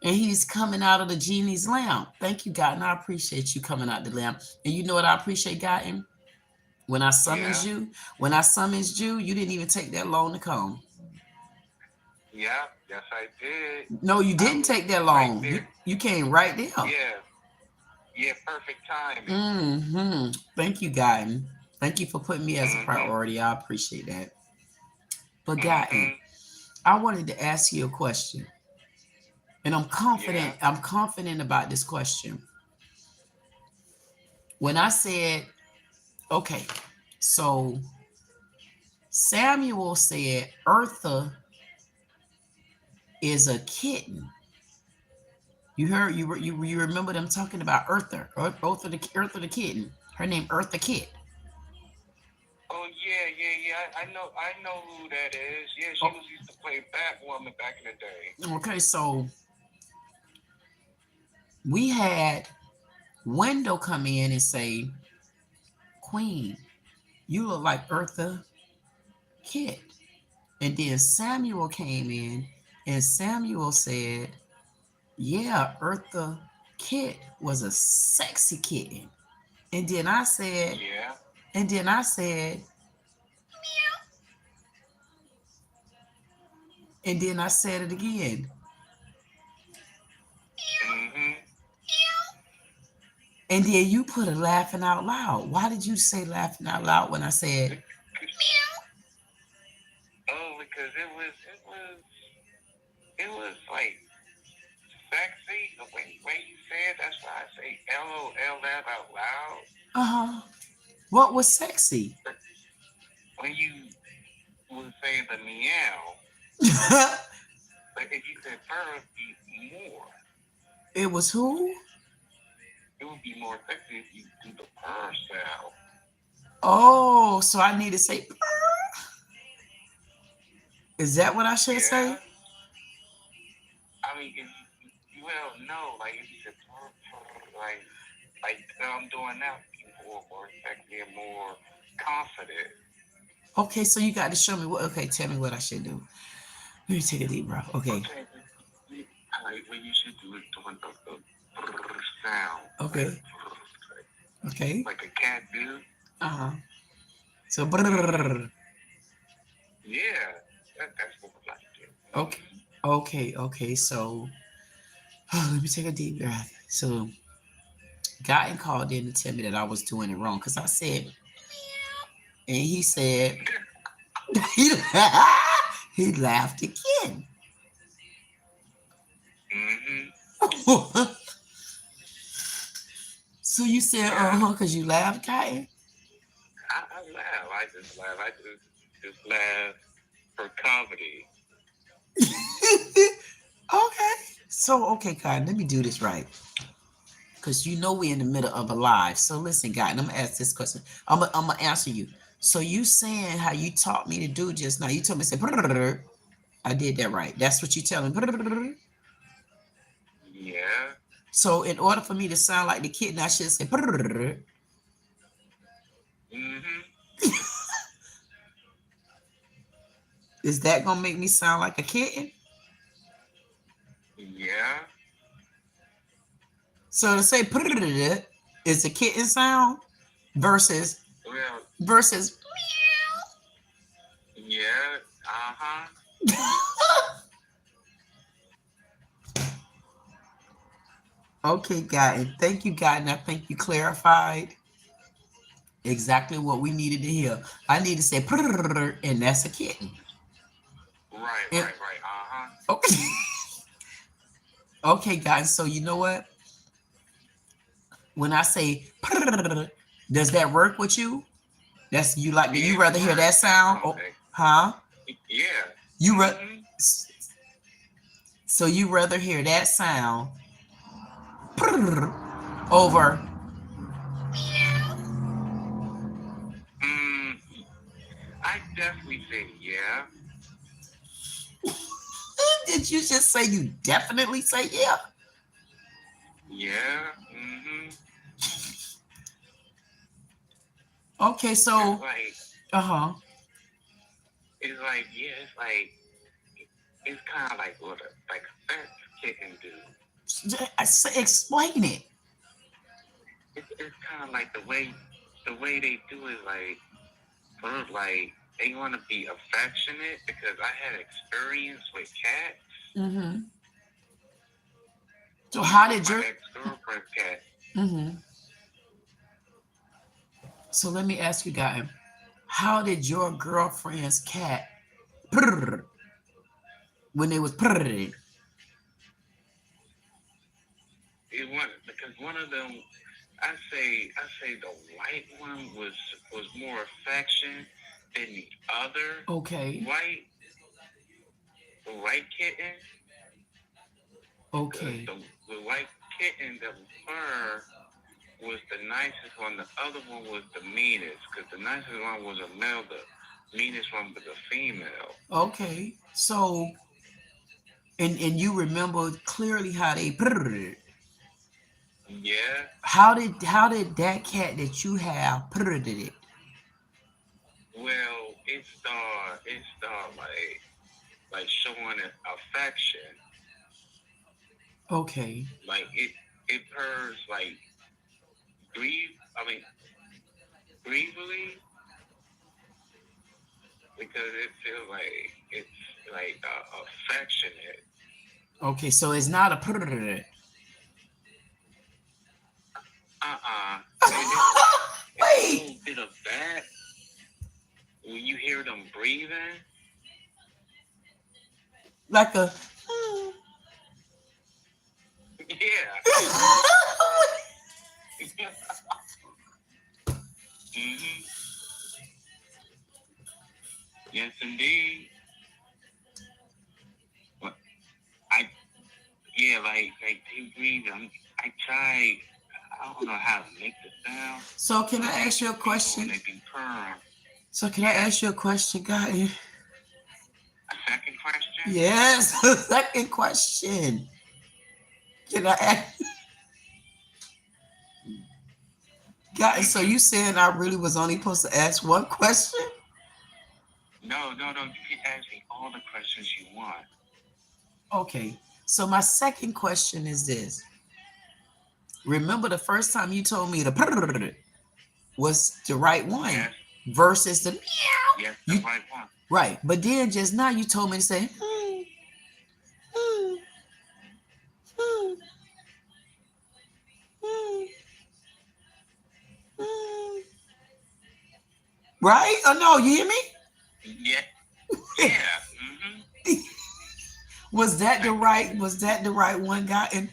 A: and he's coming out of the genie's lamp. Thank you, Gotten. I appreciate you coming out the lamp. And you know what I appreciate, Gotten? When I summons
B: Yeah,
A: you, you didn't even take that long to come.
B: yeah, yes, I did.
A: No, you
B: I
A: didn't
B: was
A: take that
B: right
A: long. You
B: there.
A: you came right there.
B: Yeah, yeah, perfect timing.
A: Mm-hmm. Thank you, Gotten. Thank you for putting me as a
B: Mhm,
A: priority. I appreciate that. But Gotten,
B: mhm.
A: I wanted to ask you a question. And
B: Yeah,
A: I'm confident about this question. When I said, okay, so Samuel said Eartha is a kitten. You heard you remember them talking about Eartha the kitten. Her name Eartha Kit.
B: oh yeah, yeah, yeah. I know who that is. Yeah, she
A: Oh,
B: was used to play Batwoman back in the day.
A: okay, so we had Wendell come in and say, Queen, you look like Eartha Kit. And then Samuel came in and Samuel said, yeah, Eartha Kit was a sexy kitten. And then I said,
B: Yeah.
A: and then I said, and then I said it again.
B: Mhm.
A: And then you put a laughing out loud. Why did you say laughing out loud when I said,
B: Oh, because it was like sexy the way you said. That's why I say LOL that out loud.
A: uh-huh, what was sexy?
B: When you would say the meow, but if you said purr, it'd be more.
A: It was who?
B: It would be more sexy if you do the purr sound.
A: Oh, so I need to say, is that what I should say?
B: Yeah. I mean, if well, no, like if you said purr, purr, like I'm doing now, people are more sexy and more confident.
A: Okay, so you got to show me what, okay, tell me what I should do. Let me take a deep breath. Okay,
B: Okay, like what you should do is doing the brrr sound, like
A: okay, okay.
B: like a cat do.
A: Uh-huh. So,
B: Hmm.
A: brrr.
B: Yeah, that's what we like to do.
A: Okay,
B: Hmm.
A: okay. So, let me take a deep breath. So, Guy called in to tell me that I was doing it wrong because I said, and he said, he, he laughed again.
B: Hmm.
A: So you said,
B: Yeah,
A: because you laughed, Guy?
B: I laugh. I just laugh. I just laugh for comedy.
A: Okay. So, okay, Guy, let me do this right. Because you know we're in the middle of a live. So listen, Guy, and I'm gonna ask this question. I'm gonna answer you. So you saying how you taught me to do just now? You told me to say, I did that right. That's what you telling me.
B: Yeah.
A: So in order for me to sound like the kitten, I should say,
B: Hmm.
A: is that gonna make me sound like a kitten?
B: Yeah.
A: So to say is a kitten sound versus
B: Well,
A: versus.
B: yeah. Uh huh.
A: Okay, guy, and thank you, guy, and I think you clarified exactly what we needed to hear. I need to say, and that's a kitten.
B: Right.
A: And,
B: Right. Right. Uh huh.
A: okay, okay, guys. So you know what? When I say, does that work with you? That's you like that. You
B: It
A: rather hear that
B: works
A: sound, oh,
B: definitely.
A: huh?
B: Yeah.
A: You re-
B: Hmm.
A: so you rather hear that sound over.
B: Mm, I definitely say yeah.
A: Did you just say you definitely say yeah?
B: Yeah.
A: Okay, so
B: It's like,
A: uh-huh.
B: it's like, yeah, it's kind of like what a fat kitten do.
A: Explain it.
B: It's kind of like the way they do it, like, first, like, they want to be affectionate because I had experience with cats.
A: Mm-hmm. So
B: With
A: how did
B: my
A: your
B: ex-girlfriend's cat.
A: mm-hmm. So let me ask you, guy, how did your girlfriend's cat purr when they was purring?
B: It went because one of them, I say the white one was more affection than the other
A: Okay.
B: white the white kitten. Because
A: Okay.
B: the white kitten, the fur was the nicest one. The other one was the meanest. Because the nicest one was a male. The meanest one was a female.
A: Okay. So and you remember clearly how they purred.
B: Yeah.
A: How did that cat that you have purred it?
B: Well, it start like showing it affection.
A: Okay.
B: Like it purrs like grieve. I mean, grievily because it feels like it's like affectionate.
A: Okay, so it's not a purr.
B: It's a
A: Wait,
B: little bit of that when you hear them breathing.
A: like a
B: Yeah. hmm Yes, indeed. But I yeah, like they breathe. I tried. I don't know how to make the sound.
A: So can
B: But
A: I
B: they
A: ask you a
B: people when
A: question?
B: they be purring.
A: So can I
B: Yeah.
A: ask you a question, guy?
B: A second question.
A: Yes. Second question. Can I ask guys? So
B: hmm
A: you saying I really was only supposed to ask one question?
B: No, no, no. You can ask me all the questions you want.
A: Okay. So my second question is this. Remember the first time you told me the purr was the right one
B: Yes,
A: versus the meow.
B: yes, the
A: You
B: right one.
A: right, but then just now you told me to say hmm, hmm, hmm, hmm. Right? Oh no, you hear
B: Yeah,
A: me?
B: yeah.
A: Was that the right? Was that the right one, guy? And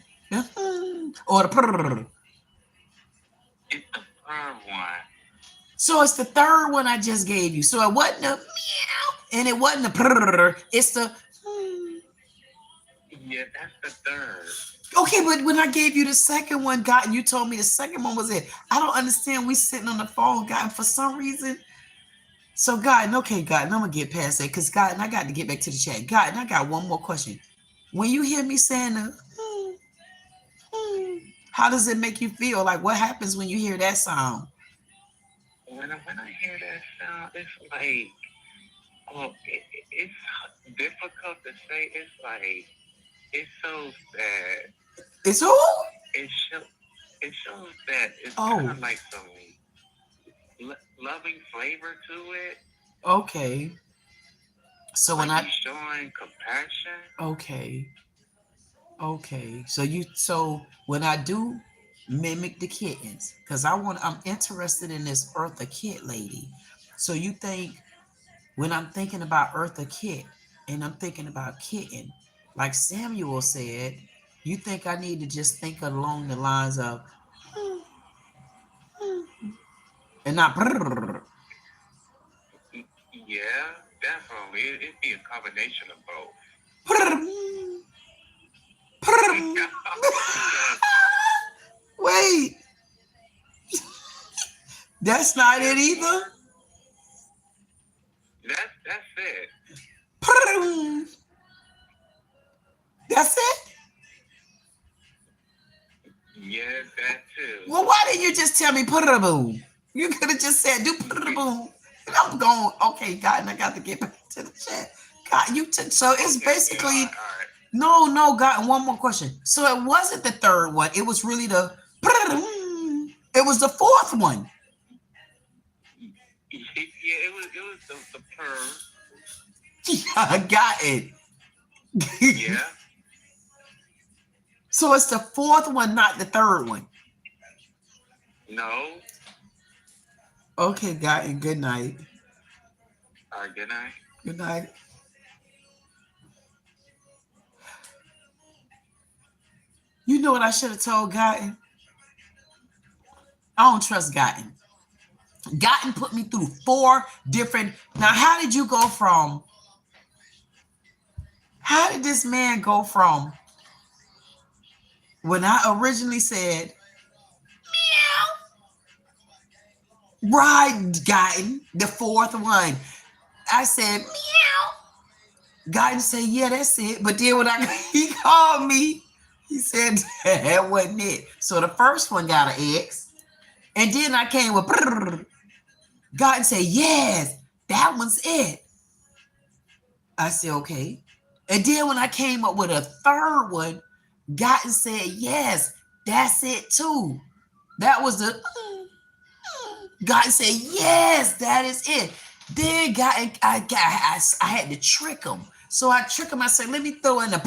A: or the purr?
B: It's the third one.
A: So it's the third one I just gave you. So it wasn't the meow and it wasn't the purr. It's the
B: Yeah, that's the third.
A: okay. But when I gave you the second one, guy, and you told me the second one was it. I don't understand. We sitting on the phone, guy, and for some reason. So, God, okay, God, and I'm gonna get past that because God, and I got to get back to the chat. God, and I got one more question. When you hear me saying the how does it make you feel? Like, what happens when you hear that sound?
B: When I hear that sound, it's like, it's difficult to say. It's like it shows that
A: It's who?
B: it show it shows that it's kind
A: Oh,
B: of like some loving flavor to it.
A: okay. So when
B: Like
A: I
B: you showing compassion.
A: okay, okay. So when I do mimic the kittens, because I'm interested in this Eartha Kitt lady. So you think when I'm thinking about Eartha Kitt and I'm thinking about kitten, like Samuel said, you think I need to just think along the lines of and not
B: Yeah, definitely. It'd be a combination of both. because
A: wait, that's not it
B: because
A: either.
B: more that's it. Yes, that too.
A: Well, why didn't you just tell me put it a boom? You could have just said do put it a boom. I'm going. Okay, God, and I got to get back to the chat. God, you took. So it's
B: Okay,
A: basically
B: all right.
A: no. God, and one more question. So it wasn't the third one. It was really the. It was the fourth one.
B: Yeah, it was the purr.
A: I got it.
B: Yeah.
A: So it's the fourth one, not the third one.
B: No.
A: Okay, got it. Good night.
B: All right, good night.
A: Good night. You know what I should have told Gotten? I don't trust Gotten. Gotten put me through 4 different. Now, how did you go from? How did this man go from when I originally said, meow, right, Gotten, the fourth one? I said, meow. Gotten said, yeah, that's it. But then when he called me, he said, that wasn't it. So the first one got an X. And then I came with, God said, yes, that one's it. I said, okay. And then when I came up with a third one, God said, yes, that's it too. That was the, God said, yes, that is it. Then God, I had to trick him. So I tricked him. I said, let me throw in the,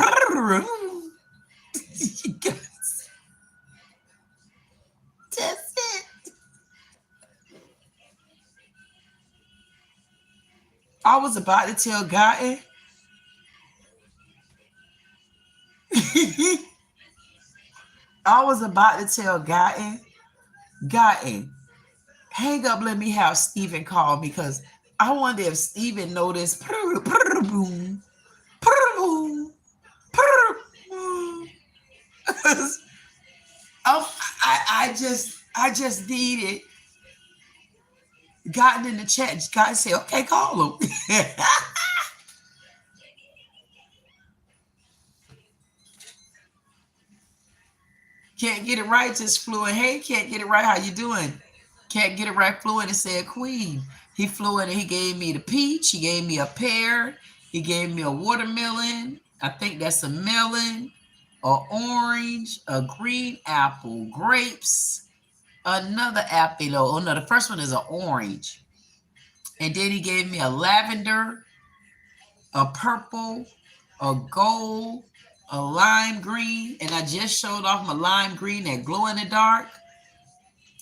A: that's it. I was about to tell God. I was about to tell Gotten, hang up, let me have Steven call because I wonder if Steven noticed. I just needed Gotten in the chat. Gotten say, okay, call him. Can't get it right, just flew in. Hey, can't get it right. How you doing? Can't get it right, flew in and said Queen. He flew in and he gave me the peach. He gave me a pear. He gave me a watermelon. I think that's a melon, an orange, a green apple, grapes, another apple. Oh no, the first one is an orange. And then he gave me a lavender, a purple, a gold, a lime green, and I just showed off my lime green that glow in the dark,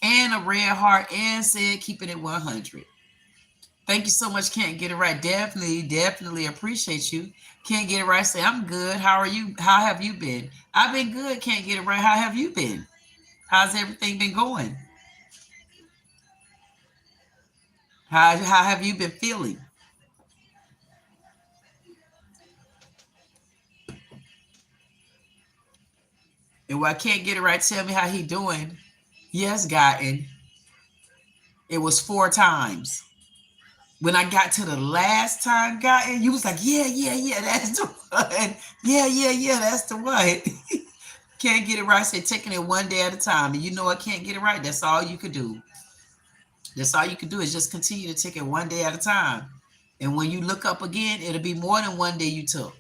A: and a red heart, and said keeping it 100. Thank you so much. Can't get it right. Definitely appreciate you. Can't get it right. Say I'm good. How are you? How have you been? I've been good. Can't get it right. How have you been? How's everything been going? How have you been feeling? And when I can't get it right, tell me how he doing. Yes, Gotten. It was 4 times. When I got to the last time, Gotten, you was like, yeah, that's the one. Yeah, that's the one. Can't get it right. Say taking it one day at a time. And you know I can't get it right. That's all you could do. That's all you could do is just continue to take it one day at a time. And when you look up again, it'll be more than one day you took.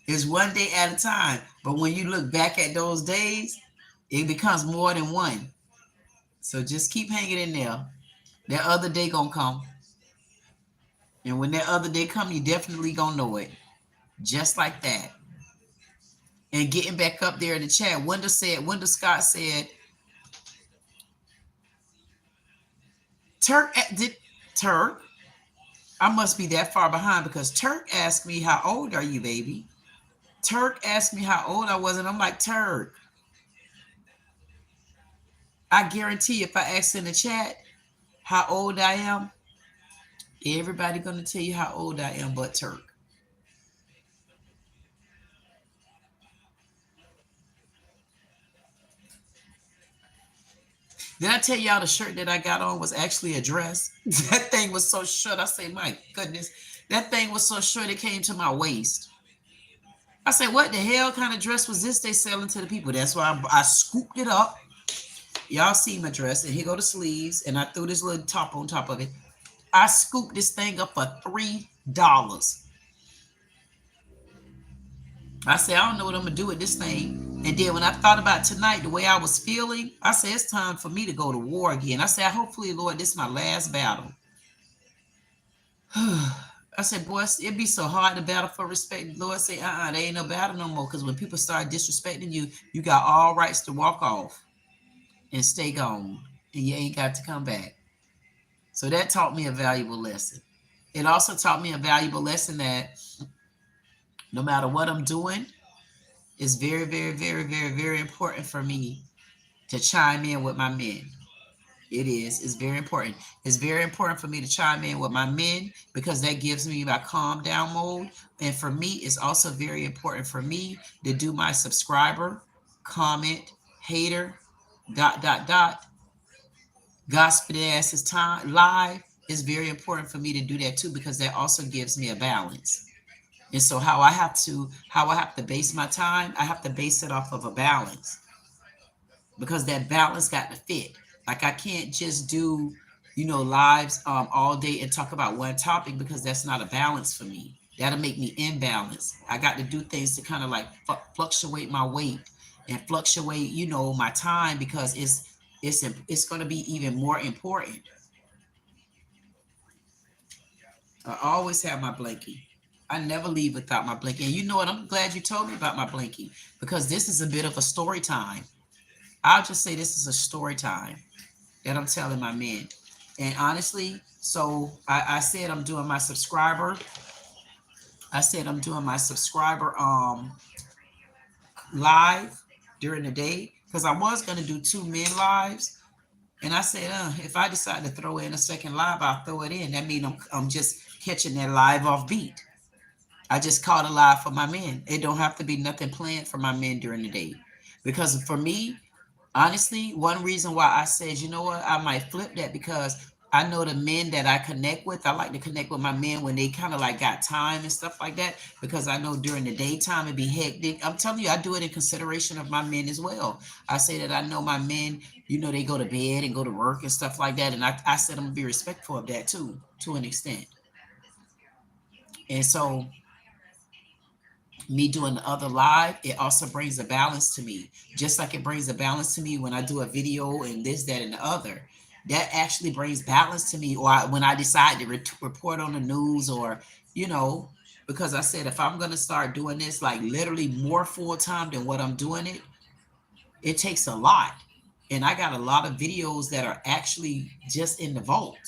A: It's one day at a time. But when you look back at those days, it becomes more than one. So just keep hanging in there. That other day gonna come. And when that other day come, you definitely gonna know it. Just like that. And getting back up there in the chat, Wanda Scott said, Turk, I must be that far behind because Turk asked me, how old are you, baby? Turk asked me how old I was, and I'm like, Turk, I guarantee if I ask in the chat how old I am, everybody gonna tell you how old I am but Turk. Did I tell y'all the shirt that I got on was actually a dress? That thing was so short. I say, my goodness, that thing was so short it came to my waist. I said, what the hell kind of dress was this they selling to the people? That's why I scooped it up. Y'all see my dress, and here go the sleeves, and I threw this little top on top of it. I scooped this thing up for $3. I said, I don't know what I'm gonna do with this thing. And then when I thought about tonight, the way I was feeling, I said, it's time for me to go to war again. I said, hopefully, Lord, this is my last battle. I said, boy, it'd be so hard to battle for respect. The Lord said, there ain't no battle no more. Because when people start disrespecting you, you got all rights to walk off and stay gone. And you ain't got to come back. So that taught me a valuable lesson. It also taught me a valuable lesson that no matter what I'm doing, it's very, very, very, very, very important for me to chime in with my men. It is. It's very important. It's very important for me to chime in with my men because that gives me my calm down mode. And for me, it's also very important for me to do my subscriber, comment, hater, dot, dot, dot, gospel ass is time live. It's very important for me to do that too because that also gives me a balance. And so how I have to base my time, I have to base it off of a balance because that balance got to fit. Like I can't just do, lives all day and talk about one topic because that's not a balance for me. That'll make me imbalance. I got to do things to kind of like fluctuate my weight and fluctuate, my time because it's going to be even more important. I always have my blankie. I never leave without my blankie. And you know what? I'm glad you told me about my blankie because this is a bit of a story time. I'll just say this is a story time that I'm telling my men. And honestly, so I said I'm doing my subscriber. I said I'm doing my subscriber live during the day because I was gonna do two men lives. And I said, if I decide to throw in a second live, I'll throw it in. That means I'm just catching that live off beat. I just caught a live for my men. It don't have to be nothing planned for my men during the day. Because for me, honestly, one reason why I said, you know what, I might flip that because I know the men that I connect with, I like to connect with my men when they kind of like got time and stuff like that because I know during the daytime it'd be hectic. I'm telling you, I do it in consideration of my men as well. I say that I know my men, they go to bed and go to work and stuff like that. And I said I'm gonna be respectful of that too, to an extent. And so me doing the other live, it also brings a balance to me. Just like it brings a balance to me when I do a video and this, that, and the other. That actually brings balance to me. Or when I decide to report on the news or, because I said if I'm going to start doing this like literally more full time than what I'm doing it takes a lot. And I got a lot of videos that are actually just in the vault.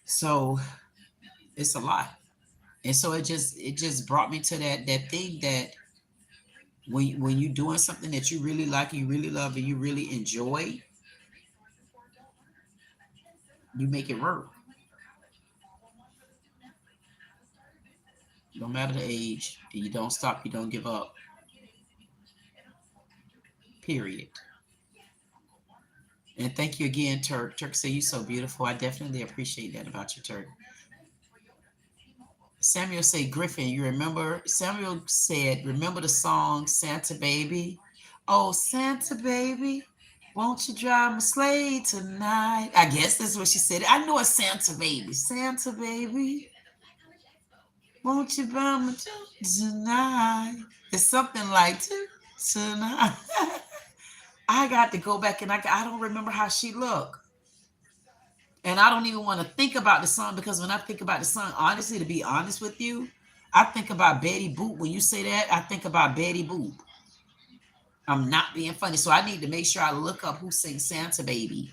A: So it's a lot. And so it just brought me to that thing that when you're doing something that you really like, you really love, and you really enjoy, you make it work. No matter the age, and you don't stop, you don't give up. Period. And thank you again, Turk. Turk said you so beautiful. I definitely appreciate that about you, Turk. Samuel said, Griffin, you remember? Samuel said, remember the song Santa Baby? Oh, Santa Baby, won't you drive my sleigh tonight? I guess that's what she said. I know it's Santa Baby. Santa Baby, won't you buy my tonight? It's something like tonight. I got to go back and I don't remember how she looked. And I don't even want to think about the song because when I think about the song, honestly, to be honest with you, I think about Betty Boop. When you say that, I think about Betty Boop. I'm not being funny. So I need to make sure I look up who sings Santa Baby.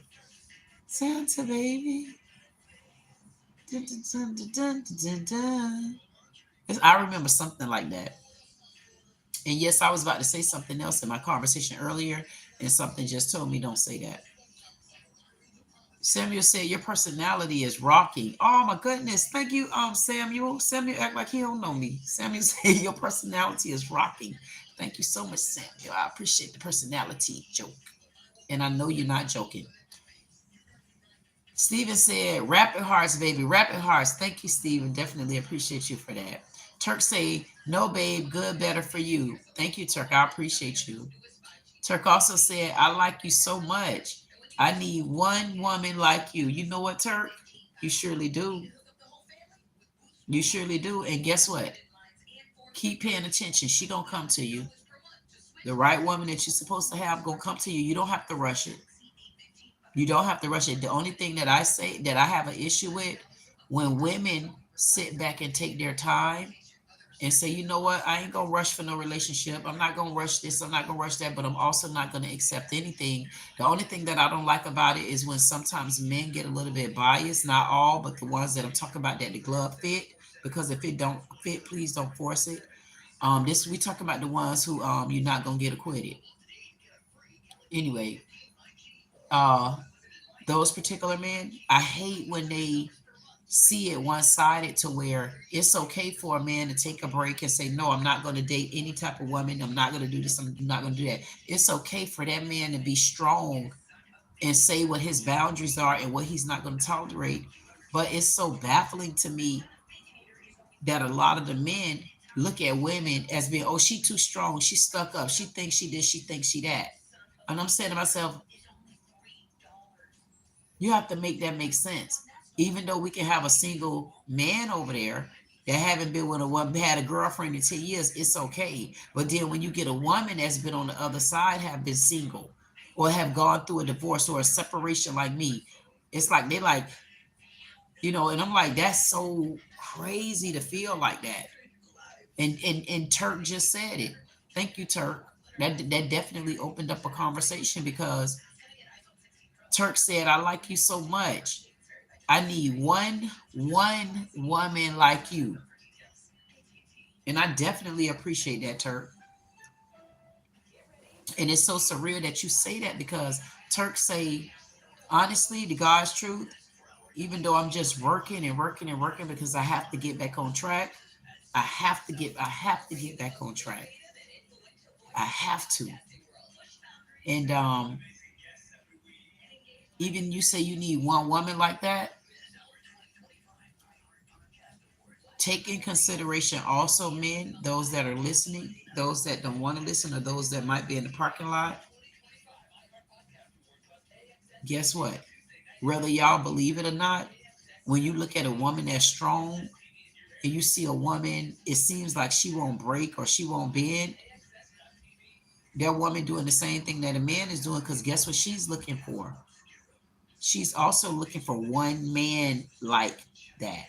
A: Santa Baby. Dun, dun, dun, dun, dun, dun, dun. I remember something like that. And yes, I was about to say something else in my conversation earlier, and something just told me don't say that. Samuel said your personality is rocking. Oh my goodness. Thank you, Samuel. Samuel act like he don't know me. Samuel said your personality is rocking. Thank you so much, Samuel. I appreciate the personality joke. And I know you're not joking. Stephen said, Rapid Hearts, baby. Rapid Hearts. Thank you, Stephen. Definitely appreciate you for that. Turk say, no, babe, good, better for you. Thank you, Turk. I appreciate you. Turk also said, I like you so much. I need one woman like you. You know what, Turk? You surely do. You surely do. And guess what? Keep paying attention. She gonna come to you. The right woman that you're supposed to have gonna come to you. You don't have to rush it. You don't have to rush it. The only thing that I say that I have an issue with when women sit back and take their time and say, you know what, I ain't gonna rush for no relationship. I'm not gonna rush this, I'm not gonna rush that, but I'm also not gonna accept anything. The only thing that I don't like about it is when sometimes men get a little bit biased, not all, but the ones that I'm talking about that the glove fit. Because if it don't fit, please don't force it. This we talking about the ones who you're not gonna get acquitted. Anyway, uh those particular men, I hate when they see it one sided to where it's okay for a man to take a break and say, no, I'm not going to date any type of woman. I'm not going to do this. I'm not going to do that. It's okay for that man to be strong and say what his boundaries are and what he's not going to tolerate. But it's so baffling to me that a lot of the men look at women as being, oh, she too strong. She stuck up. She thinks she this. She thinks she that. And I'm saying to myself, you have to make that make sense. Even though we can have a single man over there that haven't been with a woman, had a girlfriend in 10 years, it's okay. But then when you get a woman that's been on the other side, have been single, or have gone through a divorce or a separation like me, it's like they like, and I'm like, that's so crazy to feel like that. And Turk just said it. Thank you, Turk. That definitely opened up a conversation because Turk said, I like you so much. I need one woman like you. And I definitely appreciate that, Turk. And it's so surreal that you say that because Turk say, honestly, the God's truth, even though I'm just working and working and working because I have to get back on track, I have to get back on track. I have to. And even you say you need one woman like that, take in consideration also men, those that are listening, those that don't want to listen, or those that might be in the parking lot. Guess what? Whether y'all believe it or not, when you look at a woman that's strong and you see a woman, it seems like she won't break or she won't bend. That woman doing the same thing that a man is doing because guess what she's looking for? She's also looking for one man like that.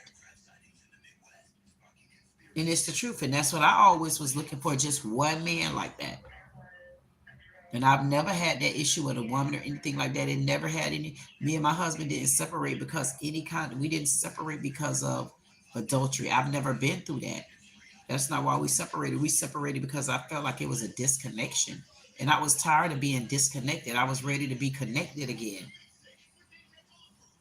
A: And it's the truth. And that's what I always was looking for, just one man like that. And I've never had that issue with a woman or anything like that. It never had any. Me and my husband didn't separate because any kind. We didn't separate because of adultery. I've never been through that. That's not why we separated. We separated because I felt like it was a disconnection, and I was tired of being disconnected. I was ready to be connected again.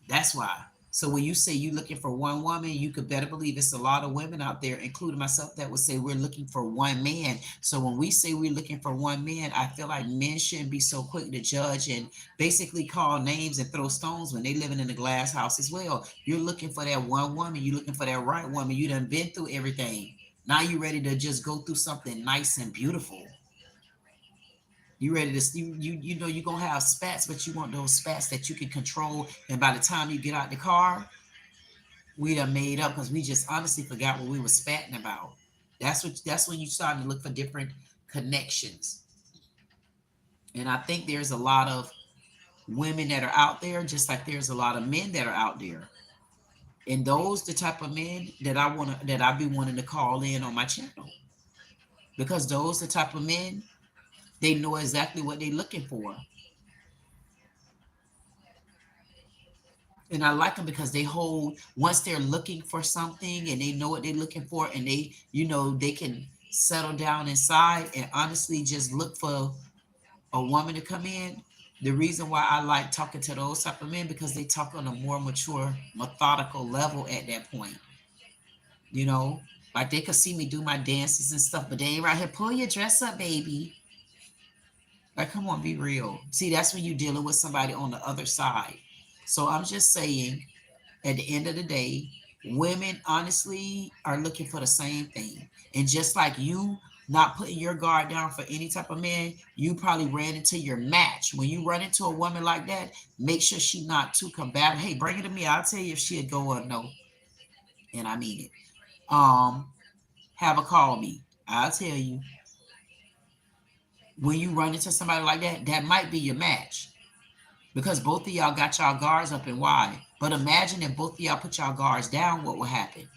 A: That's why. So when you say you're looking for one woman, you could better believe it's a lot of women out there, including myself, that would say we're looking for one man. So when we say we're looking for one man, I feel like men shouldn't be so quick to judge and basically call names and throw stones when they living in a glass house as well. You're looking for that one woman. You're looking for that right woman. You done been through everything. Now you're ready to just go through something nice and beautiful. You ready to you know you're gonna have spats, but you want those spats that you can control. And by the time you get out the car, we done made up because we just honestly forgot what we were spatting about. That's when you start to look for different connections. And I think there's a lot of women that are out there, just like there's a lot of men that are out there. And those the type of men that I be wanting to call in on my channel. Because those the type of men, they know exactly what they're looking for. And I like them because they hold once they're looking for something and they know what they're looking for and they can settle down inside and honestly just look for a woman to come in. The reason why I like talking to those type of men because they talk on a more mature, methodical level at that point. You know, like they could see me do my dances and stuff, but they ain't right here. Pull your dress up, baby. Like, come on, be real. See, that's when you're dealing with somebody on the other side. So I'm just saying, at the end of the day, Women honestly are looking for the same thing. And just like you not putting your guard down for any type of man, you probably ran into your match. When you run into a woman like that, make sure she not too combative. Hey, bring it to me. I'll tell you if she'll go or no. And I mean it. Um, have a call me. I'll tell you when you run into somebody like that, that might be your match. Because both of y'all got y'all guards up and wide. But imagine if both of y'all put y'all guards down, what will happen?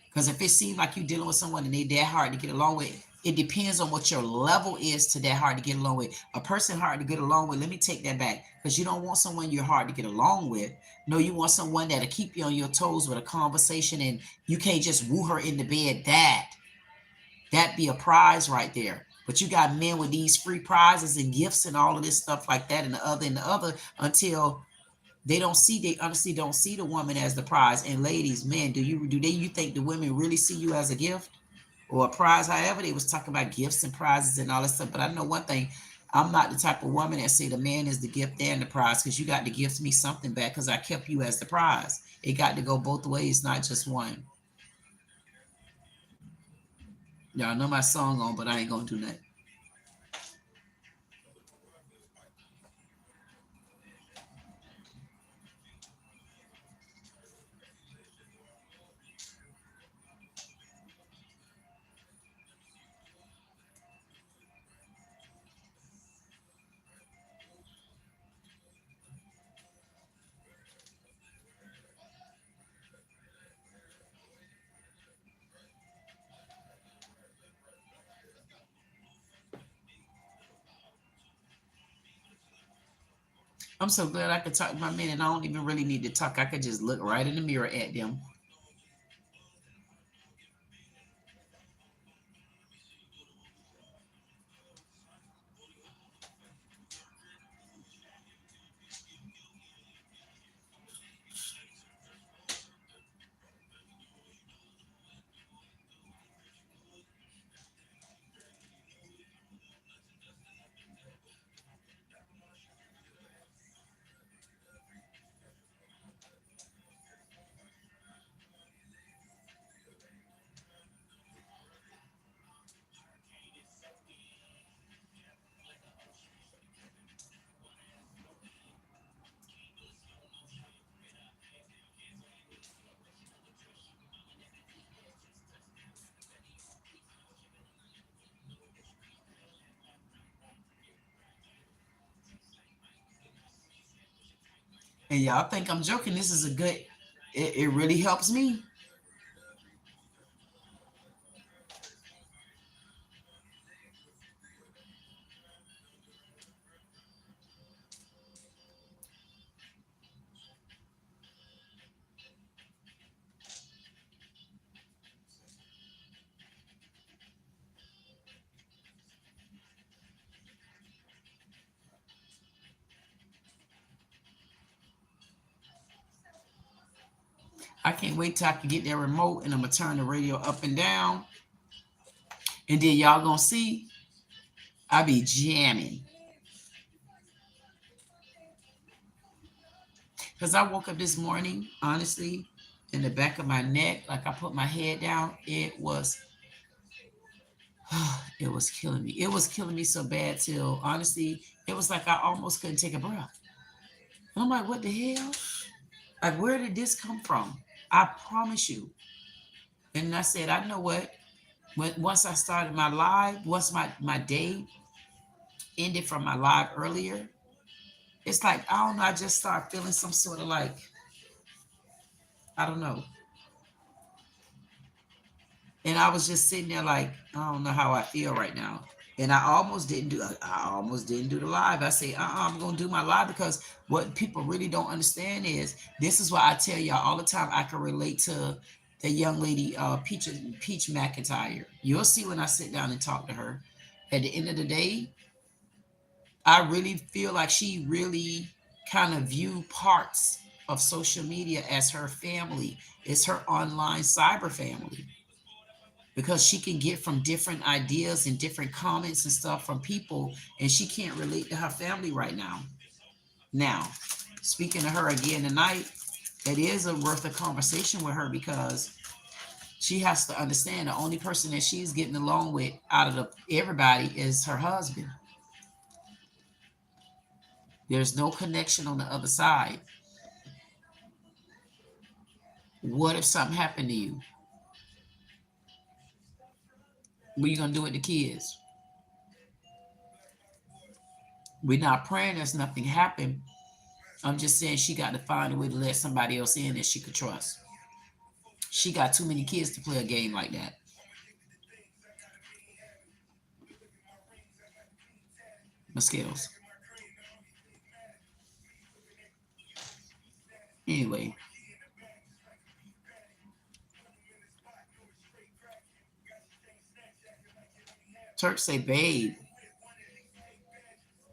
A: Because if it seems like you're dealing with someone and they that hard to get along with, it depends on what your level is to that hard to get along with. A person hard to get along with, let me take that back. Because you don't want someone you're hard to get along with. No, you want someone that'll keep you on your toes with a conversation and you can't just woo her in the bed. That be a prize right there. But you got men with these free prizes and gifts and all of this stuff like that and the other until they honestly don't see the woman as the prize. And ladies, men, you think the women really see you as a gift or a prize? However, they was talking about gifts and prizes and all that stuff. But I know one thing, I'm not the type of woman that say the man is the gift and the prize, because you got to give me something back because I kept you as the prize. It got to go both ways, not just one. Y'all know my song on, but I ain't gonna do that. I'm so glad I could talk to my men and I don't even really need to talk. I could just look right in the mirror at them. And y'all think I'm joking. This is a good, it really helps me. I can't wait till I can get that remote and I'm gonna turn the radio up and down. And then y'all gonna see I be jamming. Cause I woke up this morning, honestly, in the back of my neck, like I put my head down. It was killing me. It was killing me so bad till honestly, it was like I almost couldn't take a breath. And I'm like, what the hell? Like, where did this come from? I promise you. And I said, I know what. Once I started my live, once my day ended from my live earlier, it's like, I don't know, I just started feeling some sort of like, I don't know. And I was just sitting there like, I don't know how I feel right now. And I almost didn't do the live. I say, I'm gonna do my live because what people really don't understand is this is why I tell y'all all the time I can relate to the young lady Peach McIntyre. You'll see when I sit down and talk to her. At the end of the day, I really feel like she really kind of view parts of social media as her family. It's her online cyber family because she can get from different ideas and different comments and stuff from people, and she can't relate to her family right now. Now, speaking to her again tonight, it is a worth a conversation with her because she has to understand the only person that she's getting along with out of everybody is her husband. There's no connection on the other side. What if something happened to you? What are you gonna do with the kids? We're not praying there's nothing happen. I'm just saying she got to find a way to let somebody else in that she could trust. She got too many kids to play a game like that. Mosquitoes. Anyway, Turk say, babe,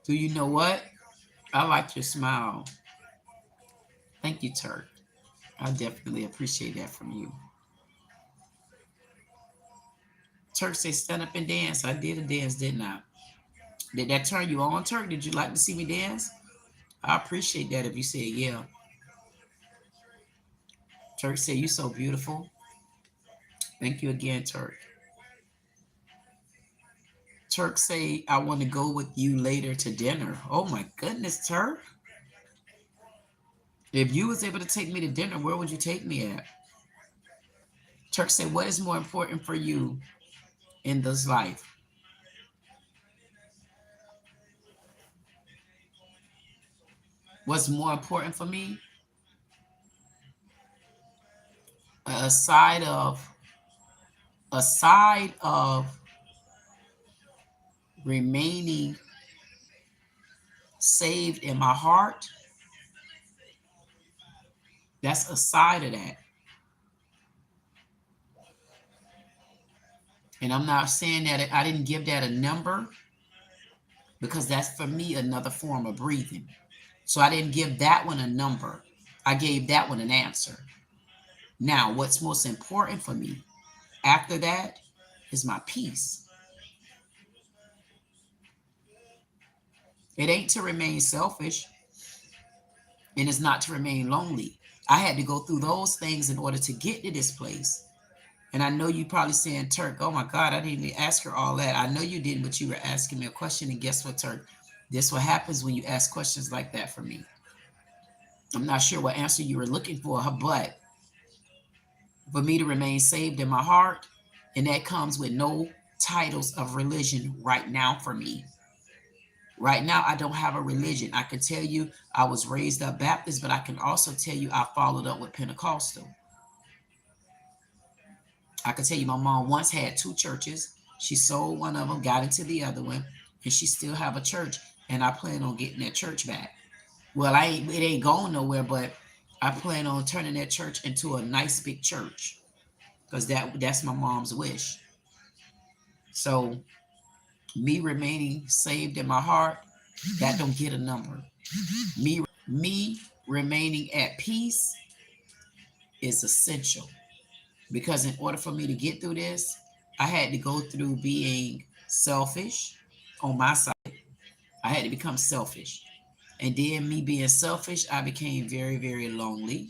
A: do you know what? I like your smile. Thank you, Turk. I definitely appreciate that from you. Turk say, stand up and dance. I did a dance, didn't I? Did that turn you on, Turk? Did you like to see me dance? I appreciate that if you said yeah. Turk said, you so beautiful. Thank you again, Turk. Turk say, I want to go with you later to dinner. Oh my goodness, Turk. If you was able to take me to dinner, where would you take me at? Turk said, what is more important for you in this life? What's more important for me? Aside of remaining saved in my heart, that's a side of that. And I'm not saying that I didn't give that a number because that's for me another form of breathing. So I didn't give that one a number. I gave that one an answer. Now, what's most important for me after that is my peace. It ain't to remain selfish and it's not to remain lonely. I had to go through those things in order to get to this place. And I know you probably saying, Turk, oh my God, I didn't even ask her all that. I know you didn't, but you were asking me a question. And guess what, Turk? This what happens when you ask questions like that for me. I'm not sure what answer you were looking for, but for me to remain saved in my heart, and that comes with no titles of religion right now for me. Right now, I don't have a religion. I can tell you I was raised up Baptist, but I can also tell you I followed up with Pentecostal. I can tell you my mom once had two churches. She sold one of them, got into the other one, and she still have a church. And I plan on getting that church back. Well, it ain't going nowhere, but I plan on turning that church into a nice big church because that's my mom's wish. So me remaining saved in my heart, that don't get a number. Me remaining at peace is essential because in order for me to get through this, I had to go through being selfish on my side. I had to become selfish. And then me being selfish, I became very, very lonely.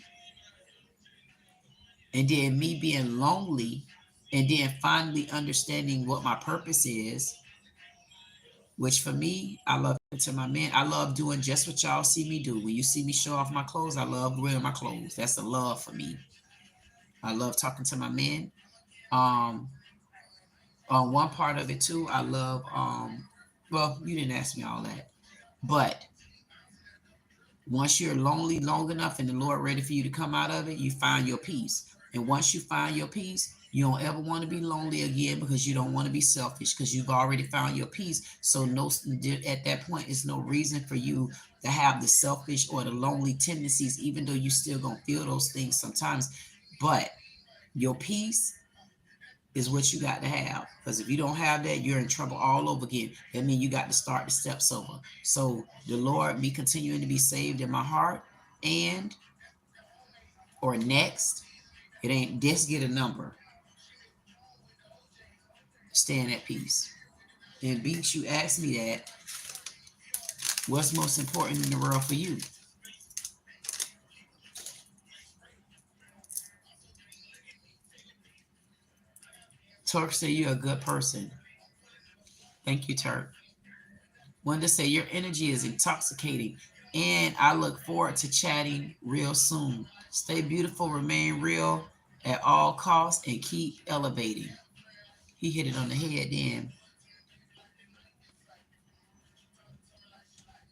A: And then me being lonely and then finally understanding what my purpose is, which for me, I love to my men. I love doing just what y'all see me do. When you see me show off my clothes, I love wearing my clothes. That's the love for me. I love talking to my men. Um, on one part of it too, I love well, you didn't ask me all that. But once you're lonely long enough and the Lord ready for you to come out of it, you find your peace. And once you find your peace, you don't ever want to be lonely again because you don't want to be selfish because you've already found your peace. So no, at that point, it's no reason for you to have the selfish or the lonely tendencies, even though you still gonna feel those things sometimes. But your peace is what you got to have. Because if you don't have that, you're in trouble all over again. That means you got to start the steps over. So the Lord, me continuing to be saved in my heart, and or next, it ain't just get a number. Staying at peace. And Beach, you asked me that. What's most important in the world for you? Turk say you're a good person. Thank you, Turk. Wanda say your energy is intoxicating, and I look forward to chatting real soon. Stay beautiful, remain real at all costs, and keep elevating. He hit it on the head then.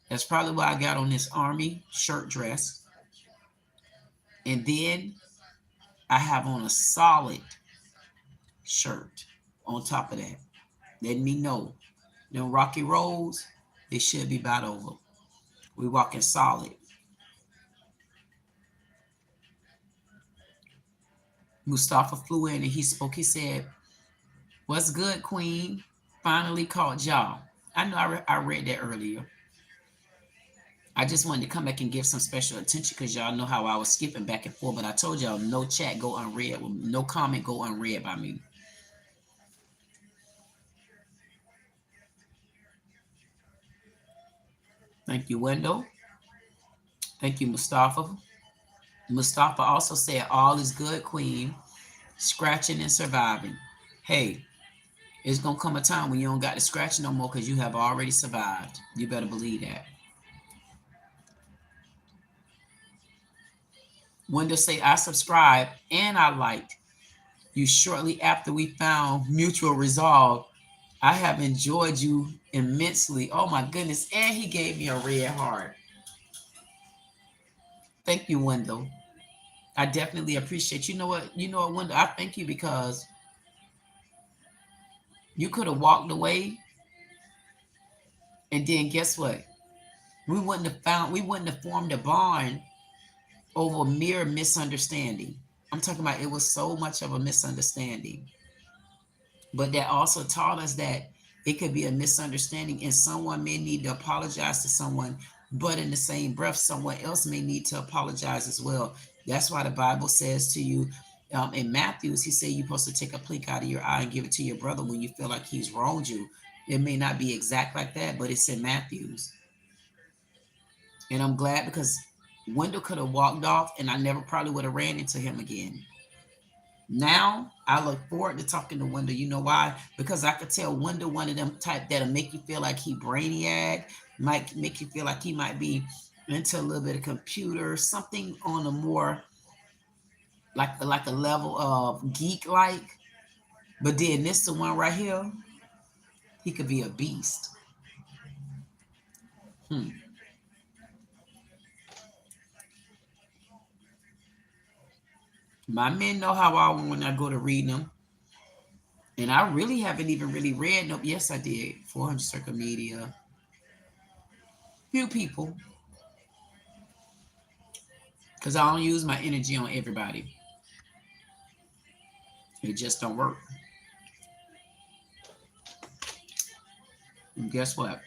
A: That's probably why I got on this army shirt dress. And then I have on a solid shirt on top of that. Letting me know them rocky roads, they should be about over. We walking solid. Mustafa flew in and he spoke. He said, "What's good, Queen? Finally caught y'all." I know I read that earlier. I just wanted to come back and give some special attention because y'all know how I was skipping back and forth. But I told y'all no chat go unread, no comment go unread by me. Thank you, Wendell. Thank you, Mustafa. Mustafa also said, "All is good, Queen. Scratching and surviving." Hey, it's gonna come a time when you don't got to scratch no more because you have already survived. You better believe that. Wendell say, "I subscribed and I liked you shortly after we found mutual resolve. I have enjoyed you immensely." Oh my goodness. And he gave me a red heart. Thank you, Wendell. I definitely appreciate you. Know what? You know what, Wendell? I thank you because you could have walked away and then guess what? We wouldn't have formed a bond over mere misunderstanding. I'm talking about it was so much of a misunderstanding. But that also taught us that it could be a misunderstanding and someone may need to apologize to someone, but in the same breath, someone else may need to apologize as well. That's why the Bible says to you in Matthews, he said you're supposed to take a plank out of your eye and give it to your brother when you feel like he's wronged you. It may not be exact like that, but it's in Matthews. And I'm glad because Wendell could have walked off and I never probably would have ran into him again. Now I look forward to talking to Wendell. You know why? Because I could tell Wendell one of them type that'll make you feel like he brainiac, might make you feel like he might be into a little bit of computer, something on a more like a level of geek like. But then this the one right here, he could be a beast. Hmm. My men know how I when I go to read them. And I really haven't even really read no. Yes, I did. 400 circle media. Few people. Because I don't use my energy on everybody. It just don't work. And guess what?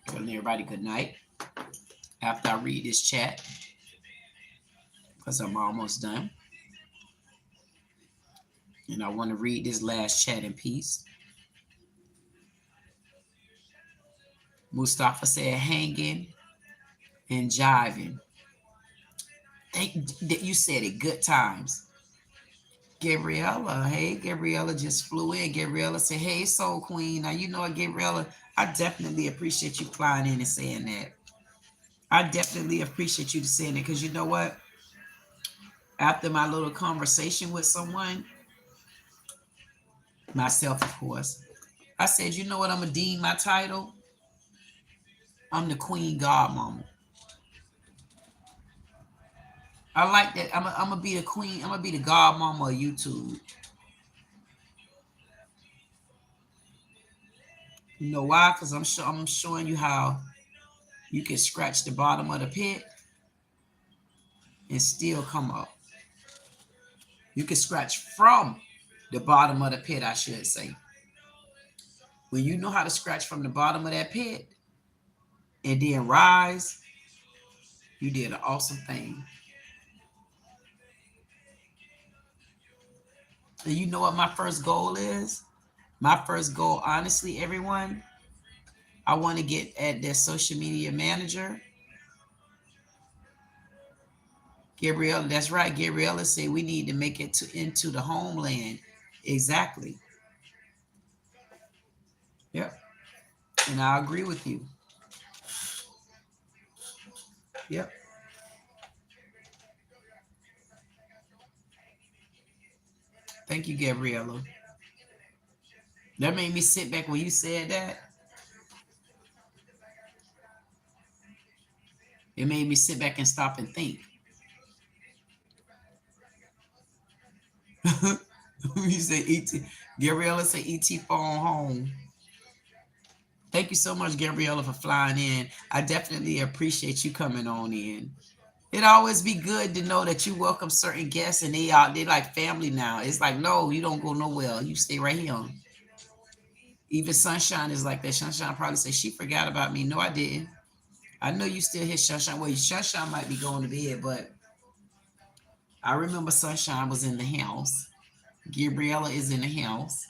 A: Telling everybody good night after I read this chat because I'm almost done. And I want to read this last chat in peace. Mustafa said, "Hanging and jiving." That you said it. Good times. Gabriella, hey, Gabriella just flew in. Gabriella said, "Hey, Soul Queen." Now, you know what, Gabriella, I definitely appreciate you flying in and saying that. I definitely appreciate you saying it because you know what? After my little conversation with someone, myself, of course, I said, "You know what? I'm going to deem my title. I'm the Queen Godmama." I like that. I'm going to be the queen. I'm going to be the Godmama of YouTube. You know why? Because I'm showing you how you can scratch the bottom of the pit and still come up. You can scratch from the bottom of the pit, I should say. When you know how to scratch from the bottom of that pit and then rise, you did an awesome thing. And you know what my first goal is? My first goal, honestly, everyone, I want to get at their social media manager. Gabriella, that's right. Gabriella said we need to make it into the homeland. Exactly. Yep. And I agree with you. Yep. Thank you, Gabriella. That made me sit back when you said that. It made me sit back and stop and think. You say ET. Gabriella said ET phone home. Thank you so much, Gabriella, for flying in. I definitely appreciate you coming on in. It always be good to know that you welcome certain guests and they like family now. It's like, no, you don't go nowhere. You stay right here. Even Sunshine is like that. Sunshine probably said she forgot about me. No, I didn't. I know you still hear Sunshine. Well, Sunshine might be going to bed, but I remember Sunshine was in the house. Gabriella is in the house.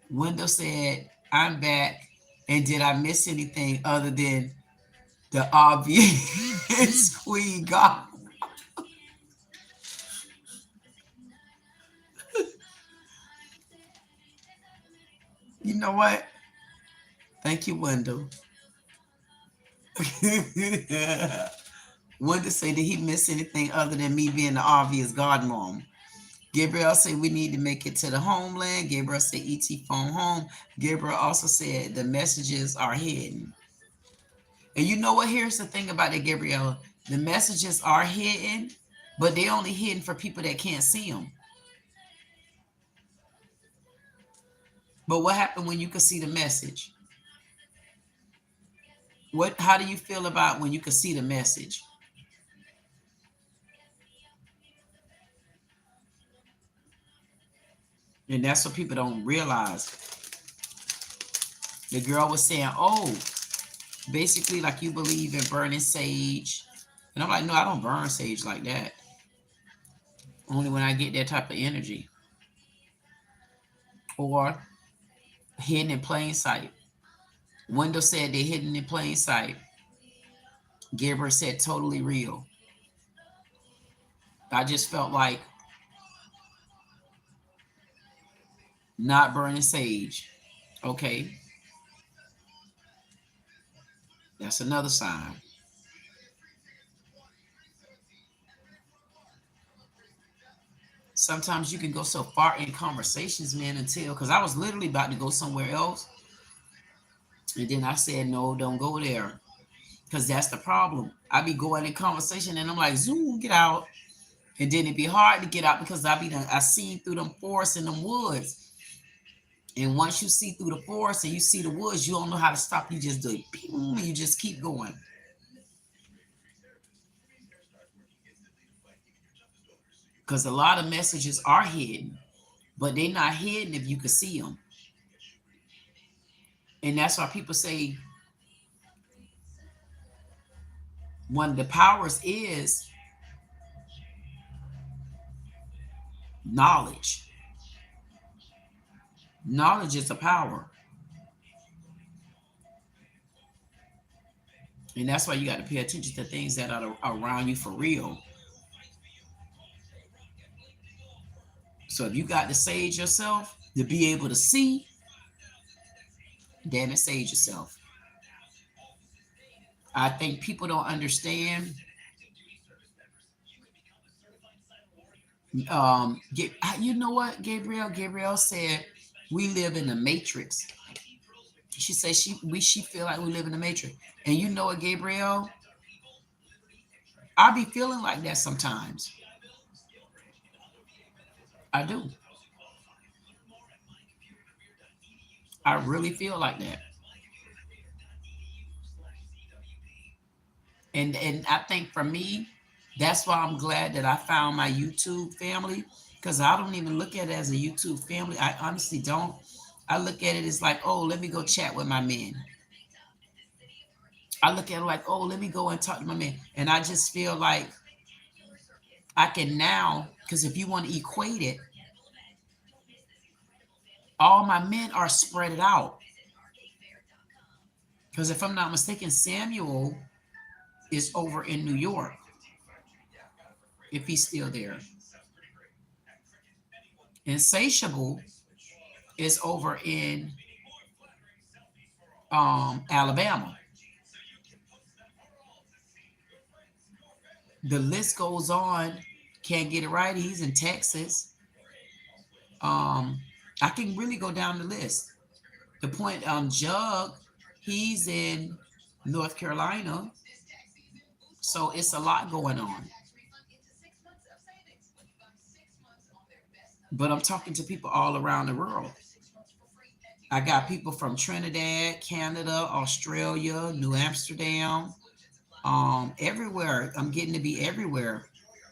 A: Wendell said, I'm back. And did I miss anything other than the obvious Queen God? You know what? Thank you, Wendell. Wendell said, did he miss anything other than me being the obvious godmom? Gabriel said, we need to make it to the homeland. Gabriel said, ET phone home. Gabriel also said, the messages are hidden. And you know what? Here's the thing about it, Gabriella. The messages are hidden, but they're only hidden for people that can't see them. But what happened when you could see the message? How do you feel about when you could see the message? And that's what people don't realize. The girl was saying, oh, basically like you believe in burning sage. And I'm like, no, I don't burn sage like that. Only when I get that type of energy. Or hidden in plain sight. Wendell said they're hidden in plain sight. Gabriel said totally real. I just felt like not burning sage. Okay, that's another sign. Sometimes you can go so far in conversations, man, until because I was literally about to go somewhere else. And then I said, no, don't go there. Because that's the problem. I be going in conversation and I'm like, zoom, get out. And then it'd be hard to get out because I see through them forests and them woods. And once you see through the forest and you see the woods, you don't know how to stop. You just do it. And you just keep going. Because a lot of messages are hidden, but they're not hidden if you can see them. And that's why people say one of the powers is knowledge. Knowledge is a power. And that's why you got to pay attention to things that are around you for real. So if you got to sage yourself to be able to see, then it sage yourself. I think people don't understand. You know what, Gabriel? Gabriel said we live in the matrix. She said she feel like we live in the matrix. And you know what, Gabriel? I be feeling like that sometimes. I do. I really feel like that. And I think for me, that's why I'm glad that I found my YouTube family because I don't even look at it as a YouTube family. I honestly don't. I look at it as like, oh, let me go chat with my men. I look at it like, oh, let me go and talk to my man. And I just feel like I can now, because if you want to equate it, all my men are spread out. Because if I'm not mistaken, Samuel is over in New York, if he's still there. Insatiable is over in Alabama. The list goes on. Can't get it right. He's in Texas. Um, I can really go down the list. The point, Jug, he's in North Carolina. So it's a lot going on. But I'm talking to people all around the world. I got people from Trinidad, Canada, Australia, New Amsterdam, everywhere. I'm getting to be everywhere.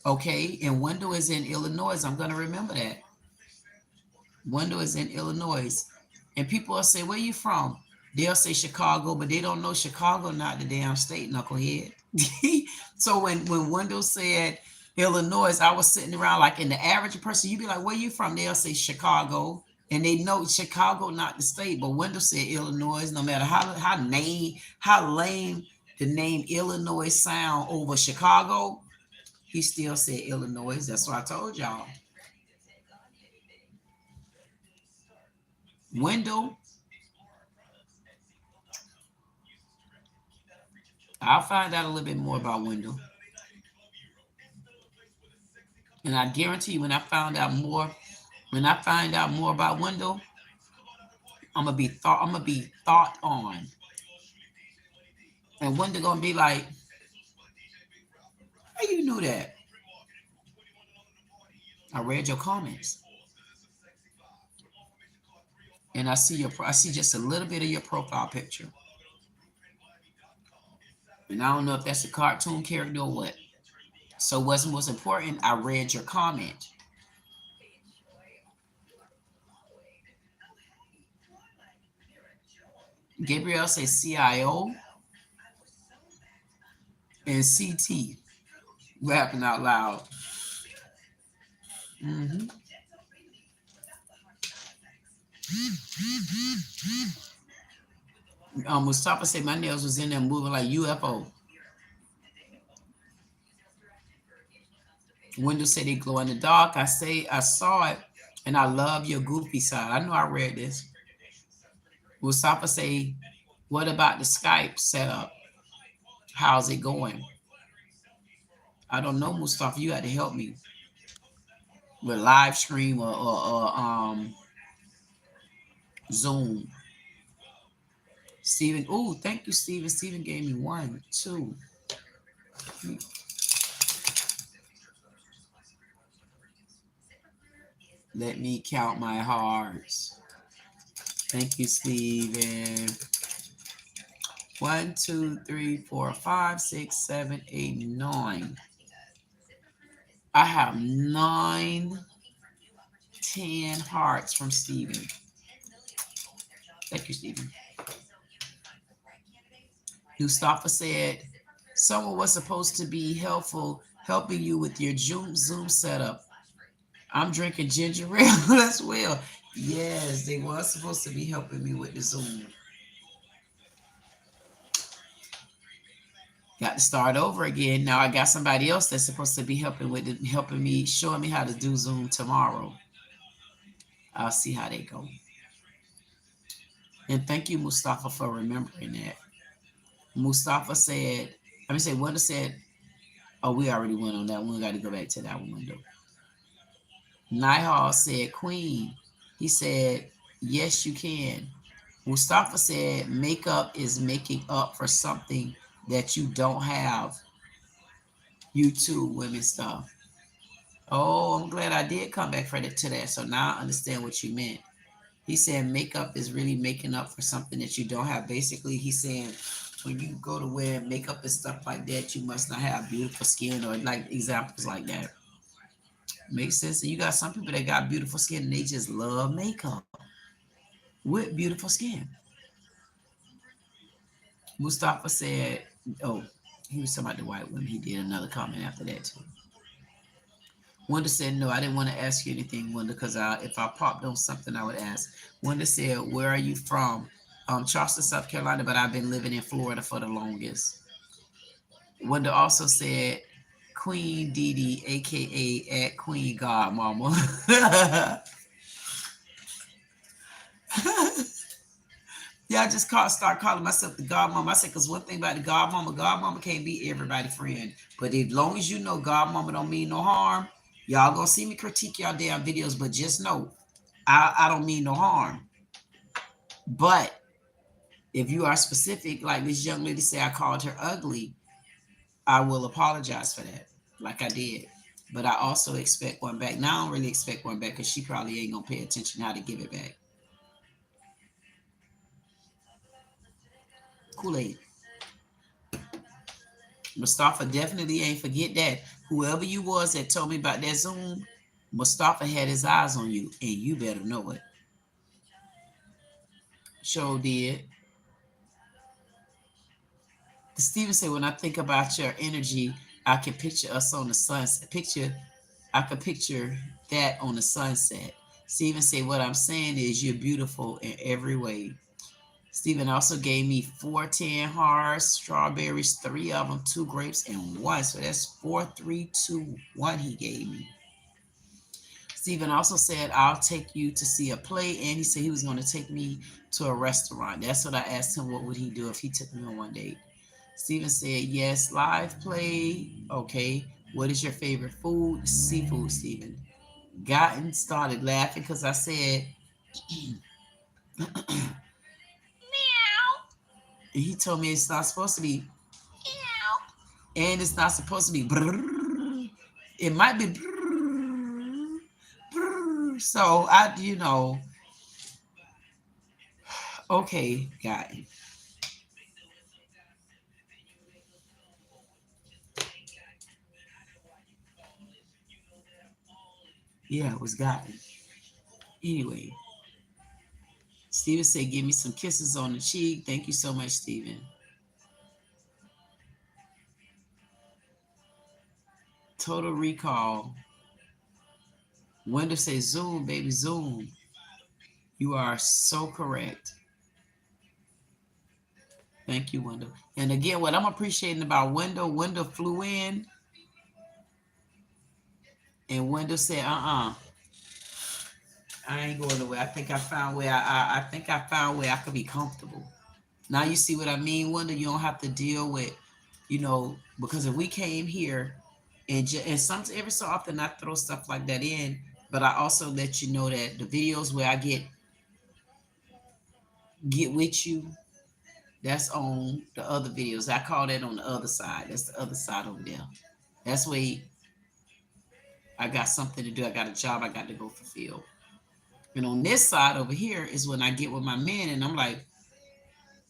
A: Okay, and Wendell is in Illinois. I'm gonna remember that. Wendell is in Illinois, and people will say, "Where you from?" They'll say Chicago, but they don't know Chicago, not the damn state, knucklehead. So when Wendell said Illinois, I was sitting around like, in the average person, you'd be like, "Where you from?" They'll say Chicago, and they know Chicago, not the state. But Wendell said Illinois. No matter how lame the name Illinois sound over Chicago, he still said Illinois. That's what I told y'all. Wendell, I'll find out a little bit more about Wendell. And I guarantee you, when I find out more about Wendell, I'm gonna be thought on. And Wendell gonna be like, "How you knew that?" I read your comments, and I see just a little bit of your profile picture, and I don't know if that's a cartoon character or what. So what's most important? I read your comment. Gabriel says CIO and CT. Laughing out loud. Mm-hmm. Mustafa said my nails was in there moving like UFO. Wendell said they glow in the dark. I saw it, and I love your goofy side. I know I read this. Mustafa say, what about the Skype setup? How's it going? I don't know, Mustafa. You got to help me with live stream or Zoom. Steven, oh, thank you, Steven. Steven gave me 1, 2. Let me count my hearts. Thank you, Steven. 1, 2, 3, 4, 5, 6, 7, 8, 9. I have 9, 10 hearts from Steven. Thank you, Steven. Mustafa said, someone was supposed to be helping you with your Zoom setup. I'm drinking ginger ale as well. Yes, they were supposed to be helping me with the Zoom. Got to start over again. Now I got somebody else that's supposed to be helping me, showing me how to do Zoom tomorrow. I'll see how they go. And thank you, Mustafa, for remembering that. Mustafa said, Wendell said, oh, we already went on that one. We got to go back to that one, Wendell. Nihal said, Queen. He said, yes, you can. Mustafa said, makeup is making up for something that you don't have. You too, women stuff. Oh, I'm glad I did come back to that. So now I understand what you meant. He said makeup is really making up for something that you don't have. Basically, he's saying when you go to wear makeup and stuff like that, you must not have beautiful skin, or like examples like that. Makes sense. And you got some people that got beautiful skin and they just love makeup with beautiful skin. Mustafa said, oh, he was talking about the white women. He did another comment after that too. Wanda said, no, I didn't want to ask you anything, Wanda, because if I popped on something, I would ask. Wanda said, where are you from? Charleston, South Carolina, but I've been living in Florida for the longest. Wanda also said, Queen Dee Dee, aka at Queen Godmama. Yeah, I just start calling myself the Godmama. I said, because one thing about the Godmama can't be everybody's friend. But as long as you know Godmama don't mean no harm, y'all gonna see me critique y'all damn videos, but just know I don't mean no harm. But if you are specific, like this young lady said, I called her ugly, I will apologize for that, like I did. But I also expect one back. Now I don't really expect one back because she probably ain't gonna pay attention how to give it back. Kool-Aid. Mustafa definitely ain't forget that. Whoever you was that told me about that Zoom, Mustafa had his eyes on you, and you better know it. Sure did. Steven said, when I think about your energy, I can picture us on the sunset. I could picture that on the sunset. Steven said, what I'm saying is you're beautiful in every way. Stephen also gave me 410 hearts, strawberries, 3 of them, 2 grapes, and 1. So that's 4, 3, 2, 1 he gave me. Stephen also said, I'll take you to see a play. And he said he was going to take me to a restaurant. That's what I asked him, what would he do if he took me on one date? Stephen said, yes, live play. Okay. What is your favorite food? Seafood, Stephen. Gotten started laughing because I said, and he told me it's not supposed to be meow, and it's not supposed to be brrr. It might be brrr, brrr. So okay, got it. Yeah, it was gotten. Anyway, Steven said, give me some kisses on the cheek. Thank you so much, Steven. Total recall. Wendell says, Zoom, baby, Zoom. You are so correct. Thank you, Wendell. And again, what I'm appreciating about Wendell flew in and Wendell said, I ain't going nowhere. I think I found where I think I found where I could be comfortable. Now you see what I mean, Wendell? You don't have to deal with, because if we came here and some every so often I throw stuff like that in, but I also let you know that the videos where I get with you, that's on the other videos. I call that on the other side. That's the other side over there. That's where I got something to do. I got a job I got to go fulfill. And on this side over here is when I get with my men and I'm like,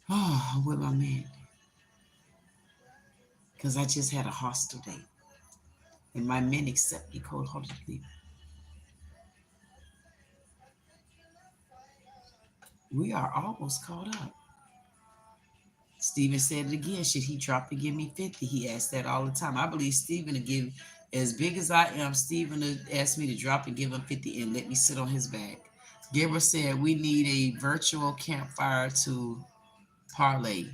A: oh, I'm with my man. Because I just had a hostile date. And my men accept me cold-heartedly. We are almost caught up. Steven said it again. Should he drop to give me 50? He asked that all the time. I believe Steven will give, as big as I am, Steven will ask me to drop and give him 50 and let me sit on his back. Gabriel said we need a virtual campfire to parlay.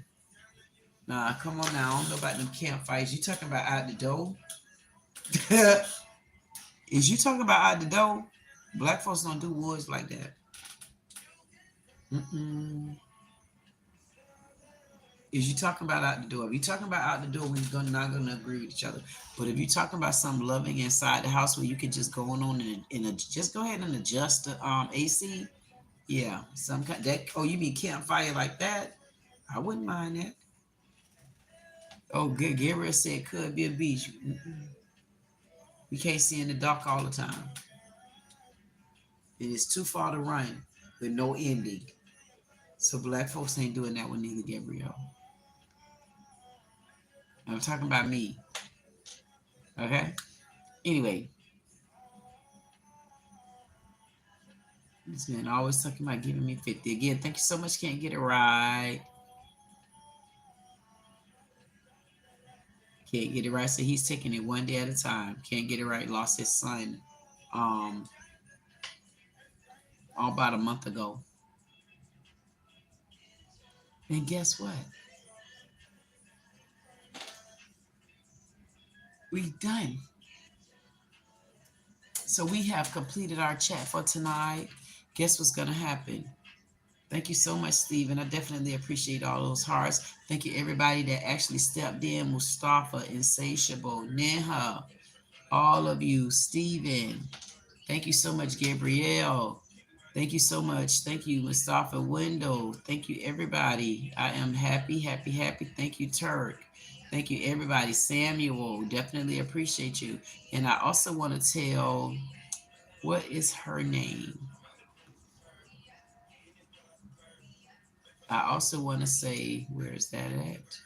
A: Nah, come on now. I don't know about them campfires. You talking about out the door? Is you talking about out the door? Black folks don't do woods like that. Mm-mm. Is you talking about out the door? If you talking about out the door, we're not gonna agree with each other. But if you talking about something loving inside the house where you can just go on and just go ahead and adjust the AC, yeah, some kind that. Oh, you mean campfire like that? I wouldn't mind that. Oh, good. Gabriel said could be a beach. Mm-mm. We can't see in the dark all the time, and it's too far to run with no ending. So black folks ain't doing that with neither, Gabriel. I'm talking about me. Okay. Anyway, this man always talking about giving me 50. Again, thank you so much. Can't get it right. Can't get it right. So he's taking it one day at a time. Can't get it right. Lost his son um all about a month ago. And guess what? We done. So we have completed our chat for tonight. Guess what's gonna happen? Thank you so much, Stephen. I definitely appreciate all those hearts. Thank you, everybody that actually stepped in. Mustafa, Insatiable, Neha, all of you, Stephen. Thank you so much, Gabrielle. Thank you so much. Thank you, Mustafa Window. Thank you, everybody. I am happy, happy, happy. Thank you, Turk. Thank you, everybody. Samuel, definitely appreciate you. And I also want to tell, what is her name? I also want to say, where is that at?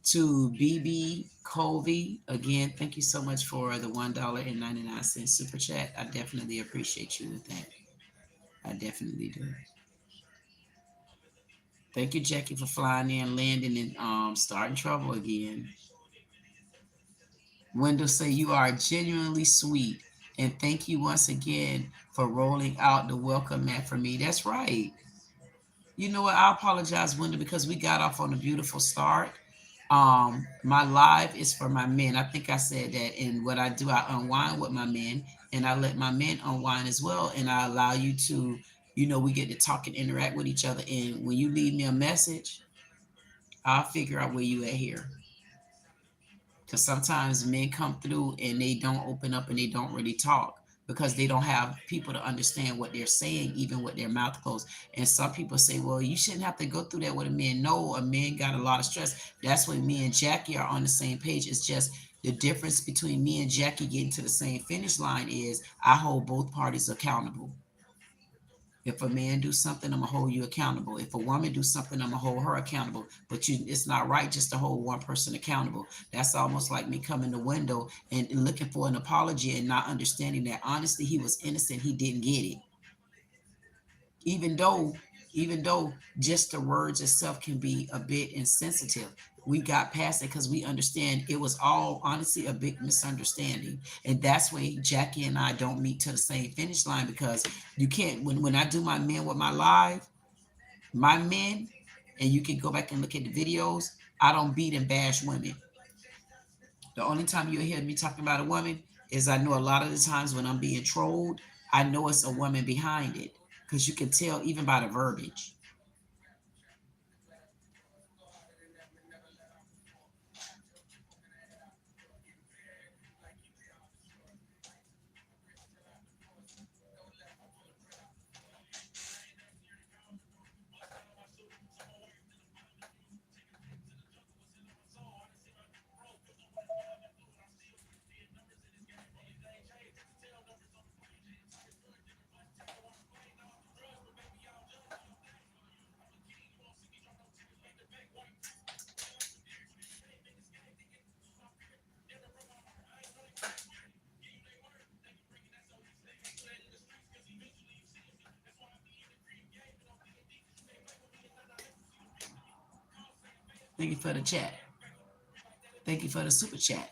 A: To BB Colby. Again, thank you so much for the $1.99 super chat. I definitely appreciate you with that. I definitely do. Thank you, Jackie, for flying in, landing, and starting trouble again. Wendell say you are genuinely sweet, and thank you once again for rolling out the welcome mat for me. That's right. You know what? I apologize, Wendell, because we got off on a beautiful start. My live is for my men. I think I said that. And what I do, I unwind with my men, and I let my men unwind as well. And I allow you to, we get to talk and interact with each other. And when you leave me a message, I'll figure out where you at here. Because sometimes men come through and they don't open up and they don't really talk because they don't have people to understand what they're saying, even with their mouth closed. And some people say, well, you shouldn't have to go through that with a man. No, a man got a lot of stress. That's when me and Jackie are on the same page. It's just the difference between me and Jackie getting to the same finish line is I hold both parties accountable. If a man do something, I'm gonna hold you accountable. If a woman do something, I'm gonna hold her accountable. But it's not right just to hold one person accountable. That's almost like me coming to window and looking for an apology and not understanding that honestly he was innocent. He didn't get it. Even though, even though just the words itself can be a bit insensitive. We got past it because we understand it was all honestly a big misunderstanding. And that's when Jackie and I don't meet to the same finish line because you can't when I do my men with my live, my men, and you can go back and look at the videos, I don't beat and bash women. The only time you'll hear me talking about a woman is I know a lot of the times when I'm being trolled, I know it's a woman behind it because you can tell even by the verbiage. Thank you for the chat. Thank you for the super chat.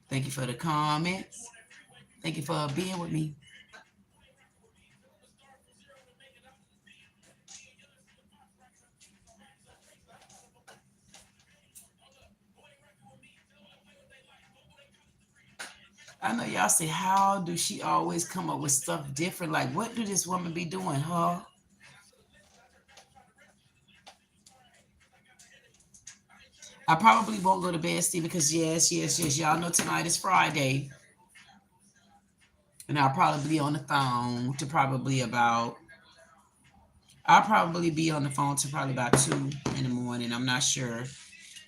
A: Thank you for the comments. Thank you for being with me. I know y'all say, how do she always come up with stuff different? Like, what do this woman be doing, huh? I probably won't go to bed, Steve, because yes, yes, yes, y'all know tonight is Friday. And I'll probably be on the phone to probably about, I'll probably be on the phone to probably about 2 in the morning. I'm not sure.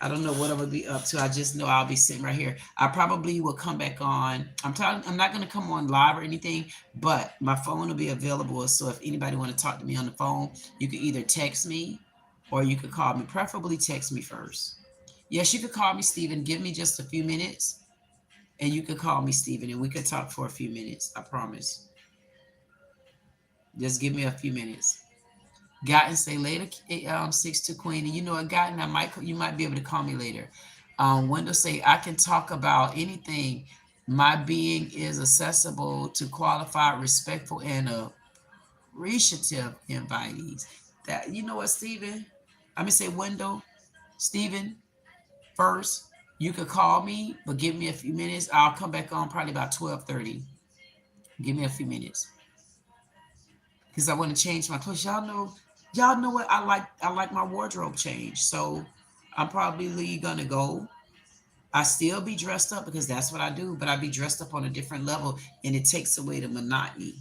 A: I don't know what I'm gonna be up to. I just know I'll be sitting right here. I probably will come back on. I'm not gonna come on live or anything, but my phone will be available. So if anybody want to talk to me on the phone, you can either text me or you could call me. Preferably text me first. Yes, you could call me, Stephen. Give me just a few minutes, and you could call me, Stephen, and we could talk for a few minutes. I promise. Just give me a few minutes. Gotten say later, 6 to Queen. And you know what, Gotten, you might be able to call me later. Wendell say I can talk about anything. My being is accessible to qualified, respectful, and appreciative invitees. That you know what, Steven? I'm gonna say window. Steven, first, you could call me, but give me a few minutes. I'll come back on probably about 12:30. Give me a few minutes. Because I want to change my clothes. Y'all know what I like my wardrobe change. So I'm probably gonna go. I still be dressed up because that's what I do, but I be dressed up on a different level and it takes away the monotony.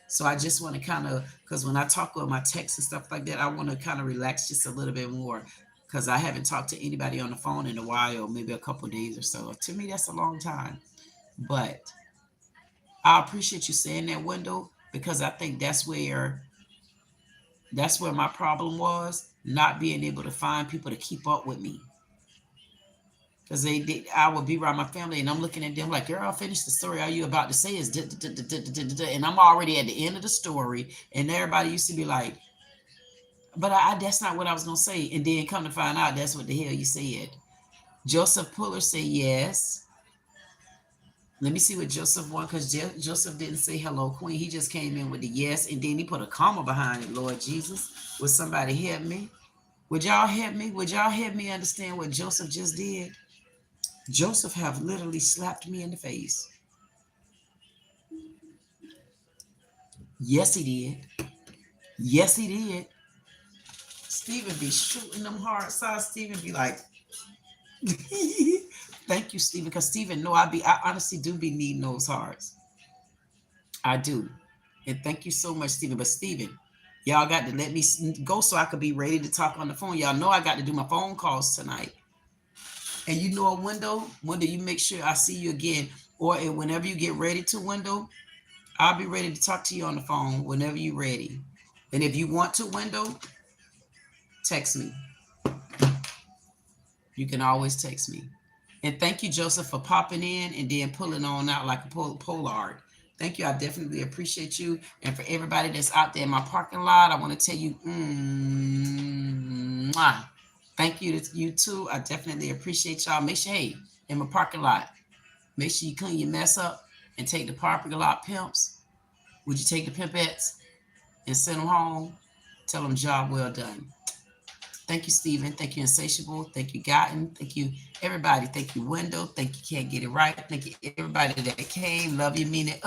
A: So I just want to kind of, because when I talk with my text and stuff like that, I want to kind of relax just a little bit more because I haven't talked to anybody on the phone in a while, maybe a couple of days or so. To me, that's a long time. But I appreciate you saying that, window, because I think that's where my problem was, not being able to find people to keep up with me. Because I would be around my family and I'm looking at them like, girl, finish the story. All you about to say is, and I'm already at the end of the story. And everybody used to be like, but that's not what I was going to say. And then come to find out, that's what the hell you said. Joseph Puller said yes. Let me see what Joseph won, because Joseph didn't say hello, Queen. He just came in with the yes, and then he put a comma behind it, Lord Jesus. Would somebody help me? Would y'all help me? Would y'all help me understand what Joseph just did? Joseph have literally slapped me in the face. Yes, he did. Yes, he did. Stephen be shooting them hard sides. Stephen be like, thank you, Stephen, because Stephen know I honestly do be needing those hearts. I do. And thank you so much, Stephen. But Stephen, y'all got to let me go so I could be ready to talk on the phone. Y'all know I got to do my phone calls tonight. And you know a window, you make sure I see you again. Or whenever you get ready to window, I'll be ready to talk to you on the phone whenever you're ready. And if you want to window, text me. You can always text me. And thank you, Joseph, for popping in and then pulling on out like a pollard. Thank you. I definitely appreciate you. And for everybody that's out there in my parking lot, I want to tell you, thank you to you too. I definitely appreciate y'all. Make sure, hey, in my parking lot, make sure you clean your mess up and take the parking lot pimps. Would you take the pimpettes and send them home? Tell them job well done. Thank you, Stephen. Thank you, Insatiable. Thank you, Gotten. Thank you, everybody. Thank you, Window. Thank you, Can't Get It Right. Thank you, everybody that came. Love you, mean it.